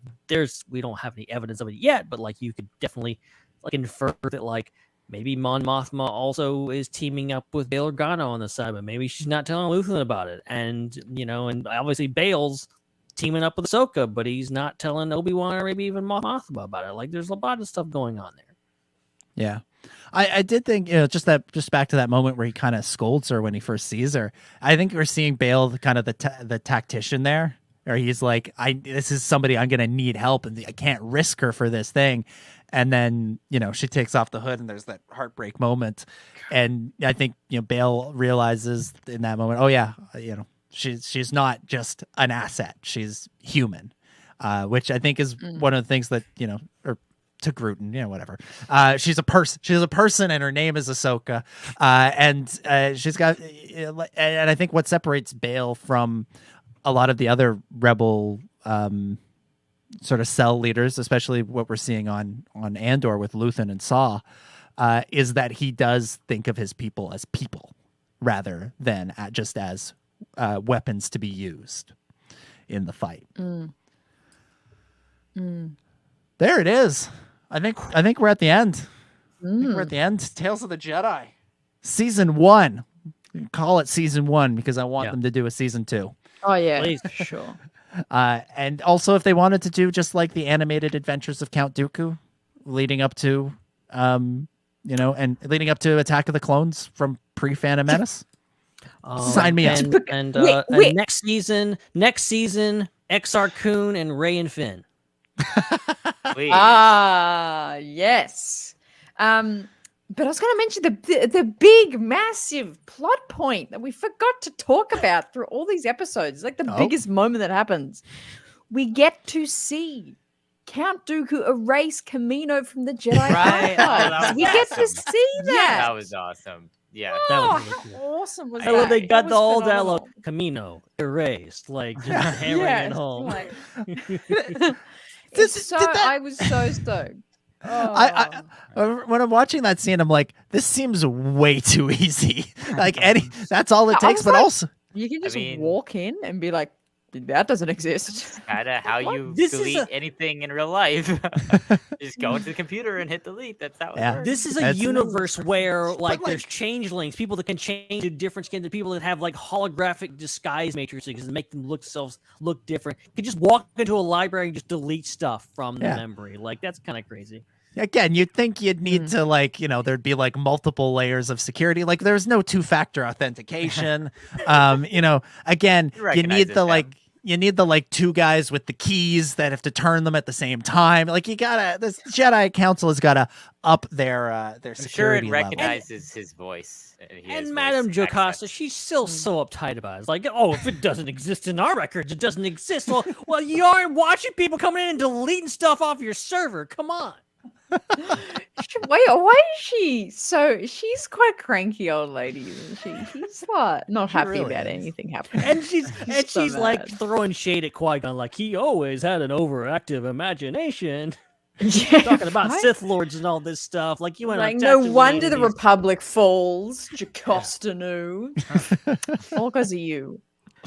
don't have any evidence of it yet, but you could definitely infer that maybe Mon Mothma also is teaming up with Bail Organa on the side, but maybe she's not telling Luthen about it. And, and obviously Bail's teaming up with Ahsoka, but he's not telling Obi-Wan or maybe even Mon Mothma about it. There's a lot of stuff going on there. Yeah. I did think, just back to that moment where he kind of scolds her when he first sees her. I think we're seeing Bale kind of the tactician there, or he's like, this is somebody I'm going to need help, and I can't risk her for this thing. And then, she takes off the hood and there's that heartbreak moment. And I think, Bale realizes in that moment, oh yeah, she's not just an asset. She's human, which I think is one of the things that, or to Gruden, whatever. She's a person. She's a person, and her name is Ahsoka. And she's got, and I think what separates Bale from a lot of the other rebel sort of cell leaders, especially what we're seeing on Andor with Luthen and Saw, is that he does think of his people as people rather than just as weapons to be used in the fight. There it is. I think we're at the end. I think we're at the end. Tales of the Jedi, season 1. Call it season 1 because I want them to do a season 2. Oh yeah, Please. for sure. And also, if they wanted to do just like the animated adventures of Count Dooku, leading up to, and leading up to Attack of the Clones from pre-Phantom Menace, sign me up. And next season, Exar Kun and Ray and Finn. Please. Yes. But I was going to mention the big, massive plot point that we forgot to talk about through all these episodes. It's like the biggest moment that happens. We get to see Count Dooku erase Kamino from the Jedi archives. We get to see that. Yeah, that was awesome. Yeah, that was really cool. Awesome was I love that? they got That the was whole phenomenal. dialogue. Camino erased, like just hammering it home. I was so stoked. I when I'm watching that scene, I'm like, this seems way too easy. Like that's all it takes. But like, also, you can just walk in and be like, that doesn't exist. Kind of how you delete anything in real life. Just go into the computer and hit delete. That's how it works. This is a universe where there's changelings, people that can change to different skins, and people that have like holographic disguise matrices and make them look different. You can just walk into a library and just delete stuff from the memory. Like that's kind of crazy. Again, you'd think you'd need to there'd be like multiple layers of security. Like there's no 2-factor authentication. Again, you need the 2 guys with the keys that have to turn them at the same time. Like this Jedi Council has got to up their security it level. recognizes his voice. And Madame Jocasta, she's still so uptight about it. It's like, if it doesn't exist in our records, it doesn't exist. Well, you aren't watching people coming in and deleting stuff off your server. Come on. Wait, why is she so? She's quite a cranky old lady. She's not happy about anything happening. And she's so like mad. throwing shade at Qui-Gon, like he always had an overactive imagination. Talking about Sith Lords and all this stuff. Like you went like no wonder the Republic falls. Jocasta knew. All because of you.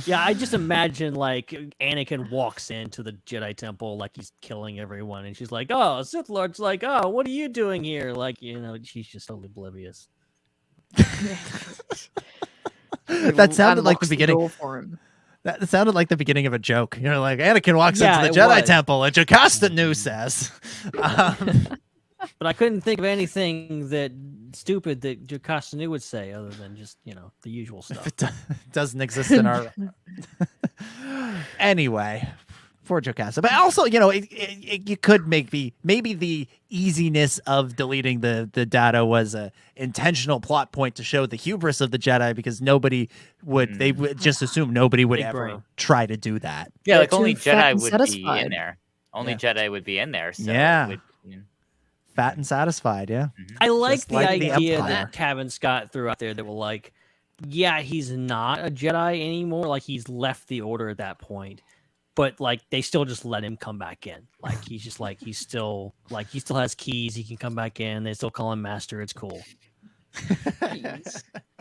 Yeah, I just imagine like Anakin walks into the Jedi Temple like he's killing everyone, and she's like, "Oh, Sith Lord's like, oh, what are you doing here?" Like, she's just totally oblivious. That sounded like the beginning. For him. That sounded like the beginning of a joke. Like Anakin walks into the Jedi Temple, and Jocasta Nu says. But I couldn't think of anything that stupid that Jocasta Nu would say other than just, the usual stuff. It doesn't exist in our... Anyway, for Jocasta. But also, you could maybe the easiness of deleting the data was a intentional plot point to show the hubris of the Jedi, because they would just assume nobody would ever try to do that. Yeah, like only Jedi would be in there. Only Jedi would be in there. So fat and satisfied, yeah. I like the idea that Kevin Scott threw out there that were like, he's not a Jedi anymore. Like he's left the Order at that point, but like they still just let him come back in. Like he's just like he still has keys. He can come back in. They still call him Master. It's cool.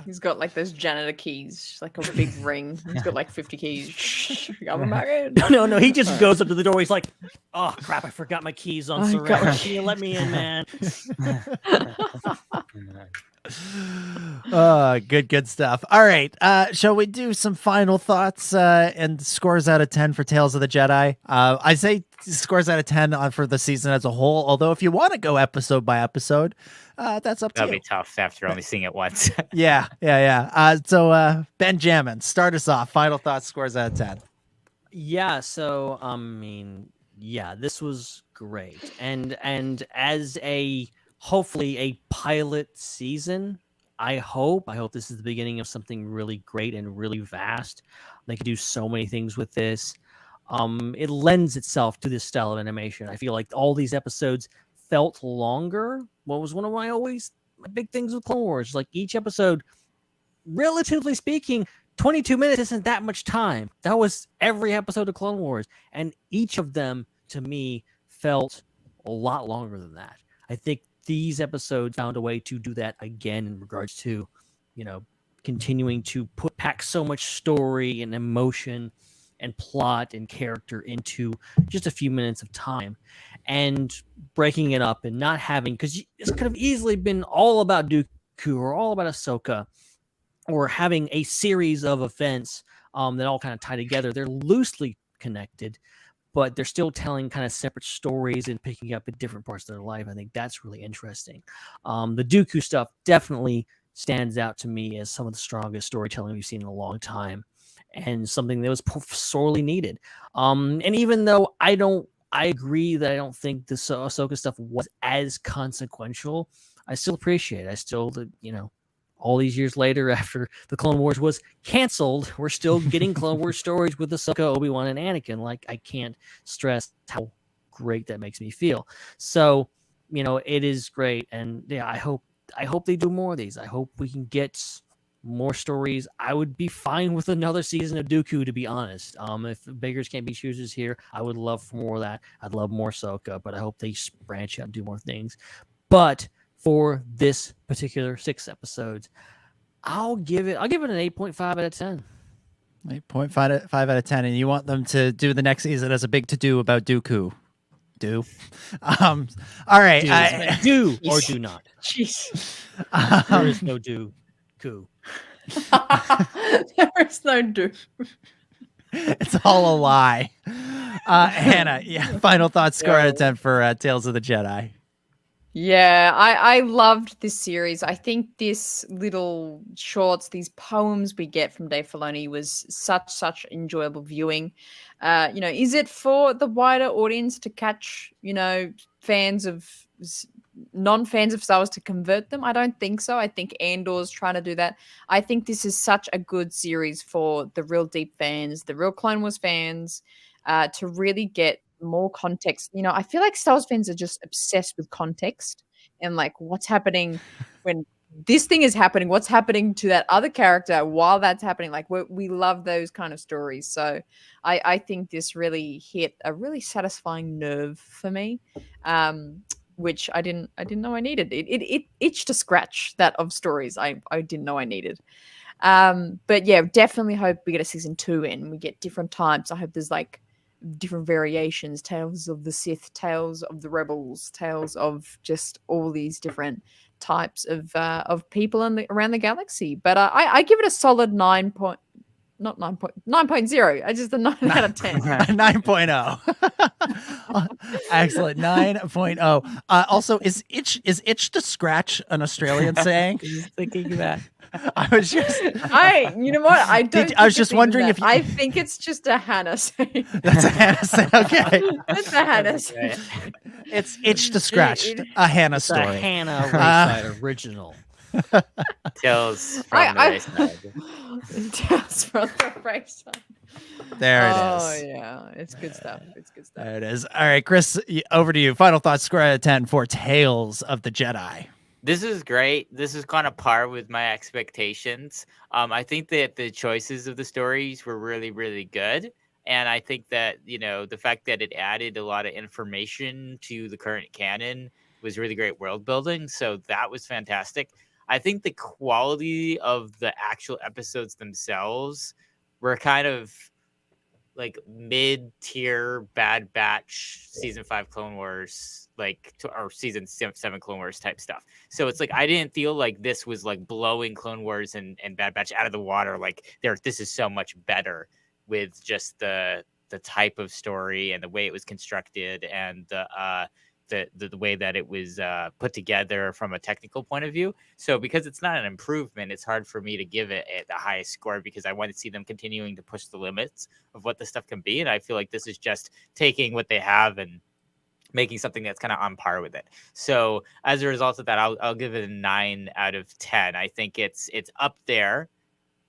He's got like those janitor keys, like a big ring. He's got like 50 keys. Coming back in. No. He just goes up to the door. He's like, "Oh crap! I forgot my keys on surrender. Can you let me in, man?" Good stuff. All right. Shall we do some final thoughts and scores out of 10 for Tales of the Jedi? I say scores out of 10 for the season as a whole, although if you want to go episode by episode, that's up to you. That'll be tough after only seeing it once. Yeah. So Benjamin, start us off. Final thoughts, scores out of 10. Yeah, so this was great. And as hopefully a pilot season, I hope this is the beginning of something really great and really vast. They could do so many things with this. It lends itself to this style of animation. I feel like all these episodes felt longer. What was one of my big things with Clone Wars? Like each episode, relatively speaking, 22 minutes isn't that much time. That was every episode of Clone Wars. And each of them, to me, felt a lot longer than that. I think these episodes found a way to do that again in regards to, continuing to pack so much story and emotion and plot and character into just a few minutes of time, and breaking it up and not having, because this could have easily been all about Dooku or all about Ahsoka, or having a series of events that all kind of tie together. They're loosely connected, but they're still telling kind of separate stories and picking up at different parts of their life. I think that's really interesting. The Dooku stuff definitely stands out to me as some of the strongest storytelling we've seen in a long time, and something that was sorely needed. And even though I agree that I don't think the Ahsoka stuff was as consequential, I still appreciate it. All these years later, after the Clone Wars was canceled, we're still getting Clone Wars stories with Ahsoka, Obi-Wan, and Anakin. Like, I can't stress how great that makes me feel. So, it is great. And yeah, I hope they do more of these. I hope we can get more stories. I would be fine with another season of Dooku, to be honest. If beggars can't be choosers here, I would love for more of that. I'd love more Ahsoka, but I hope they branch out and do more things. But for this particular 6 episodes, I'll give it an 8.5 out of 10. 8.5 out of 10. And you want them to do the next season as a big to-do about Dooku. All right. Do or do not. Jeez. There is no Dooku. There is no Dooku. It's all a lie. Hannah, final thoughts, score out of 10 for Tales of the Jedi. Yeah, I loved this series. I think this little shorts, these poems we get from Dave Filoni was such enjoyable viewing. Is it for the wider audience to catch, non-fans of Star Wars to convert them? I don't think so. I think Andor's trying to do that. I think this is such a good series for the real deep fans, the real Clone Wars fans, to really get more context. I feel like Star Wars fans are just obsessed with context and like what's happening when this thing is happening, what's happening to that other character while that's happening. Like we love those kind of stories. So I think this really hit a really satisfying nerve for me, which I didn't know I needed. It itched to scratch that of stories I didn't know I needed. But yeah, definitely hope we get a season 2 in. We get different types. I hope there's like different variations, tales of the Sith, tales of the Rebels, tales of just all these different types of people around the galaxy. But I give it a solid 9.0. I just a 9 out of 10. 9.0. Excellent. 9.0. Also, is itch to scratch an Australian saying? Thinking that. I was just. You know what? I don't. I was just wondering if I think it's just a Hannah saying. That's a Hannah saying. Okay. It's a Hannah saying. It's itch to scratch. A Hannah story. A Hannah Raeside original. Tales from the Raeside. Tales from the Raeside. There it is. Oh yeah, it's good stuff. There it is. All right, Chris, over to you. Final thoughts, score out of 10 for Tales of the Jedi. This is great. This is kind of par with my expectations. I think that the choices of the stories were really, really good. And I think that, the fact that it added a lot of information to the current canon was really great world building. So that was fantastic. I think the quality of the actual episodes themselves were kind of like mid-tier Bad Batch season 5 Clone Wars, or season 7 Clone Wars type stuff. So it's like I didn't feel like this was like blowing Clone Wars and Bad Batch out of the water. Like this is so much better with just the type of story and the way it was constructed and the way that it was put together from a technical point of view. So because it's not an improvement, it's hard for me to give it the highest score because I want to see them continuing to push the limits of what this stuff can be. And I feel like this is just taking what they have and making something that's kind of on par with it. So as a result of that, I'll give it a 9 out of 10. I think it's up there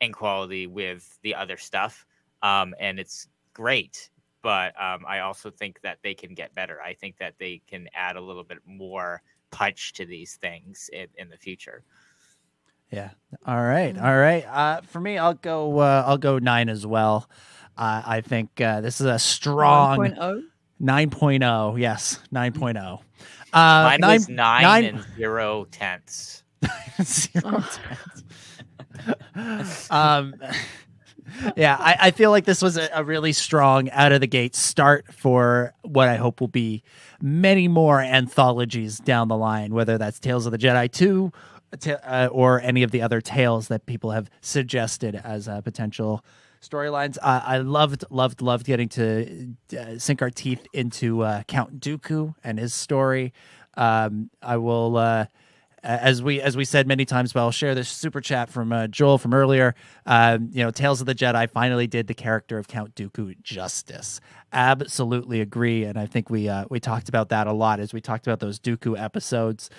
in quality with the other stuff. And it's great. But I also think that they can get better. I think that they can add a little bit more punch to these things in the future. Yeah. All right. For me, I'll go 9 as well. I think this is a strong 9.0. 9.0. Yes, 9.0. Mine was 9 and 0 tenths. 0 tenths. Yeah, I feel like this was a really strong out of the gate start for what I hope will be many more anthologies down the line, whether that's Tales of the Jedi 2 or any of the other tales that people have suggested as potential storylines. I loved getting to sink our teeth into Count Dooku and his story. I will... As we said many times, but I'll share this super chat from Joel from earlier. Tales of the Jedi finally did the character of Count Dooku justice. Absolutely agree, and I think we talked about that a lot as we talked about those Dooku episodes.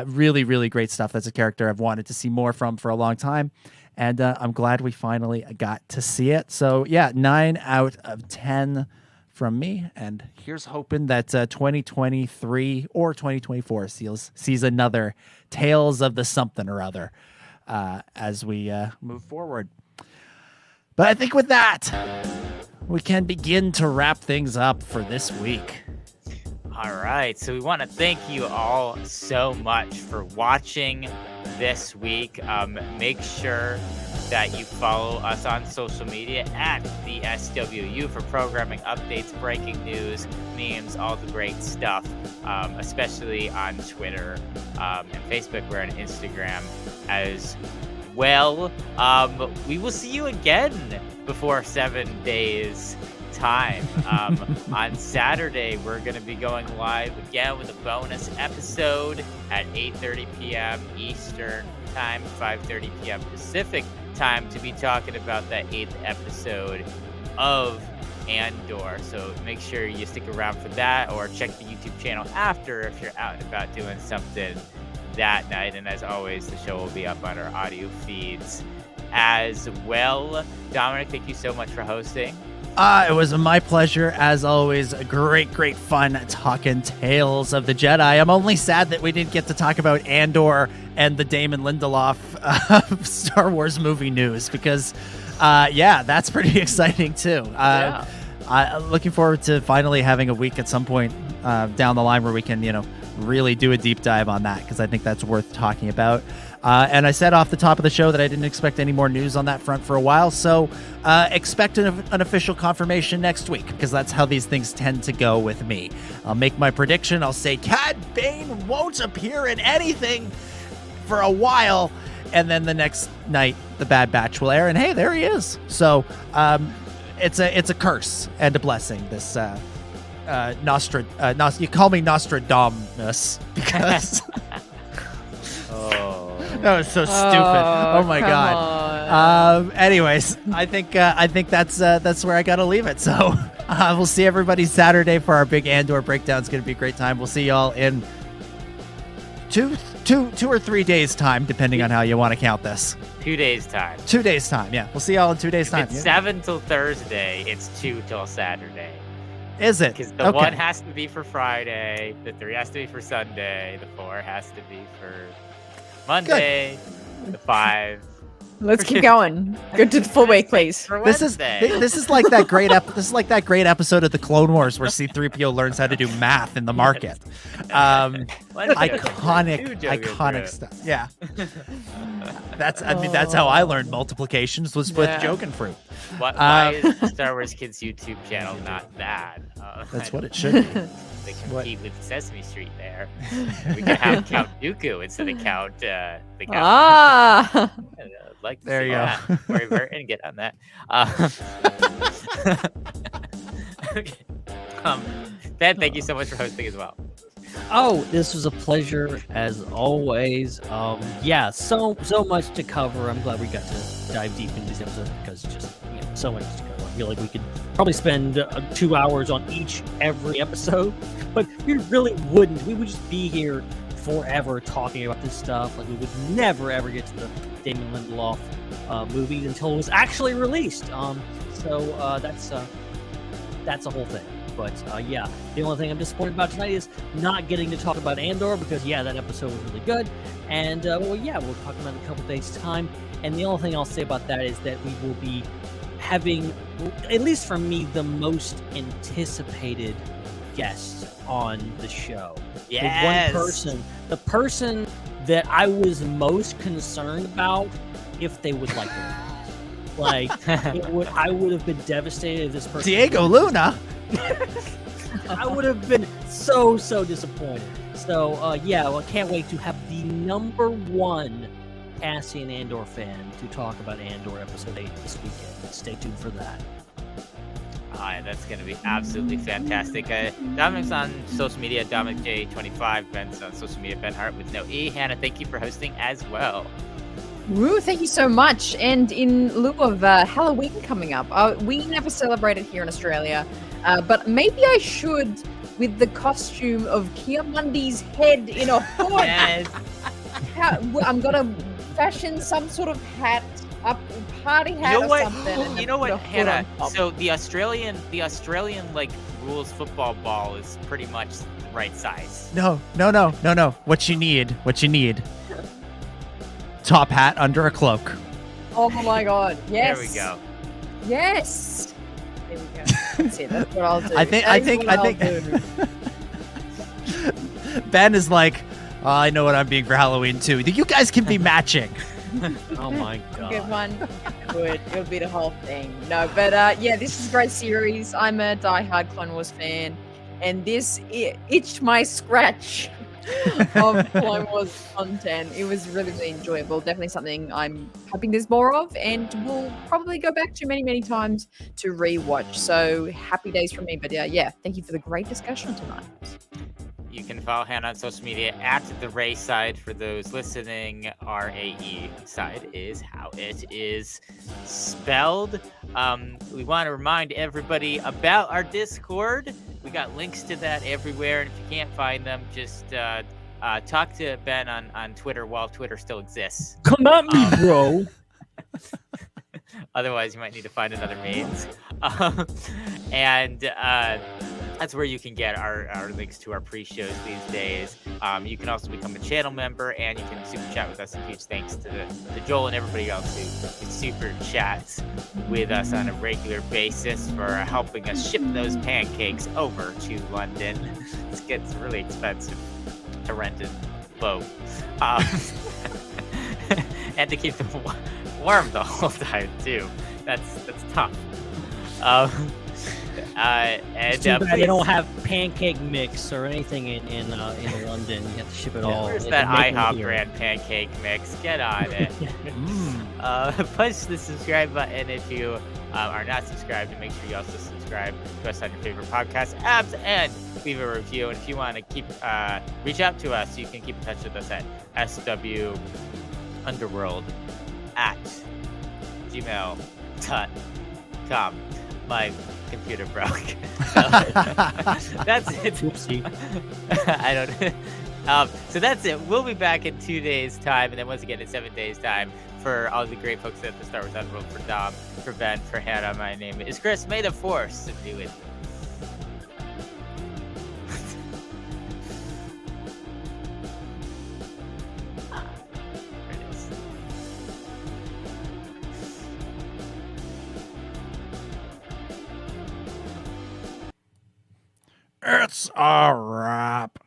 Really, really great stuff. That's a character I've wanted to see more from for a long time, and I'm glad we finally got to see it. So yeah, 9 out of 10. From me, and here's hoping that 2023 or 2024 sees another Tales of the something or other as we move forward. But I think with that, we can begin to wrap things up for this week. All right, so we want to thank you all so much for watching this week. Make sure that you follow us on social media at the SWU for programming updates, breaking news, memes, all the great stuff, especially on Twitter and Facebook. We're on Instagram as well. We will see you again before 7 days time. On Saturday, we're going to be going live again with a bonus episode at 8:30 p.m. Eastern time, 5:30 p.m. Pacific time, to be talking about that 8th episode of Andor. So make sure you stick around for that, or check the YouTube channel after if you're out and about doing something that night. And as always, the show will be up on our audio feeds as well. Dominic, thank you so much for hosting. It was my pleasure, as always. Great fun talking Tales of the Jedi. I'm only sad that we didn't get to talk about Andor and the Damon Lindelof Star Wars movie news, because, that's pretty exciting too. Looking forward to finally having a week at some point down the line where we can, really do a deep dive on that, because I think that's worth talking about. And I said off the top of the show that I didn't expect any more news on that front for a while, so expect an official confirmation next week, because that's how these things tend to go with me. I'll make my prediction. I'll say Cad Bane won't appear in anything for a while, and then the next night the Bad Batch will air, and hey, there he is. So it's a curse and a blessing, this you call me Nostradamus because that was so stupid. Oh my god. Anyways, I think that's where I gotta leave it. So we'll see everybody Saturday for our big Andor breakdown. It's gonna be a great time. We'll see y'all in two or 3 days time, depending on how you want to count this. 2 days time. 2 days time. Yeah, we'll see y'all in 2 days time. It's 7 till Thursday. It's 2 till Saturday. Is it? Because the 1 has to be for Friday, the 3 has to be for Sunday, the 4 has to be for Monday, the 5. Let's keep going. Go to the full week, please. This is like that great episode of the Clone Wars where C-3PO learns how to do math in the market. Iconic stuff. Yeah. That's how I learned multiplications was with joke and fruit. Why is Star Wars Kids YouTube channel not that? That's what it should be. They compete with Sesame Street there. We can have Count Dooku instead of Count the Count. Ah, I'd like to There see you that. go. Corey Burton, get on that. Okay. Ben, thank you so much for hosting as well. Oh, this was a pleasure as always. Yeah, so much to cover. I'm glad we got to dive deep into these episodes because just so much to cover. I feel like we could probably spend 2 hours on every episode, but we really wouldn't. We would just be here forever talking about this stuff. Like we would never ever get to the Damon Lindelof movie until it was actually released. So that's a whole thing. But yeah, the only thing I'm disappointed about tonight is not getting to talk about Andor because that episode was really good. And we'll talk about it in a couple days' time. And the only thing I'll say about that is that we will be having, at least for me, the most anticipated guest on the show. Yes. The person that I was most concerned about if they would like it. Like, I would have been devastated if this person. Diego Luna. I would have been so disappointed. So I can't wait to have the #1 Cassian Andor fan to talk about Andor episode 8 this weekend. Stay tuned for that. That's going to be absolutely fantastic. Dominic's on social media, Dominic J25. Ben's on social media, Ben Hart with no E. Hannah, thank you for hosting as well. Woo, thank you so much. And in lieu of Halloween coming up, we never celebrate it here in Australia, but maybe I should with the costume of Kiamundi's head in a hood. Yes. I'm going to fashion some sort of hat, a party hat or something. You know what, Hannah? So the Australian like rules football ball is pretty much the right size. No. What you need. Top hat under a cloak. Oh my god, yes. There we go. Yes. There we go. That's it. That's what I'll do. I think Ben is like, I know what I'm being for Halloween too. You guys can be matching. Oh my god. Good one. Good. It'll be the whole thing. No, but this is a great series. I'm a diehard Clone Wars fan, and this itched my scratch of Clone Wars content. It was really, really enjoyable. Definitely something I'm hoping there's more of, and we'll probably go back to many times to rewatch. So happy days for me. But thank you for the great discussion tonight. You can follow Hannah on social media at the Raeside. For those listening, RAE side is how it is spelled. We want to remind everybody about our Discord. We got links to that everywhere, and if you can't find them, just talk to Ben on Twitter while Twitter still exists. Come at me, bro. Otherwise, you might need to find another means. And that's where you can get our links to our pre-shows these days. You can also become a channel member, and you can super chat with us. And huge thanks to Joel and everybody else who super chats with us on a regular basis for helping us ship those pancakes over to London. It gets really expensive to rent a boat. And to keep them warm the whole time too. That's tough. And too bad they don't have pancake mix or anything in London. You have to ship it all. Where's that IHOP brand pancake mix? Get on it. Push the subscribe button if you are not subscribed, and make sure you also subscribe to us on your favorite podcast apps and leave a review. And if you want to reach out to us, you can keep in touch with us at swunderworld@gmail.com. My computer broke. That's it. Whoopsie. I don't know. So that's it. We'll be back in 2 days' time, and then once again in 7 days' time for all the great folks at the Star Wars Underworld. For Dom, for Ben, for Hannah, my name is Chris. May the Force be with you. There it is. It's a wrap.